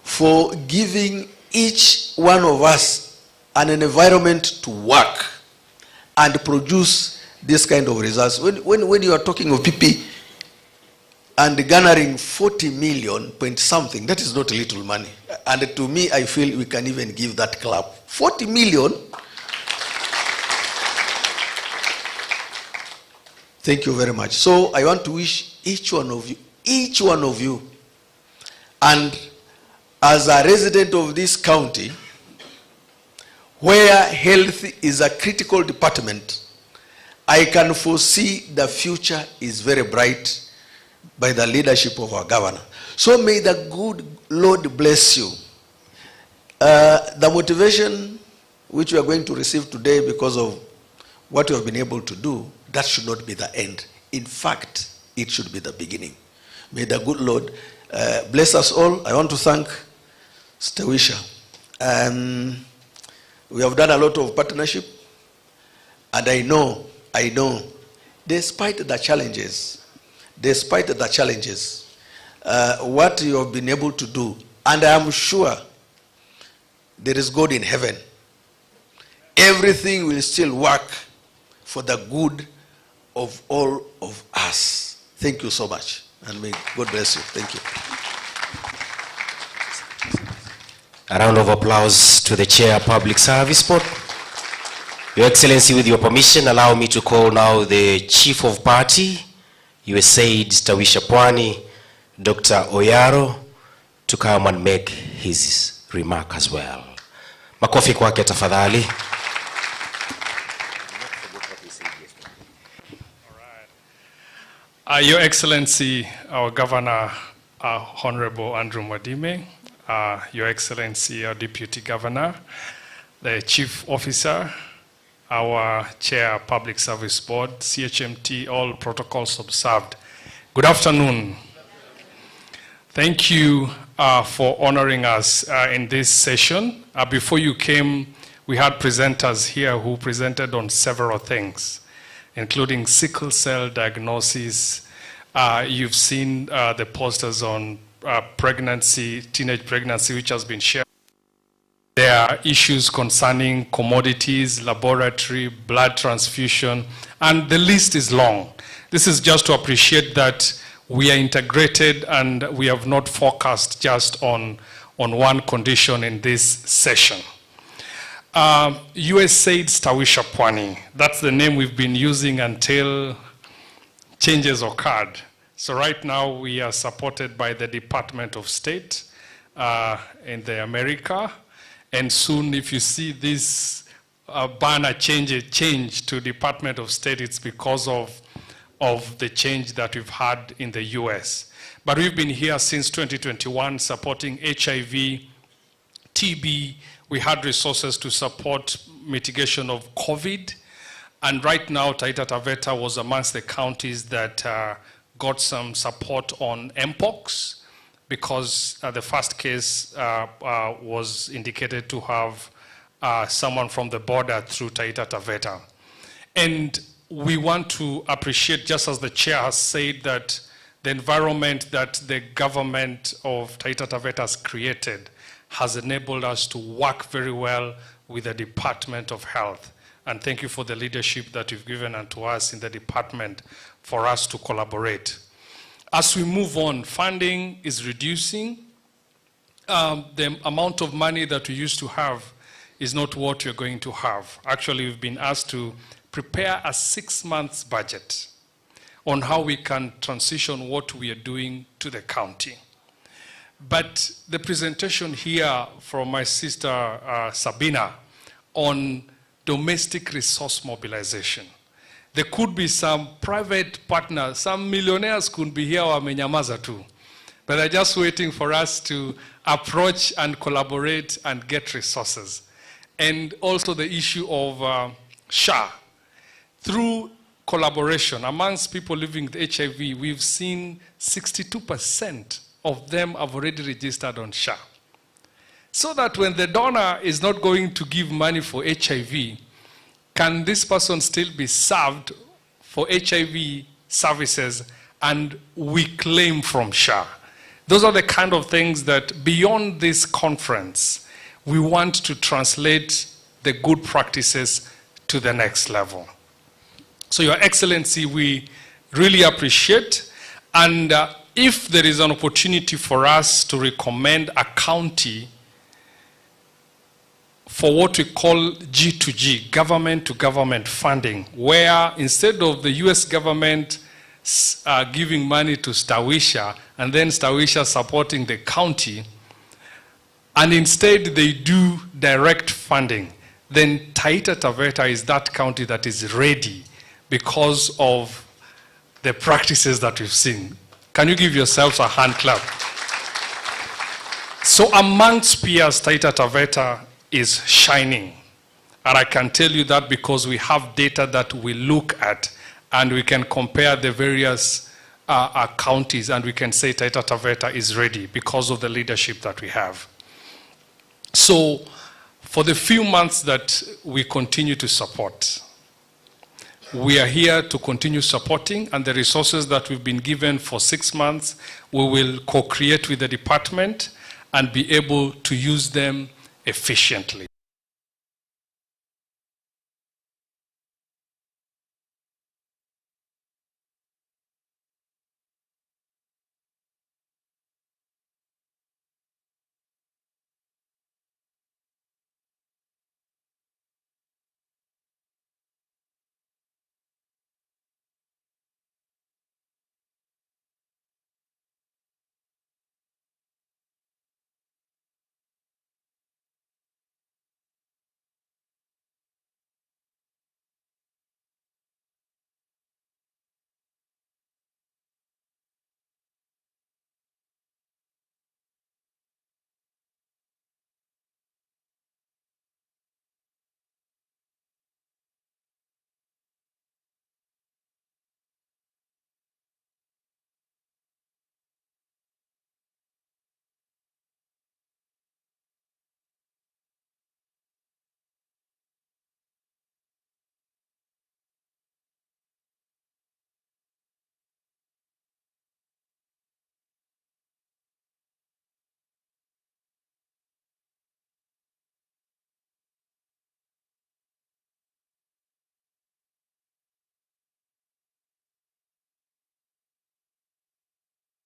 for giving each one of us an environment to work and produce this kind of results. When you are talking of PP and garnering 40 million point something, that is not little money. And to me, I feel we can even give that clap. 40 million. Thank you very much. So I want to wish each one of you, and as a resident of this county, where health is a critical department, I can foresee the future is very bright by the leadership of our governor. So may the good Lord bless you. The motivation which we are going to receive today because of what you have been able to do, that should not be the end. In fact, it should be the beginning. May the good Lord bless us all. I want to thank Stawisha. We have done a lot of partnership, and I know, despite the challenges, what you have been able to do, and I am sure there is God in heaven, everything will still work for the good of all of us. Thank you so much, and may God bless you. Thank you. A round of applause to the Chair Public Service Board. Your Excellency, with your permission, allow me to call now the Chief of Party, USAID Tawisha Pwani, Dr. Oyaro, to come and make his remark as well. Makofi kwake tafadhali. Your Excellency, our Governor, Honorable Andrew Mwadime, Your Excellency, our Deputy Governor, the Chief Officer, our Chair, Public Service Board, CHMT, all protocols observed. Good afternoon. Thank you for honoring us in this session. Before you came, we had presenters here who presented on several things, including sickle cell diagnosis. You've seen the posters on pregnancy, teenage pregnancy, which has been shared. There are issues concerning commodities, laboratory, blood transfusion, and the list is long. This is just to appreciate that we are integrated and we have not focused just on one condition in this session. USAID Tawisha Pwani, that's the name we've been using until changes occurred. So right now we are supported by the Department of State in the America, And soon, if you see this banner change to Department of State, it's because of the change that we've had in the US. But we've been here since 2021 supporting HIV, TB. We had resources to support mitigation of COVID. And right now, Taita Taveta was amongst the counties that got some support on Mpox, because the first case was indicated to have someone from the border through Taita Taveta. And we want to appreciate, just as the chair has said, that the environment that the government of Taita Taveta has created has enabled us to work very well with the Department of Health. And thank you for the leadership that you've given unto us in the department for us to collaborate. As we move on, funding is reducing. The amount of money that we used to have is not what we're going to have. Actually, we've been asked to prepare a 6-month budget on how we can transition what we are doing to the county. But the presentation here from my sister Sabina on domestic resource mobilization. There could be some private partners, some millionaires could be here or wamenyamaza too. But they're just waiting for us to approach and collaborate and get resources. And also the issue of SHA. Through collaboration amongst people living with HIV, we've seen 62% of them have already registered on SHA. So that when the donor is not going to give money for HIV, can this person still be served for HIV services and we claim from SHA? Those are the kind of things that beyond this conference, we want to translate the good practices to the next level. So Your Excellency, we really appreciate, and if there is an opportunity for us to recommend a county for what we call G2G, government-to-government funding, where instead of the US government giving money to Stawisha and then Stawisha supporting the county, and instead they do direct funding, then Taita Taveta is that county that is ready because of the practices that we've seen. Can you give yourselves a hand clap? So amongst peers, Taita Taveta is shining. And I can tell you that because we have data that we look at and we can compare the various counties and we can say Taita Taveta is ready because of the leadership that we have. So for the few months that we continue to support, we are here to continue supporting, and the resources that we've been given for 6 months, we will co-create with the department and be able to use them efficiently.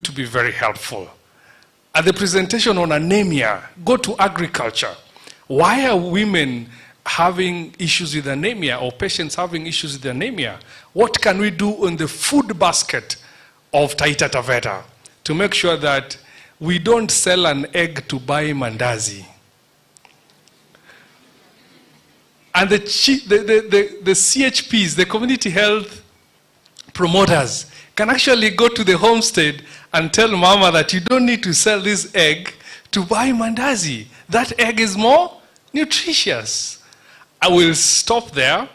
To be very helpful. At the presentation on anemia, go to agriculture. Why are women having issues with anemia or patients having issues with anemia? What can we do on the food basket of Taita Taveta to make sure that we don't sell an egg to buy mandazi? And the CHPs, the community health promoters, can actually go to the homestead and tell mama that you don't need to sell this egg to buy mandazi. That egg is more nutritious. I will stop there,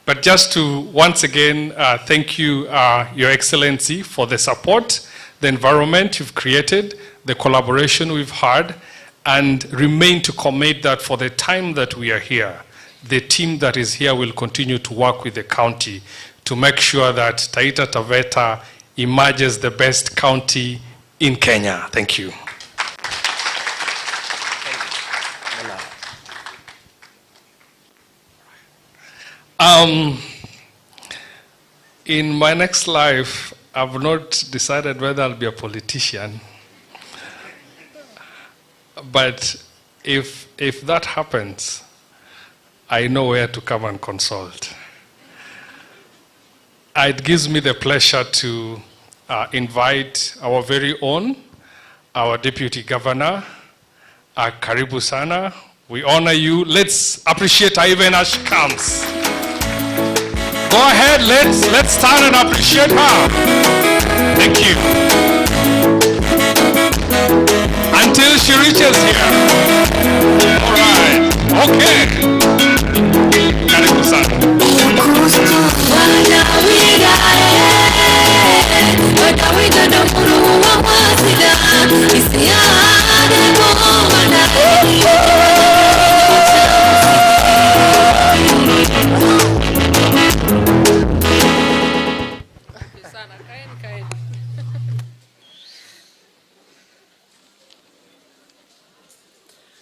but just to once again thank you, Your Excellency, for the support, the environment you've created, the collaboration we've had, and remain to commit that for the time that we are here, the team that is here will continue to work with the county to make sure that Taita Taveta emerges the best county in Kenya. Thank you. In my next life, I've not decided whether I'll be a politician. But if that happens, I know where to come and consult. It gives me the pleasure to invite our very own, our Deputy Governor, Karibu Sana. We honor you. Let's appreciate her even as she comes. Go ahead, let's stand and appreciate her. Thank you. Until she reaches here. All right. Okay. Karibu Sana.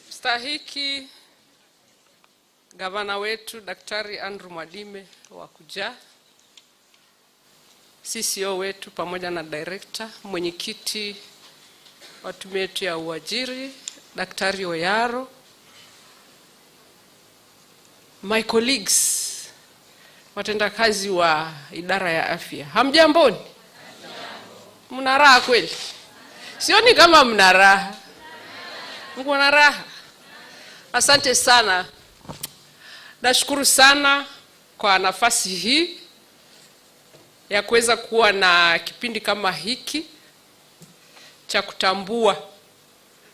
Mstahiki gavana wetu Daktari Andrew Mwadime wa kuja, CCO wetu pamoja na director, mwenyekiti wa tume yetu ya uajiri Daktari Oyaro, my colleagues, watendakazi wa idara ya afya, hamjamboni? Mna raha kweli? Sioni kama mna raha. Mko na raha? Asante sana. Nashukuru sana kwa nafasi hii ya kuweza kuwa na kipindi kama hiki cha kutambua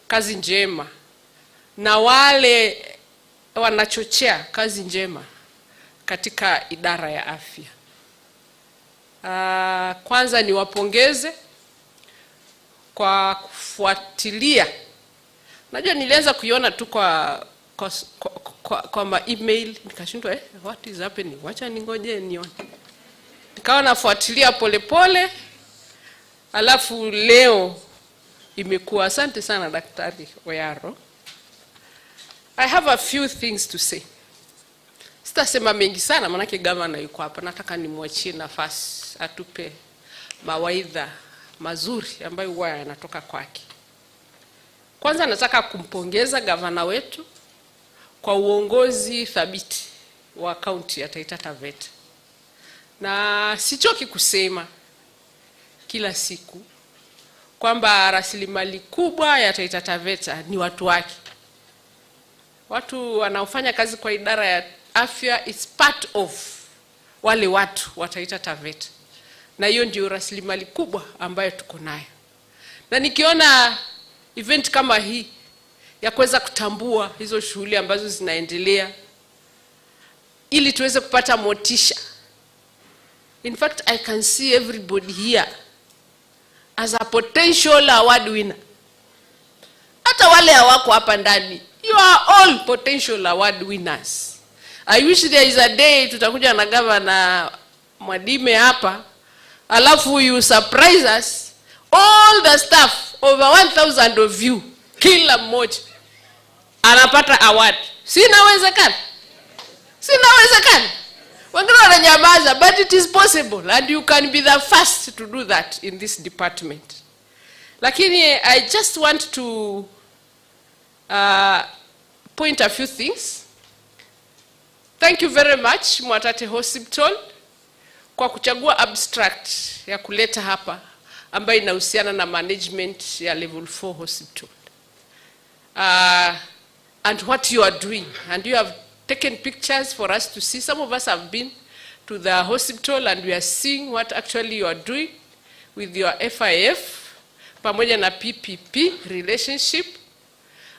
kazi njema na wale wanachochea kazi njema katika idara ya afya. Kwanza niwapongeze kwa kufuatilia. Najua nilianza kuiona tu kwa ma-email, nikashindwa what is happening? Wacha ningoje nione. Nikawa nafuatilia polepole, alafu leo imekuwa. Asante sana Daktari Oyaro. I have a few things to say. Sitasema mengi sana manake governor yuko hapa. Nataka nimwachie nafasi atupe mawaidha mazuri ambayo huwa yanatoka kwake. Kwanza nataka kumpongeza gavana wetu kwa uongozi thabiti wa kaunti ya Taita Taveta. Na sichoki kusema kila siku kwamba rasilimali kubwa ya Taita Taveta ni watu wake. Watu wanaofanya kazi kwa idara ya afya is part of wale watu wa Taita Taveta. Na hiyo ndio rasilimali kubwa ambayo tuko nayo. Na nikiona event kama hii ya kuweza kutambua hizo shughuli ambazo zinaendelea ili tuweze kupata motisha. In fact, I can see everybody here as a potential award winner. Hata wale hawako hapa ndani, you are all potential award winners. I wish there is a day tutakuja na Governor Mwadime hapa, alafu you surprise us, all the staff, over 1,000 of you, kila mmoja anapata award. Sinawezekana? Sinawezekana? Wengine wananyamaza, but it is possible and you can be the first to do that in this department. Lakini I just want to point a few things. Thank you very much Mwatate Hospital kwa kuchagua abstract ya kuleta hapa ambayo inahusiana na management ya level 4 hospital. And what you are doing, and you have taken pictures for us to see. Some of us have been to the hospital and we are seeing what actually you are doing with your FIF, pamoja na PPP relationship.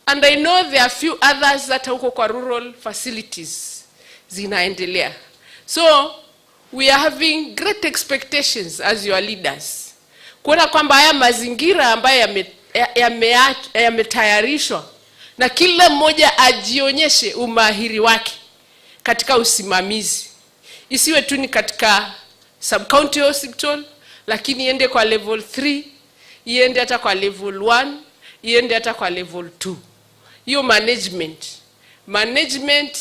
And I know there are few others that huko kwa rural facilities zinaendelea. So we are having great expectations as your leaders. Kuona kwamba haya mazingira ambayo yametayarishwa na kila mmoja ajionyeshe umahiri wake katika usimamizi. Isiwe tu ni katika sub-county hospital, lakini iende kwa level 3, iende hata kwa level 1, iende hata kwa level 2. Hiyo management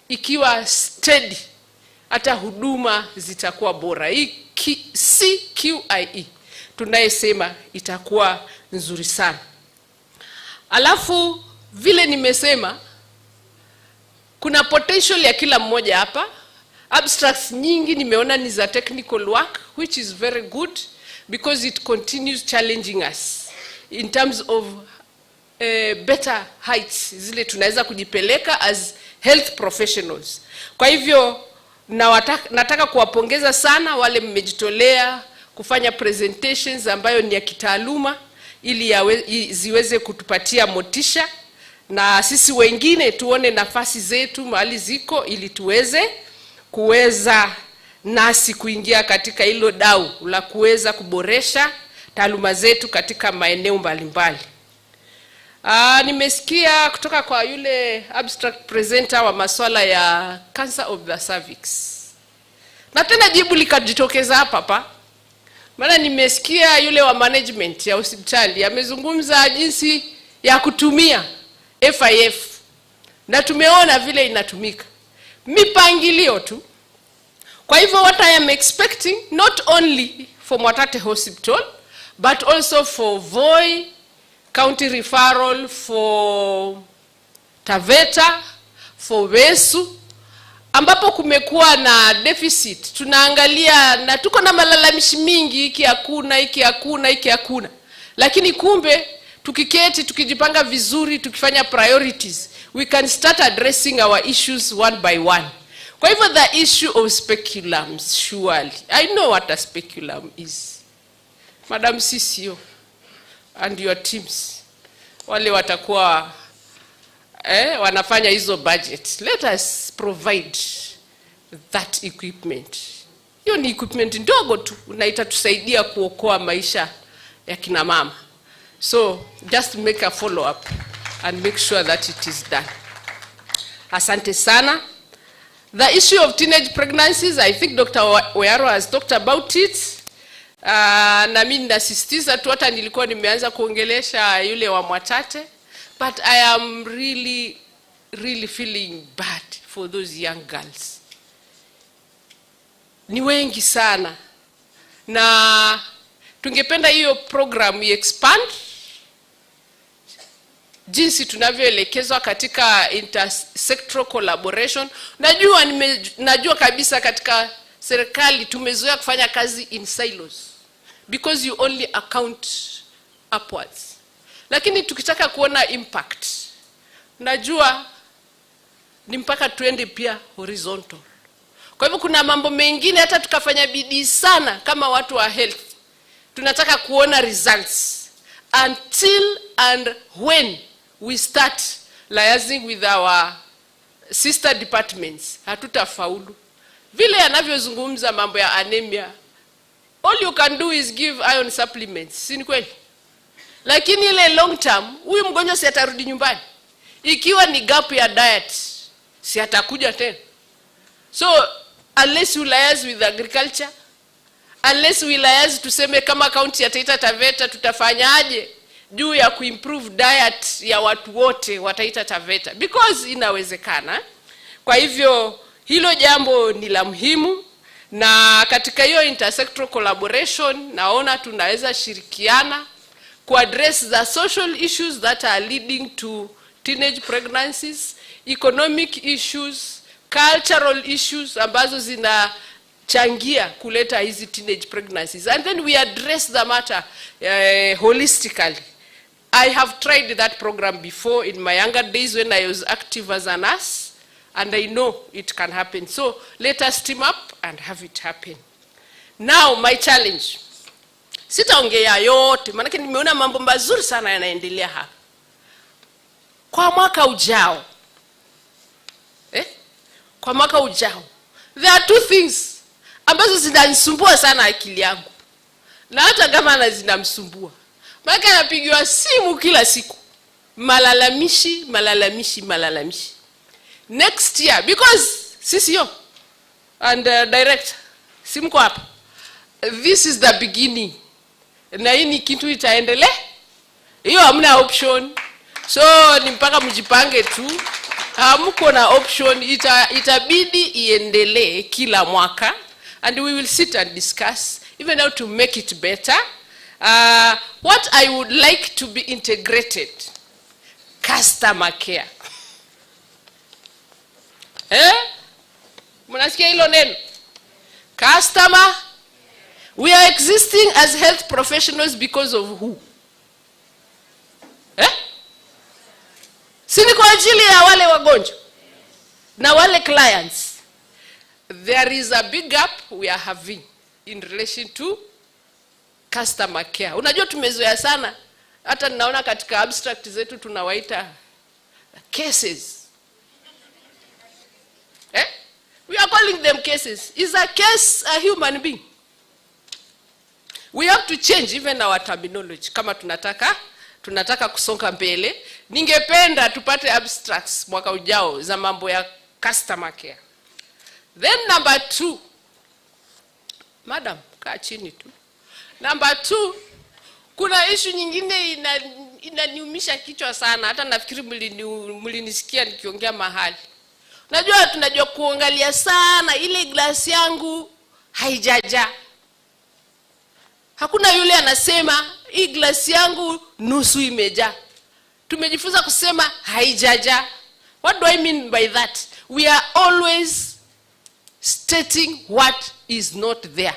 ikiwa steady, hata huduma zitakuwa bora. Hii CQIE tunayesema itakuwa nzuri sana. Alafu vile nimesema, kuna potential ya kila mmoja hapa. Abstracts nyingi nimeona ni za technical work, which is very good because it continues challenging us in terms of better heights zile tunaweza kujipeleka as health professionals. Kwa hivyo nataka kuwapongeza sana wale mmejitolea kufanya presentations ambayo ni ya kitaaluma ili ziweze kutupatia motisha, na sisi wengine tuone nafasi zetu mahali ziko ili kuweza nasi kuingia katika hilo dau la kuweza kuboresha taaluma zetu katika maeneo mbalimbali. Nimesikia kutoka kwa yule abstract presenter wa masuala ya cancer of the cervix. Na tena jibu likajitokeza hapa. Maana nimesikia yule wa management ya hospitali amezungumza jinsi ya kutumia FIF. Na tumeona vile inatumika. Mipangilio tu. Kwa hivyo what I am expecting, not only for Mwatate Hospital, but also for Voi, county referral, for Taveta, for Wesu, ambapo kumekuwa na deficit. Tunaangalia na tuko na malalamishi mingi, iki hakuna. Lakini kumbe, tukiketi, tukijipanga vizuri, tukifanya priorities, we can start addressing our issues one by one. Kwa hivyo the issue of speculums, surely. I know what a speculum is. Madam CCO and your teams, wale watakuwa wanafanya hizo budget. Let us provide that equipment. Hiyo ni equipment ndogo tu, na itatusaidia kuokoa maisha ya kina mama. So just make a follow up and make sure that it is done. Asante sana. The issue of teenage pregnancies, I think Dr. Oyaro has talked about it. Na mimi nasisitiza tu, hata nilikuwa nimeanza kuongelesha yule wa Mwatate, but I am really feeling bad for those young girls. Ni wengi sana. Na tungependa hiyo program expand jinsi tunavyoelekezwa katika intersectoral collaboration. Najua kabisa katika serikali tumezoea kufanya kazi in silos because you only account upwards. Lakini tukitaka kuona impact, najua ni mpaka tuende pia horizontal. Kwa hivyo kuna mambo mengine hata tukafanya bidii sana kama watu wa health, tunataka kuona results. Until and when we start liaising with our sister departments, hatutafaulu. Vile anavyozungumza mambo ya anemia, all you can do is give iron supplements, si ni kweli? Lakini ile long term, huyu mgonjwa si atarudi nyumbani. Ikiwa ni gap ya diet, si atakuja tena. So unless we liaise with agriculture, unless we liaise tuseme kama county ya Taita Taveta tutafanyaje juu ya kuimprove diet ya watu wote wa Taita Taveta, because inawezekana. Kwa hivyo hilo jambo ni la muhimu, na katika hiyo intersectoral collaboration naona tunaweza shirikiana address the social issues that are leading to teenage pregnancies, economic issues, cultural issues ambazo zinachangia kuleta hizi teenage pregnancies, and then we address the matter holistically. I have tried that program before in my younger days when I was active as a nurse, And I know it can happen. So let us team up and have it happen. Now my challenge. Sitaongea yote, maana nimeona mambo mazuri sana yanaendelea hapa. Kwa mwaka ujao. Kwa mwaka ujao. There are two things ambazo zinanisumbua sana akili yangu. Na hata gavana zinamsumbua. Maana anapigiwa simu kila siku. Malalamishi, malalamishi, malalamishi. Next year, because CCO and director, simko hapa. This is the beginning. Na hii ni kitu itaendelea. Hiyo hamna option. So ni mpaka mjipange tu. Hamko na option, itabidi iendelee kila mwaka. And we will sit and discuss even how to make it better. What I would like to be integrated, customer care. Mnasikia hilo neno? Customer. We are existing as health professionals because of who? Si ni kwa ajili ya wale wagonjwa na wale clients. There is a big gap we are having in relation to customer care. Unajua tumezoea sana, hata ninaona katika abstract zetu tunawaita cases. We are calling them cases. Is a case a human being? We have to change even our terminology. Kama tunataka kusonga mbele, ningependa tupate abstracts mwaka ujao za mambo ya customer care. Then number 2. Madam, kaa chini tu. Number 2, kuna issue nyingine inaniumisha kichwa sana. Hata nafikiri mlinisikia nikiongea mahali. Tunajua kuangalia sana ile glasi yangu haijaja. Hakuna yule anasema hii glasi yangu nusu imejaa. Tumejifunza kusema haijaja. What do I mean by that? We are always stating what is not there,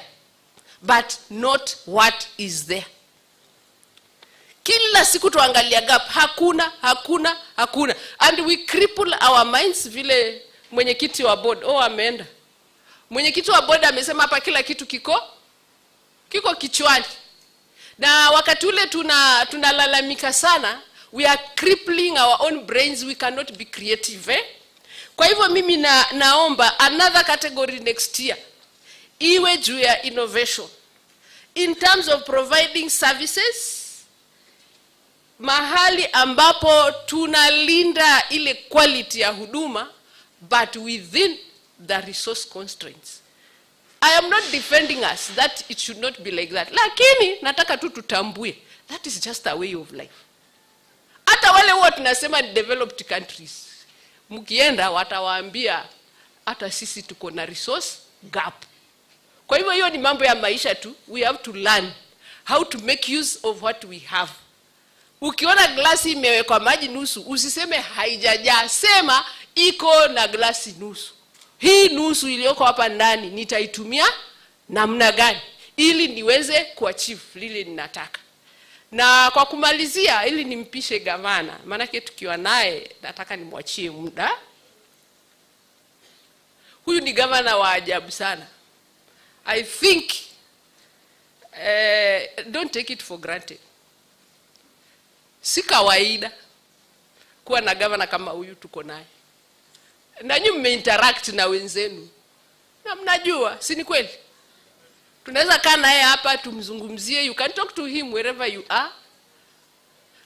but not what is there. Kila siku tuangalia gap, hakuna. And we cripple our minds vile mwenyekiti wa board. Ameenda. Mwenyekiti wa board amesema hapa kila kitu kiko kichwani. Na wakati ule tunalalamika sana, we are crippling our own brains, we cannot be creative. Kwa hivyo mimi naomba another category next year iwe juu ya innovation in terms of providing services, mahali ambapo tunalinda ile quality ya huduma but within the resource constraints. I am not defending us that it should not be like that. Lakini nataka tu tutambue that is just a way of life. Hata wale huwa tunasema ni developed countries, mkienda watawaambia hata sisi tuko na resource gap. Kwa hivyo hiyo ni mambo ya maisha tu. We have to learn how to make use of what we have. Ukiona glasi imewekwa maji nusu, usiseme haijajaa, sema iko na glasi nusu. Hii nusu iliyoko hapa ndani nitaitumia namna gani ili niweze kuachieve lile ninataka. Na kwa kumalizia, ili nimpishe gavana, maana tukiwa naye nataka nimwachie muda. Huyu ni gavana wa ajabu sana. I think don't take it for granted. Si kawaida kuwa na gavana kama huyu tuko naye. Na nyinyi mmeinteract na wenzenu. Na mnajua, si ni kweli? Tunaweza kaa naye hapa tumzungumzie. You can talk to him wherever you are.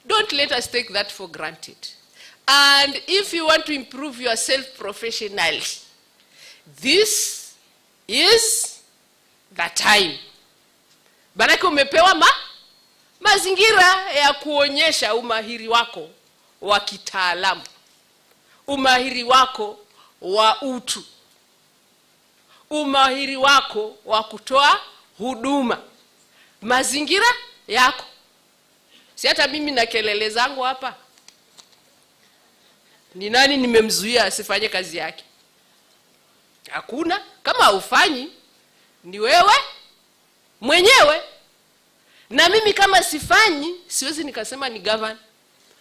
Don't let us take that for granted. And if you want to improve yourself professionally, this is the time. Baraka umepewa mazingira ya kuonyesha umahiri wako wa kitaalamu, umahiri wako wa utu, umahiri wako wa kutoa huduma, mazingira yako. Si hata mimi na kelele zangu hapa, ni nani nimemzuia asifanye kazi yake? Hakuna. Kama haufanyi ni wewe mwenyewe. Na mimi kama sifanyi siwezi nikasema ni governor.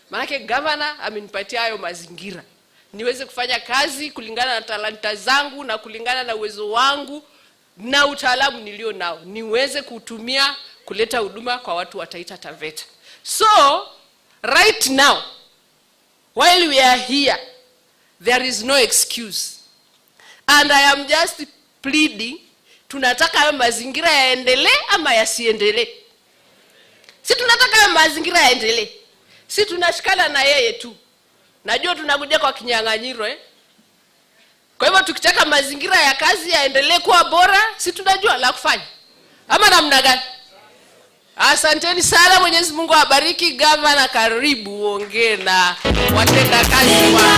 Maana governor amenipatia hayo mazingira. niweze kufanya kazi kulingana na talanta zangu na kulingana na uwezo wangu na utaalamu nilio nao, niweze kutumia kuleta huduma kwa watu wa Taita Taveta. So right now, while we are here, there is no excuse, and I am just pleading, tunataka hayo mazingira yaendelee ama yasiendelee? Si tunataka hayo mazingira yaendelee. Si tunashikana na yeye tu. Najua tunakuja kwa kinyang'anyiro Kwa hivyo tukitaka mazingira ya kazi yaendelee kuwa bora, si tunajua la kufanya. Ama namna gani? Asanteni sana, Mwenyezi Mungu awabariki. Gavana, karibu uongee na watenda kazi wa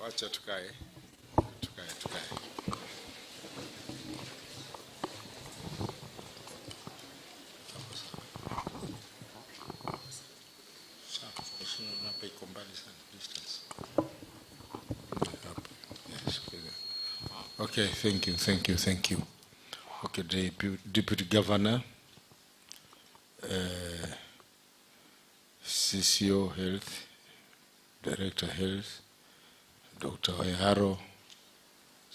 Wacha tukae. Okay, thank you. Okay, Deputy Governor, CCO Health, Director Health, Dr. Oyaharo,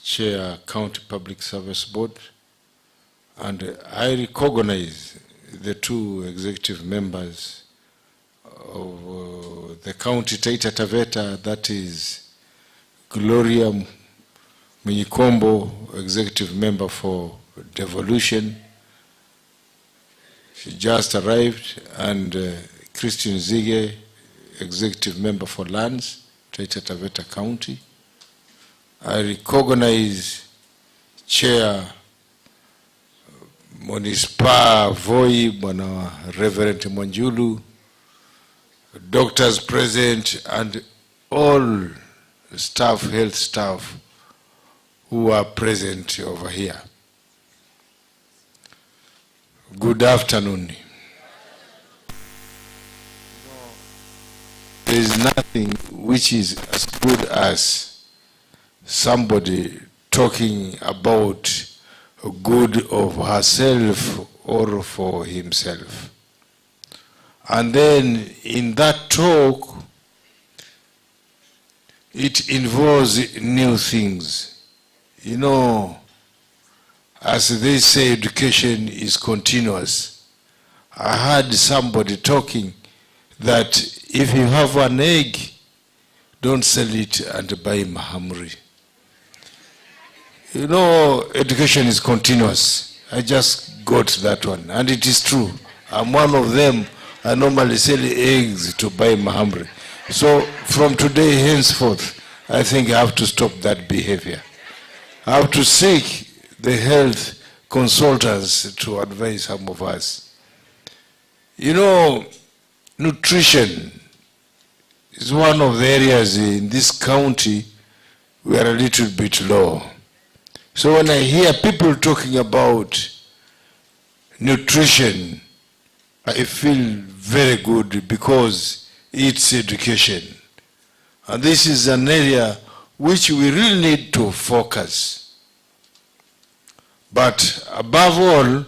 Chair County Public Service Board, and I recognize the two executive members of the County Taita Taveta, that is Gloria Munyikombo, Executive Member for Devolution. She just arrived, and Christian Zige, Executive Member for Lands, Taita Taveta County. I recognize Chair Monispa Voi, Bwana Reverend Mwanjulu, doctors present, and all staff, health staff who are present over here. Good afternoon. There is nothing which is as good as somebody talking about good of herself or for himself. And then in that talk, it involves new things. You know, as they say, education is continuous. I heard somebody talking that if you have an egg, don't sell it and buy mahamri. You know, education is continuous. I just got that one, and it is true. I'm one of them. I normally sell eggs to buy mahamri. So from today henceforth, I think I have to stop that behavior. I have to seek the health consultants to advise some of us. You know, nutrition is one of the areas in this county we are a little bit low. So when I hear people talking about nutrition, I feel very good because it's education. And this is an area which we really need to focus. But above all,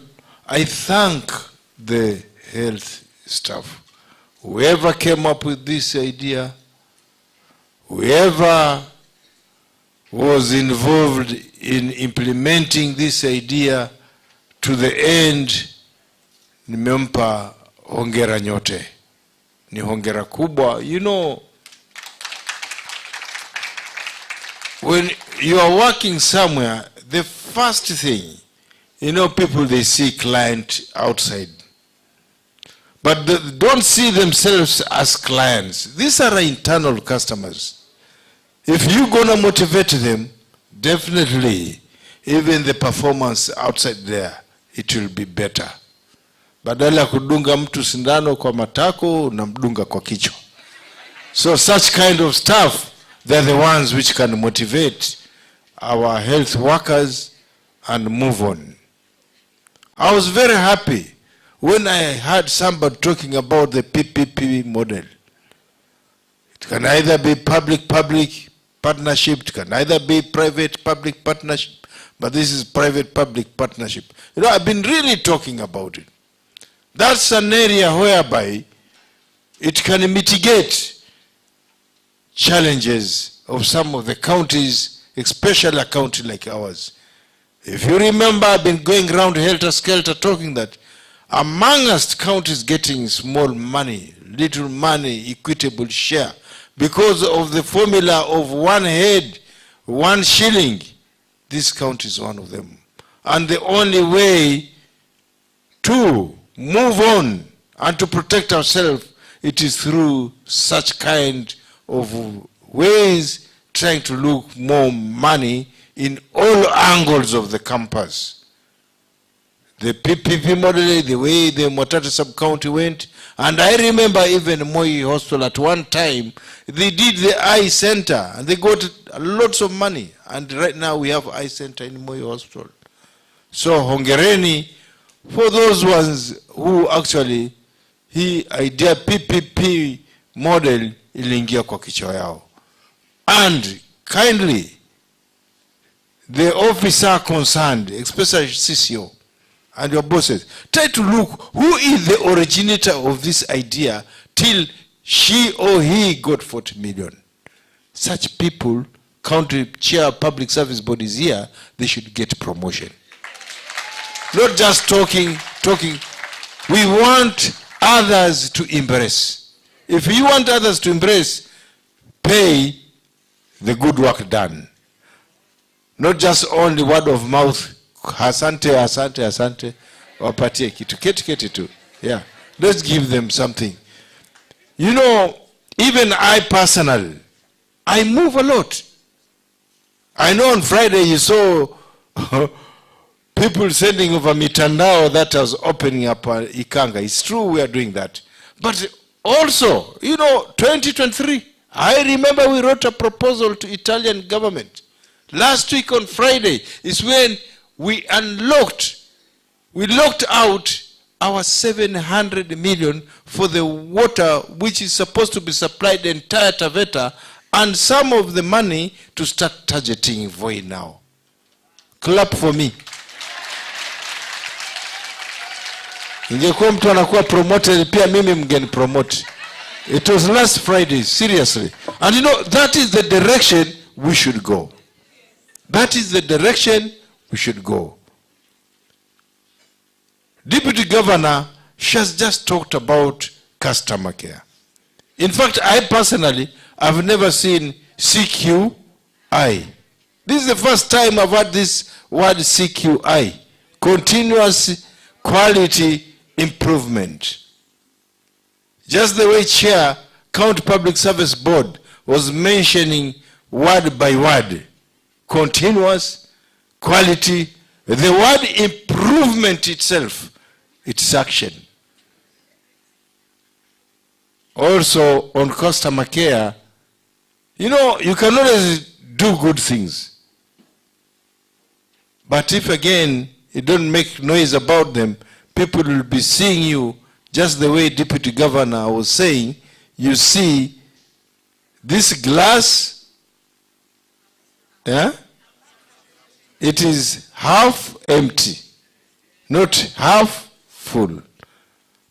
I thank the health staff. Whoever came up with this idea, whoever was involved in implementing this idea to the end, nimempa hongera nyote. Ni hongera kubwa. You know, when you are working somewhere, the first thing, you know, people, they see client outside. But they don't see themselves as clients. These are internal customers. If you're going to motivate them, definitely, even the performance outside there, it will be better. Badala ya kudunga mtu sindano kwa matako, unamdunga kwa kichwa. So such kind of stuff, they're the ones which can motivate our health workers and move on. I was very happy when I heard somebody talking about the PPP model. It can either be public-public partnership, it can either be private-public partnership, but this is private-public partnership. You know, I've been really talking about it. That's an area whereby it can mitigate challenges of some of the counties, especially a county like ours. If you remember, I've been going around helter-skelter talking that among us counties getting small money, little money, equitable share, because of the formula of one head, 1 shilling, this county is one of them. And the only way to move on and to protect ourselves, it is through such kind of ways, trying to look more money in all angles of the campus. The PPP model, the way the Mwatate sub-county went, and I remember even Moi Hospital at one time, they did the eye center, and they got lots of money, and right now we have eye center in Moi Hospital. So hongereni for those ones who actually, hii idea PPP model iliingia kwa kichwa yao. And kindly, the officer concerned, especially CCO, and your bosses, try to look who is the originator of this idea till she or he got 40 million. Such people, county chair public service bodies here, they should get promotion. Not just talking. We want others to embrace. If you want others to embrace, pay the good work done. Not just only word of mouth. Asante, asante, asante. Wapatie kitu. Keti tu. Yeah. Let's give them something. You know, even I personally, I move a lot. I know on Friday you saw people sending over mitandao that was opening up Ikanga. It's true we are doing that. But also, you know, 2023, I remember we wrote a proposal to Italian government. Last week on Friday is when we locked out our 700 million for the water which is supposed to be supplied the entire Taveta, and some of the money to start targeting Voi now. Clap for me. Ingekuwa mtu anakuwa promoted, pia mimi mgeni promote. It was last Friday, seriously. And you know, that is the direction we should go. That is the direction we should go. Deputy Governor, she has just talked about customer care. In fact, I personally have never seen CQI. This is the first time I've heard this word CQI. Continuous quality improvement. Just the way Chair, County Public Service Board was mentioning word by word. Continuous quality. The word improvement itself, it's action. Also on customer care, you know, you can always do good things. But if again, you don't make noise about them, people will be seeing you just the way Deputy Governor was saying. You see this glass, yeah? It is half empty, not half full.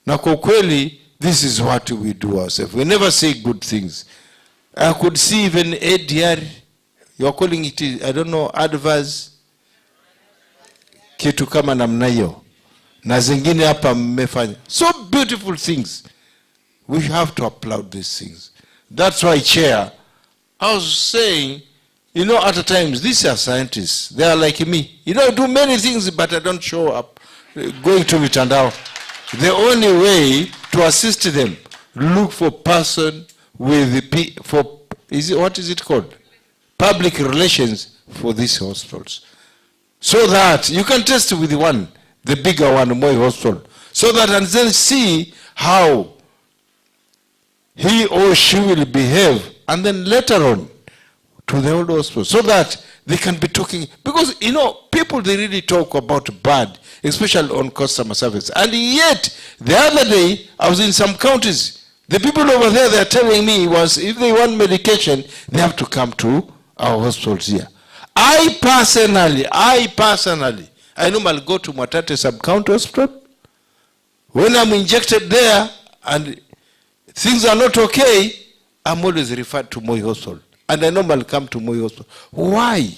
Na kwa kweli, this is what we do ourselves. We never say good things. I could see even ADR, you're calling it, I don't know, adverse, kitu kama namna hiyo. Na zingine hapa mmefanya. So beautiful things. We have to applaud these things. That's why, Chair, I was saying, you know, at times, these are scientists. They are like me. You know, I do many things, but I don't show up going to Mitandao. The only way to assist them, look for person with what is it called? Public relations for these hospitals. So that you can test with one, the bigger one, Moi Hospital. So that and then see how he or she will behave. And then later on, to the old hospital. So that they can be talking, because you know, people, they really talk about bad, especially on customer service. And yet, the other day, I was in some counties, the people over there, they are telling me was, if they want medication, they have to come to our hospitals here. I personally, I normally go to Mwatate Sub-County Hospital. When I'm injected there and things are not okay, I'm always referred to Moi Hospital. And I normally come to Moi Hospital. Why?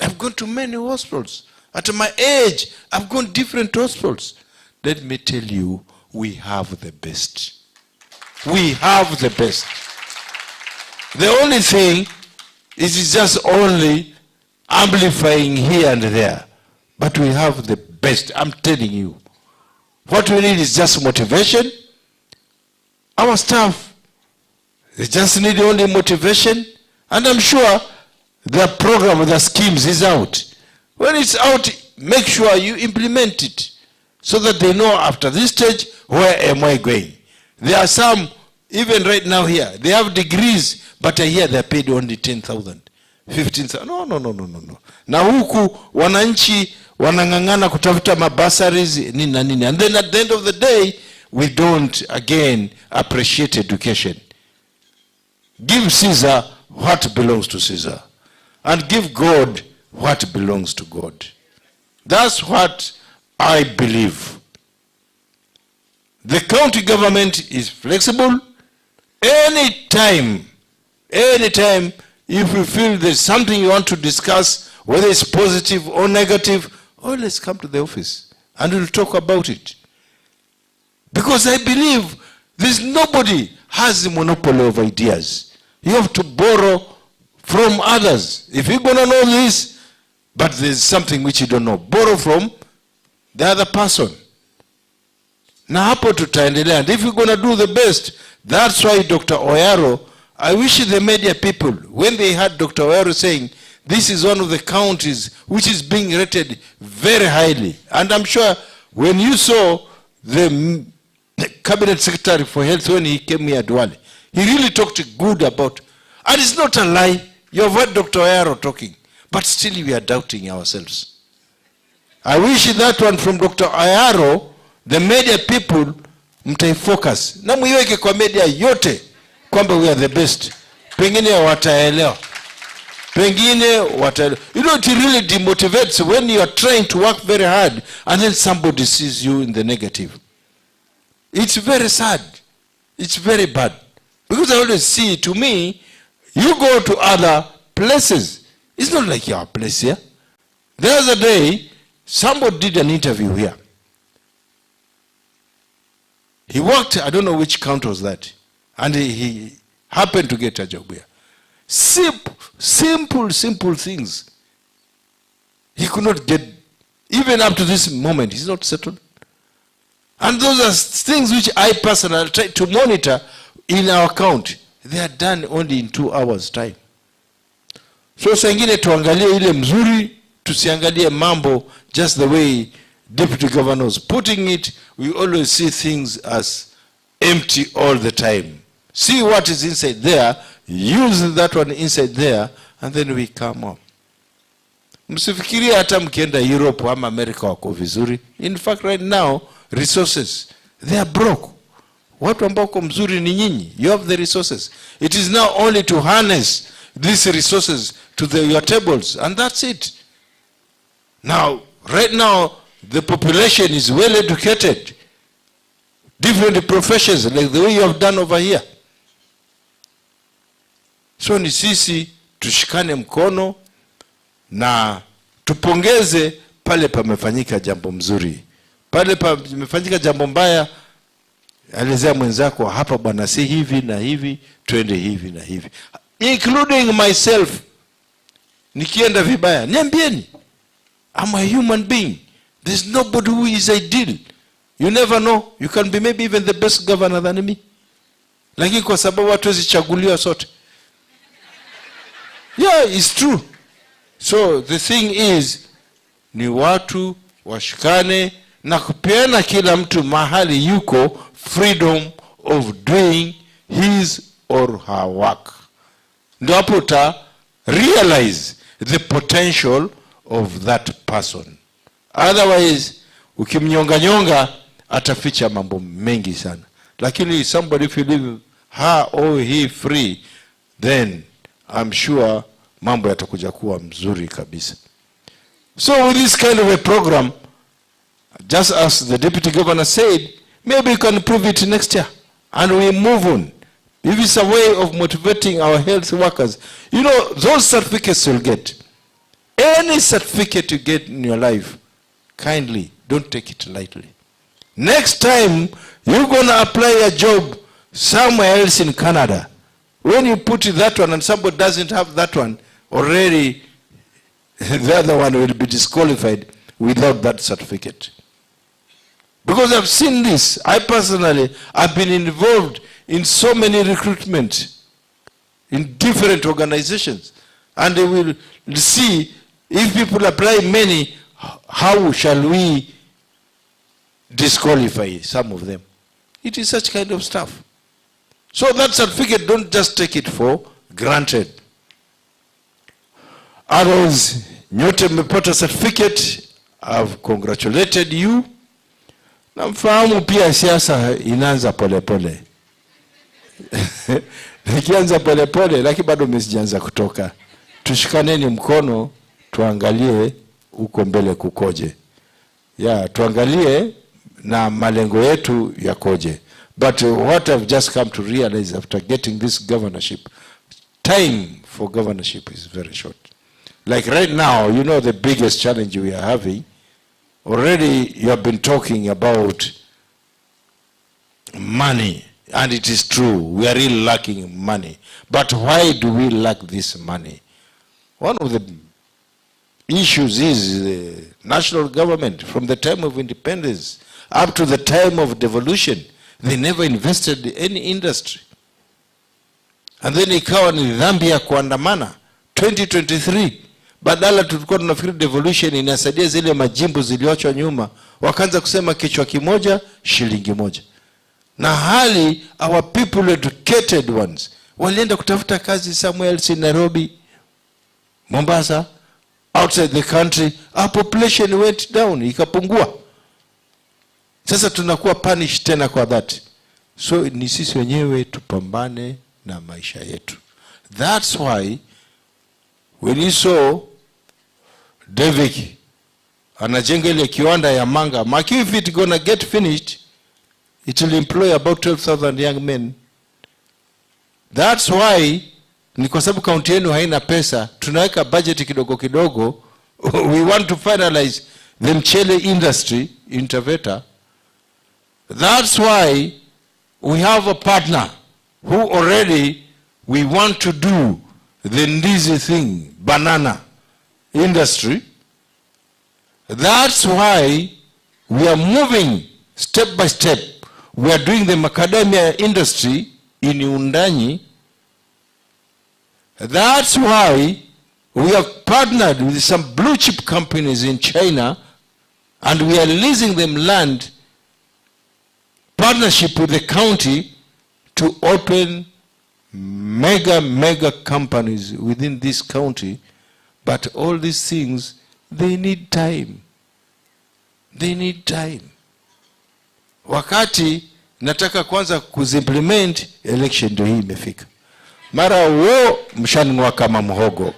I've gone to many hospitals. At my age, I've gone different hospitals. Let me tell you, we have the best. We have the best. The only thing is just only amplifying here and there. But we have the best, I'm telling you. What we need is just motivation. Our staff, they just need only motivation. And I'm sure the program, the schemes is out. When it's out, make sure you implement it so that they know after this stage, where am I going? There are some, even right now here, they have degrees, but I hear they're paid only 10,000, 15,000. No. Na huku wananchi wanangangana kutafuta mabasaries nini na nini. And then at the end of the day, we don't again appreciate education. Give Caesar what belongs to Caesar, and give God what belongs to God. That's what I believe. The county government is flexible. Anytime, if you feel there's something you want to discuss, whether it's positive or negative, always come to the office and we'll talk about it. Because I believe there's nobody has the monopoly of ideas. You have to borrow from others. If you're going to know this, but there's something which you don't know, borrow from the other person. Na hapo tutaendelea. And if you're going to do the best, that's why Dr. Oyaro, I wish the media people, when they heard Dr. Oyaro saying, this is one of the counties which is being rated very highly. And I'm sure when you saw the Cabinet Secretary for Health when he came here, Duale, he really talked good about, and it's not a lie. You have heard Dr. Oyaro talking, but still we are doubting ourselves. I wish that one from Dr. Oyaro, the media people, mtaifocus. Na muiweke kwa media yote, kwamba we are the best. Pengine wataelewa. You know, it really demotivates when you are trying to work very hard and then somebody sees you in the negative. It's very sad. It's very bad. Because I always see, to me, you go to other places. It's not like your place here. The other day, somebody did an interview here. He worked, I don't know which county was that. And he happened to get a job here. Simple things. He could not get, even up to this moment, he's not settled. And those are things which I personally try to monitor in our county. They are done only in 2 hours time. So sengine tuangalie ile mzuri, tusiangalie mambo just the way Deputy Governor was putting it. We always see things as empty all the time. See what is inside there, use that one inside there, and then we come up. Msifikiria hata mkienda Europe ama America wako vizuri. In fact, right now, resources, they are broke. Watu ambao kwa mzuri ni nyinyi. You have the resources. It is now only to harness these resources to your tables, and that's it. Now, right now, the population is well educated. Different professions, like the way you have done over here. So ni sisi tushikane mkono na tupongeze pale pamefanyika jambo mzuri. Pale pamefanyika jambo mbaya, elezea mwenzako hapa bwana si hivi na hivi, twende hivi na hivi. Including myself. Nikienda vibaya, niambieni. I'm a human being. There's nobody who is ideal. You never know. You can be maybe even the best governor than me. Lakini kwa sababu watu wazichaguliwa sote. Yeah, it's true. So the thing is, ni watu washikane na kupeana kila mtu mahali yuko freedom of doing his or her work. Ndio hapo uta realize the potential of that person. Otherwise, ukimnyonga ataficha mambo mengi sana. Lakini somebody if you leave her or he free, then I'm sure mambo yatakuja kuwa mzuri kabisa. So with this kind of a program, just as the deputy governor said, maybe we can improve it next year and we move on. If it's a way of motivating our health workers, you know, those certificates you'll get. Any certificate you get in your life, kindly don't take it lightly. Next time you're going to apply a job somewhere else in Canada, when you put that one and somebody doesn't have that one, already the other one will be disqualified without that certificate. Because I've seen this. I personally have been involved in so many recruitment in different organizations. And they will see if people apply many, how shall we disqualify some of them? It is such kind of stuff. So that certificate, don't just take it for granted. Others, nyote mmepata certificate, I've congratulated you. Na mfahamu pia siasa inaanza pole pole. Ikianza pole pole, lakini bado msijaanza kutoka. Tushikaneni mkono, tuangalie uko mbele kukoje. Tuangalie na malengo yetu yakoje. But what I've just come to realize after getting this governorship, time for governorship is very short. Like right now, you know the biggest challenge we are having, already you have been talking about money, and it is true, we are really lacking money. But why do we lack this money? One of the issues is the national government, from the time of independence up to the time of devolution, they never invested in any industry. And then ikawa ni dhambi ya kuandamana. 2023, badala tulikuwa tunafikiri devolution inasaidia zile majimbo zilioachwa nyuma, wakaanza kusema kichwa kimoja, shilingi moja. Na hali our people educated ones, walienda kutafuta kazi somewhere else in Nairobi, Mombasa, outside the country, our population went down, ikapungua. Sasa tunakuwa punished tena kwa that. So ni sisi wenyewe tupambane na maisha yetu. That's why when you saw David anajenga ile kiwanda ya manga, if it's gonna get finished, it will employ about 12,000 young men. That's why ni kwa sababu kaunti yenu haina pesa, tunaweka budget kidogo kidogo. We want to finalize the mchele industry in Taveta. That's why we have a partner who already we want to do the ndizi thing, banana industry. That's why we are moving step by step. We are doing the macadamia industry in Undanyi. That's why we have partnered with some blue chip companies in China, and we are leasing them land, partnership with the county to open mega companies within this county. But all these things, they need time. They need time. Wakati nataka kwanza kuzimplement, election ndio hii imefika. Mara mshanua kama mhogo.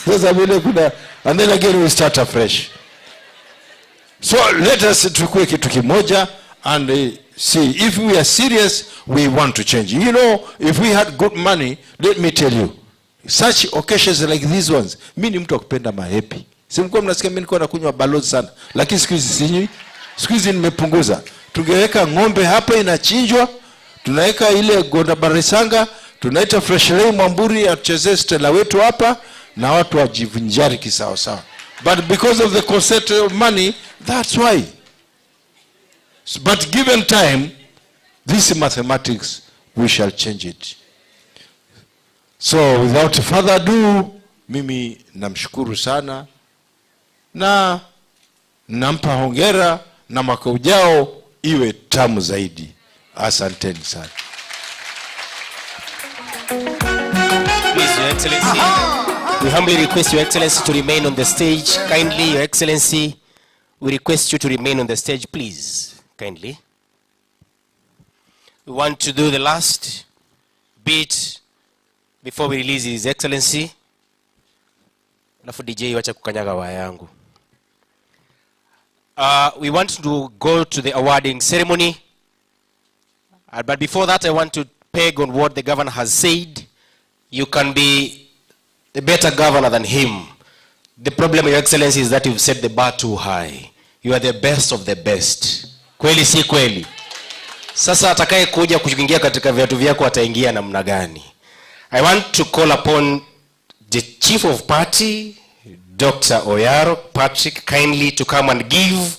Sasa vile kuna, and then again we start afresh. So let us tukue kitu kimoja and see if we are serious, we want to change. You know, if we had good money, let me tell you, such occasions like these ones, mimi ni mtu akupenda mahepi. Simkuwa mnasikia mimi niko nakunywa balozi sana, lakini siku hizi sinywi. Siku hizi nimepunguza. Tungeweka ng'ombe hapa inachinjwa, tunaweka ile gonda barisanga, tunaita fresh lay Mwamburi atuchezee Stella wetu hapa na watu wajivinjari kisawa sawa. But because of the concept of money, that's why. But given time, this mathematics, we shall change it. So without further ado, mimi namshukuru sana na nampa hongera na mwaka ujao iwe tamu zaidi. Asanteni sana. Please, Your Excellency. We humbly request Your Excellency to remain on the stage. Kindly, Your Excellency, we request you to remain on the stage, please. Kindly. We want to do the last bit before we release His Excellency. Alafu DJ wacha kukanyaga waya yangu. We want to go to the awarding ceremony. But before that, I want to peg on what the governor has said. You can be a better governor than him. The problem, Your Excellency, is that you've set the bar too high. You are the best of the best. Kweli si kweli? Sasa atakaye kuja kuingia katika viatu vyako ataingia namna gani? I want to call upon the Chief of Party, Dr. Oyaro Patrick, kindly to come and give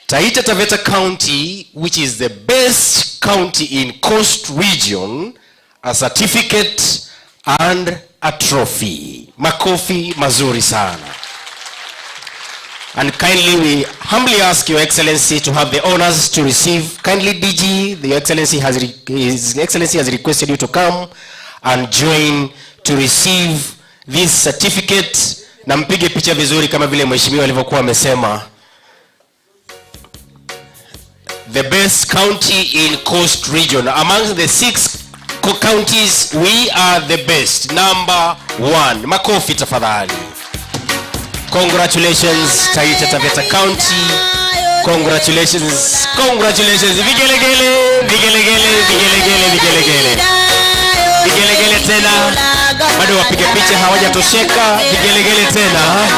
Taita Taveta County, which is the best county in Coast Region, a certificate and a trophy. Makofi mazuri sana. And kindly we humbly ask Your Excellency to have the honors to receive. Kindly DG, His Excellency has requested you to come and join to receive this certificate. Na mpige picha vizuri kama vile mheshimiwa alivyokuwa amesema. The best county in Coast Region. Among the 6 counties, we are the best. Number 1. Makofi tafadhali. Congratulations, Taita Taveta County. Congratulations. Congratulations. Vigelegele, vigelegele, vigelegele, vigelegele. Vigelegele tena. Bado wapiga picha hawajatosheka. Vigelegele tena.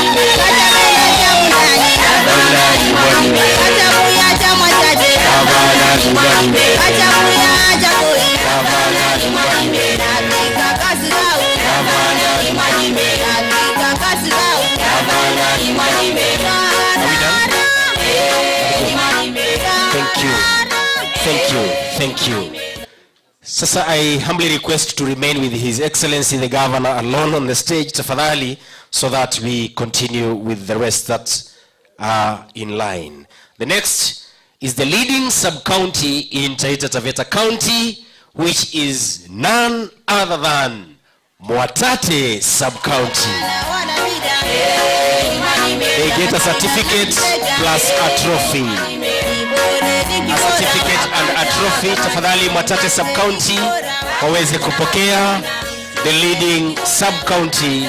Thank you. Sasa I humbly request to remain with His Excellency the Governor alone on the stage, tafadhali, so that we continue with the rest that are in line. The next is the leading sub-county in Taita Taveta County, which is none other than Mwatate sub-county. They get a certificate plus a trophy. A certificate and a trophy. Tafadhali Mwatate sub-county waweze kupokea the leading sub-county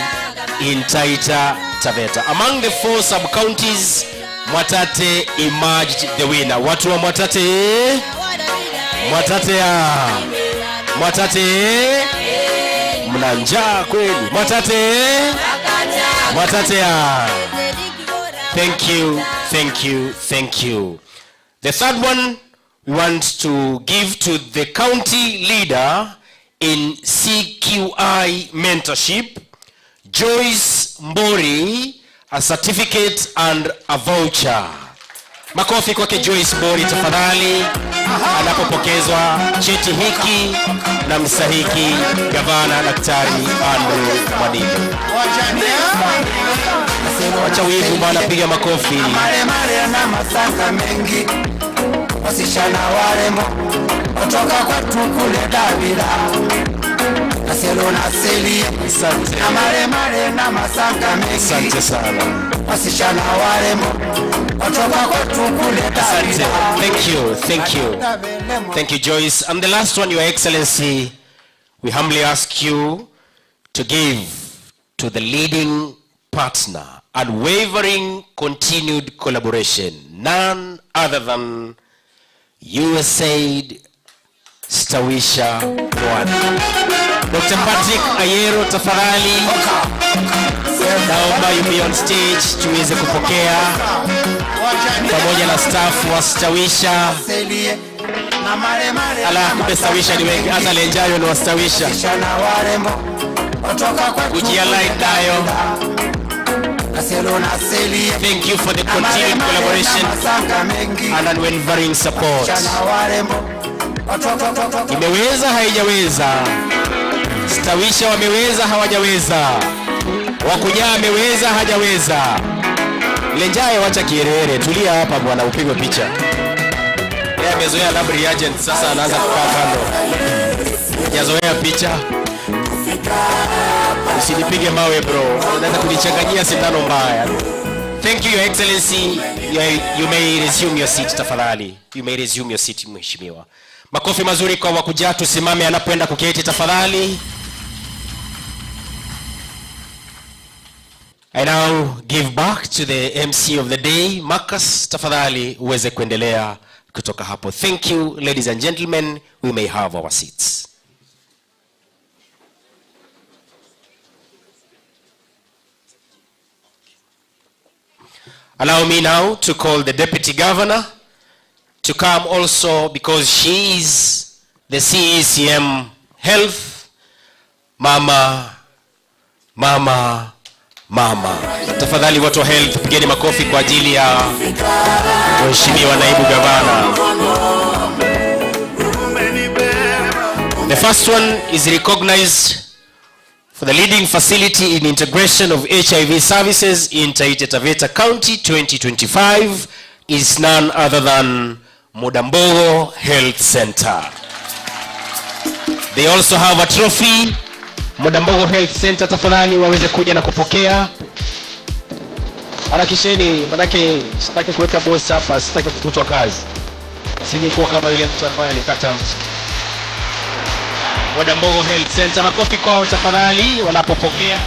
in Taita Taveta. Among the 4 sub-counties, Mwatate emerged the winner. Watu wa Mwatate? Mwatate ya? Mwatate? Mna njaa kweli? Mwatate? Mwatate ya? Thank you, thank you, thank you. The third one we want to give to the county leader in CQI mentorship, Joyce Mbori, a certificate and a voucher. Makofi kwake Joyce Mbori tafadhali anapopokezwa cheti hiki na msahiki Gavana Daktari Andrew Mwadime. Wacha wivu bwana, piga makofi. Mare na masaka mengi wasishana waremo kutoka kwetu kule Davila. Aselo na seli. Asante. Mare na masaka mengi. Asante sana. Wasishana waremo kutoka kwetu kule Davila. Thank you Joyce. And the last one, Your Excellency, we humbly ask you to give to the leading partner, unwavering continued collaboration, none other than USAID Stawisha Bwana. Dr. Patrick Ayero tafadhali, naomba you be on stage tuweze kupokea pamoja na staff wa Stawisha. Ala kumbe Stawisha ni wengi, hata Lenjayo ni wa Stawisha. Kujia line nayo. Thank you for the continued collaboration and unwavering support. Imeweza haijaweza, Stawisha wameweza hawajaweza, Wakujaa ameweza hajaweza. Lenjaye wacha kierere, tulia hapa bwana upigwe picha. Yeye amezoea lab reagent, sasa anaanza kukaa kando. Hajazoea picha. Usinipige mawe bro. Unaweza kunichanganyia sindano mbaya. Thank you, Your Excellency. You may resume your seat tafadhali. You may resume your seat, mheshimiwa. Makofi mazuri kwa wakuja, tusimame anapoenda kuketi tafadhali. I now give back to the MC of the day, Marcus, tafadhali uweze kuendelea kutoka hapo. Thank you, ladies and gentlemen. We may have our seats. Allow me now to call the Deputy Governor to come also, because she is the CECM Health. Mama. Tafadhali watu wa health, pigeni makofi kwa ajili ya mheshimiwa naibu gavana. The first one is recognized for the leading facility in integration of HIV services in Taita Taveta County 2025 is none other than Mudambogo Health Center. They also have a trophy. Mudambogo Health Center, tafadhali waweze kuja na kupokea. Harakisheni, manake sitaki kuweka boss hapa, sitaki kutwa kazi. Singekuwa kama yule mtu ambaye alikata Mudambogo Health Center. Makofi kwao tafadhali wanapopokea.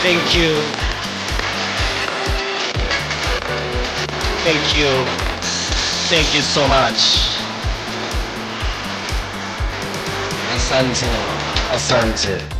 Thank you. Thank you. Thank you so much. Asante.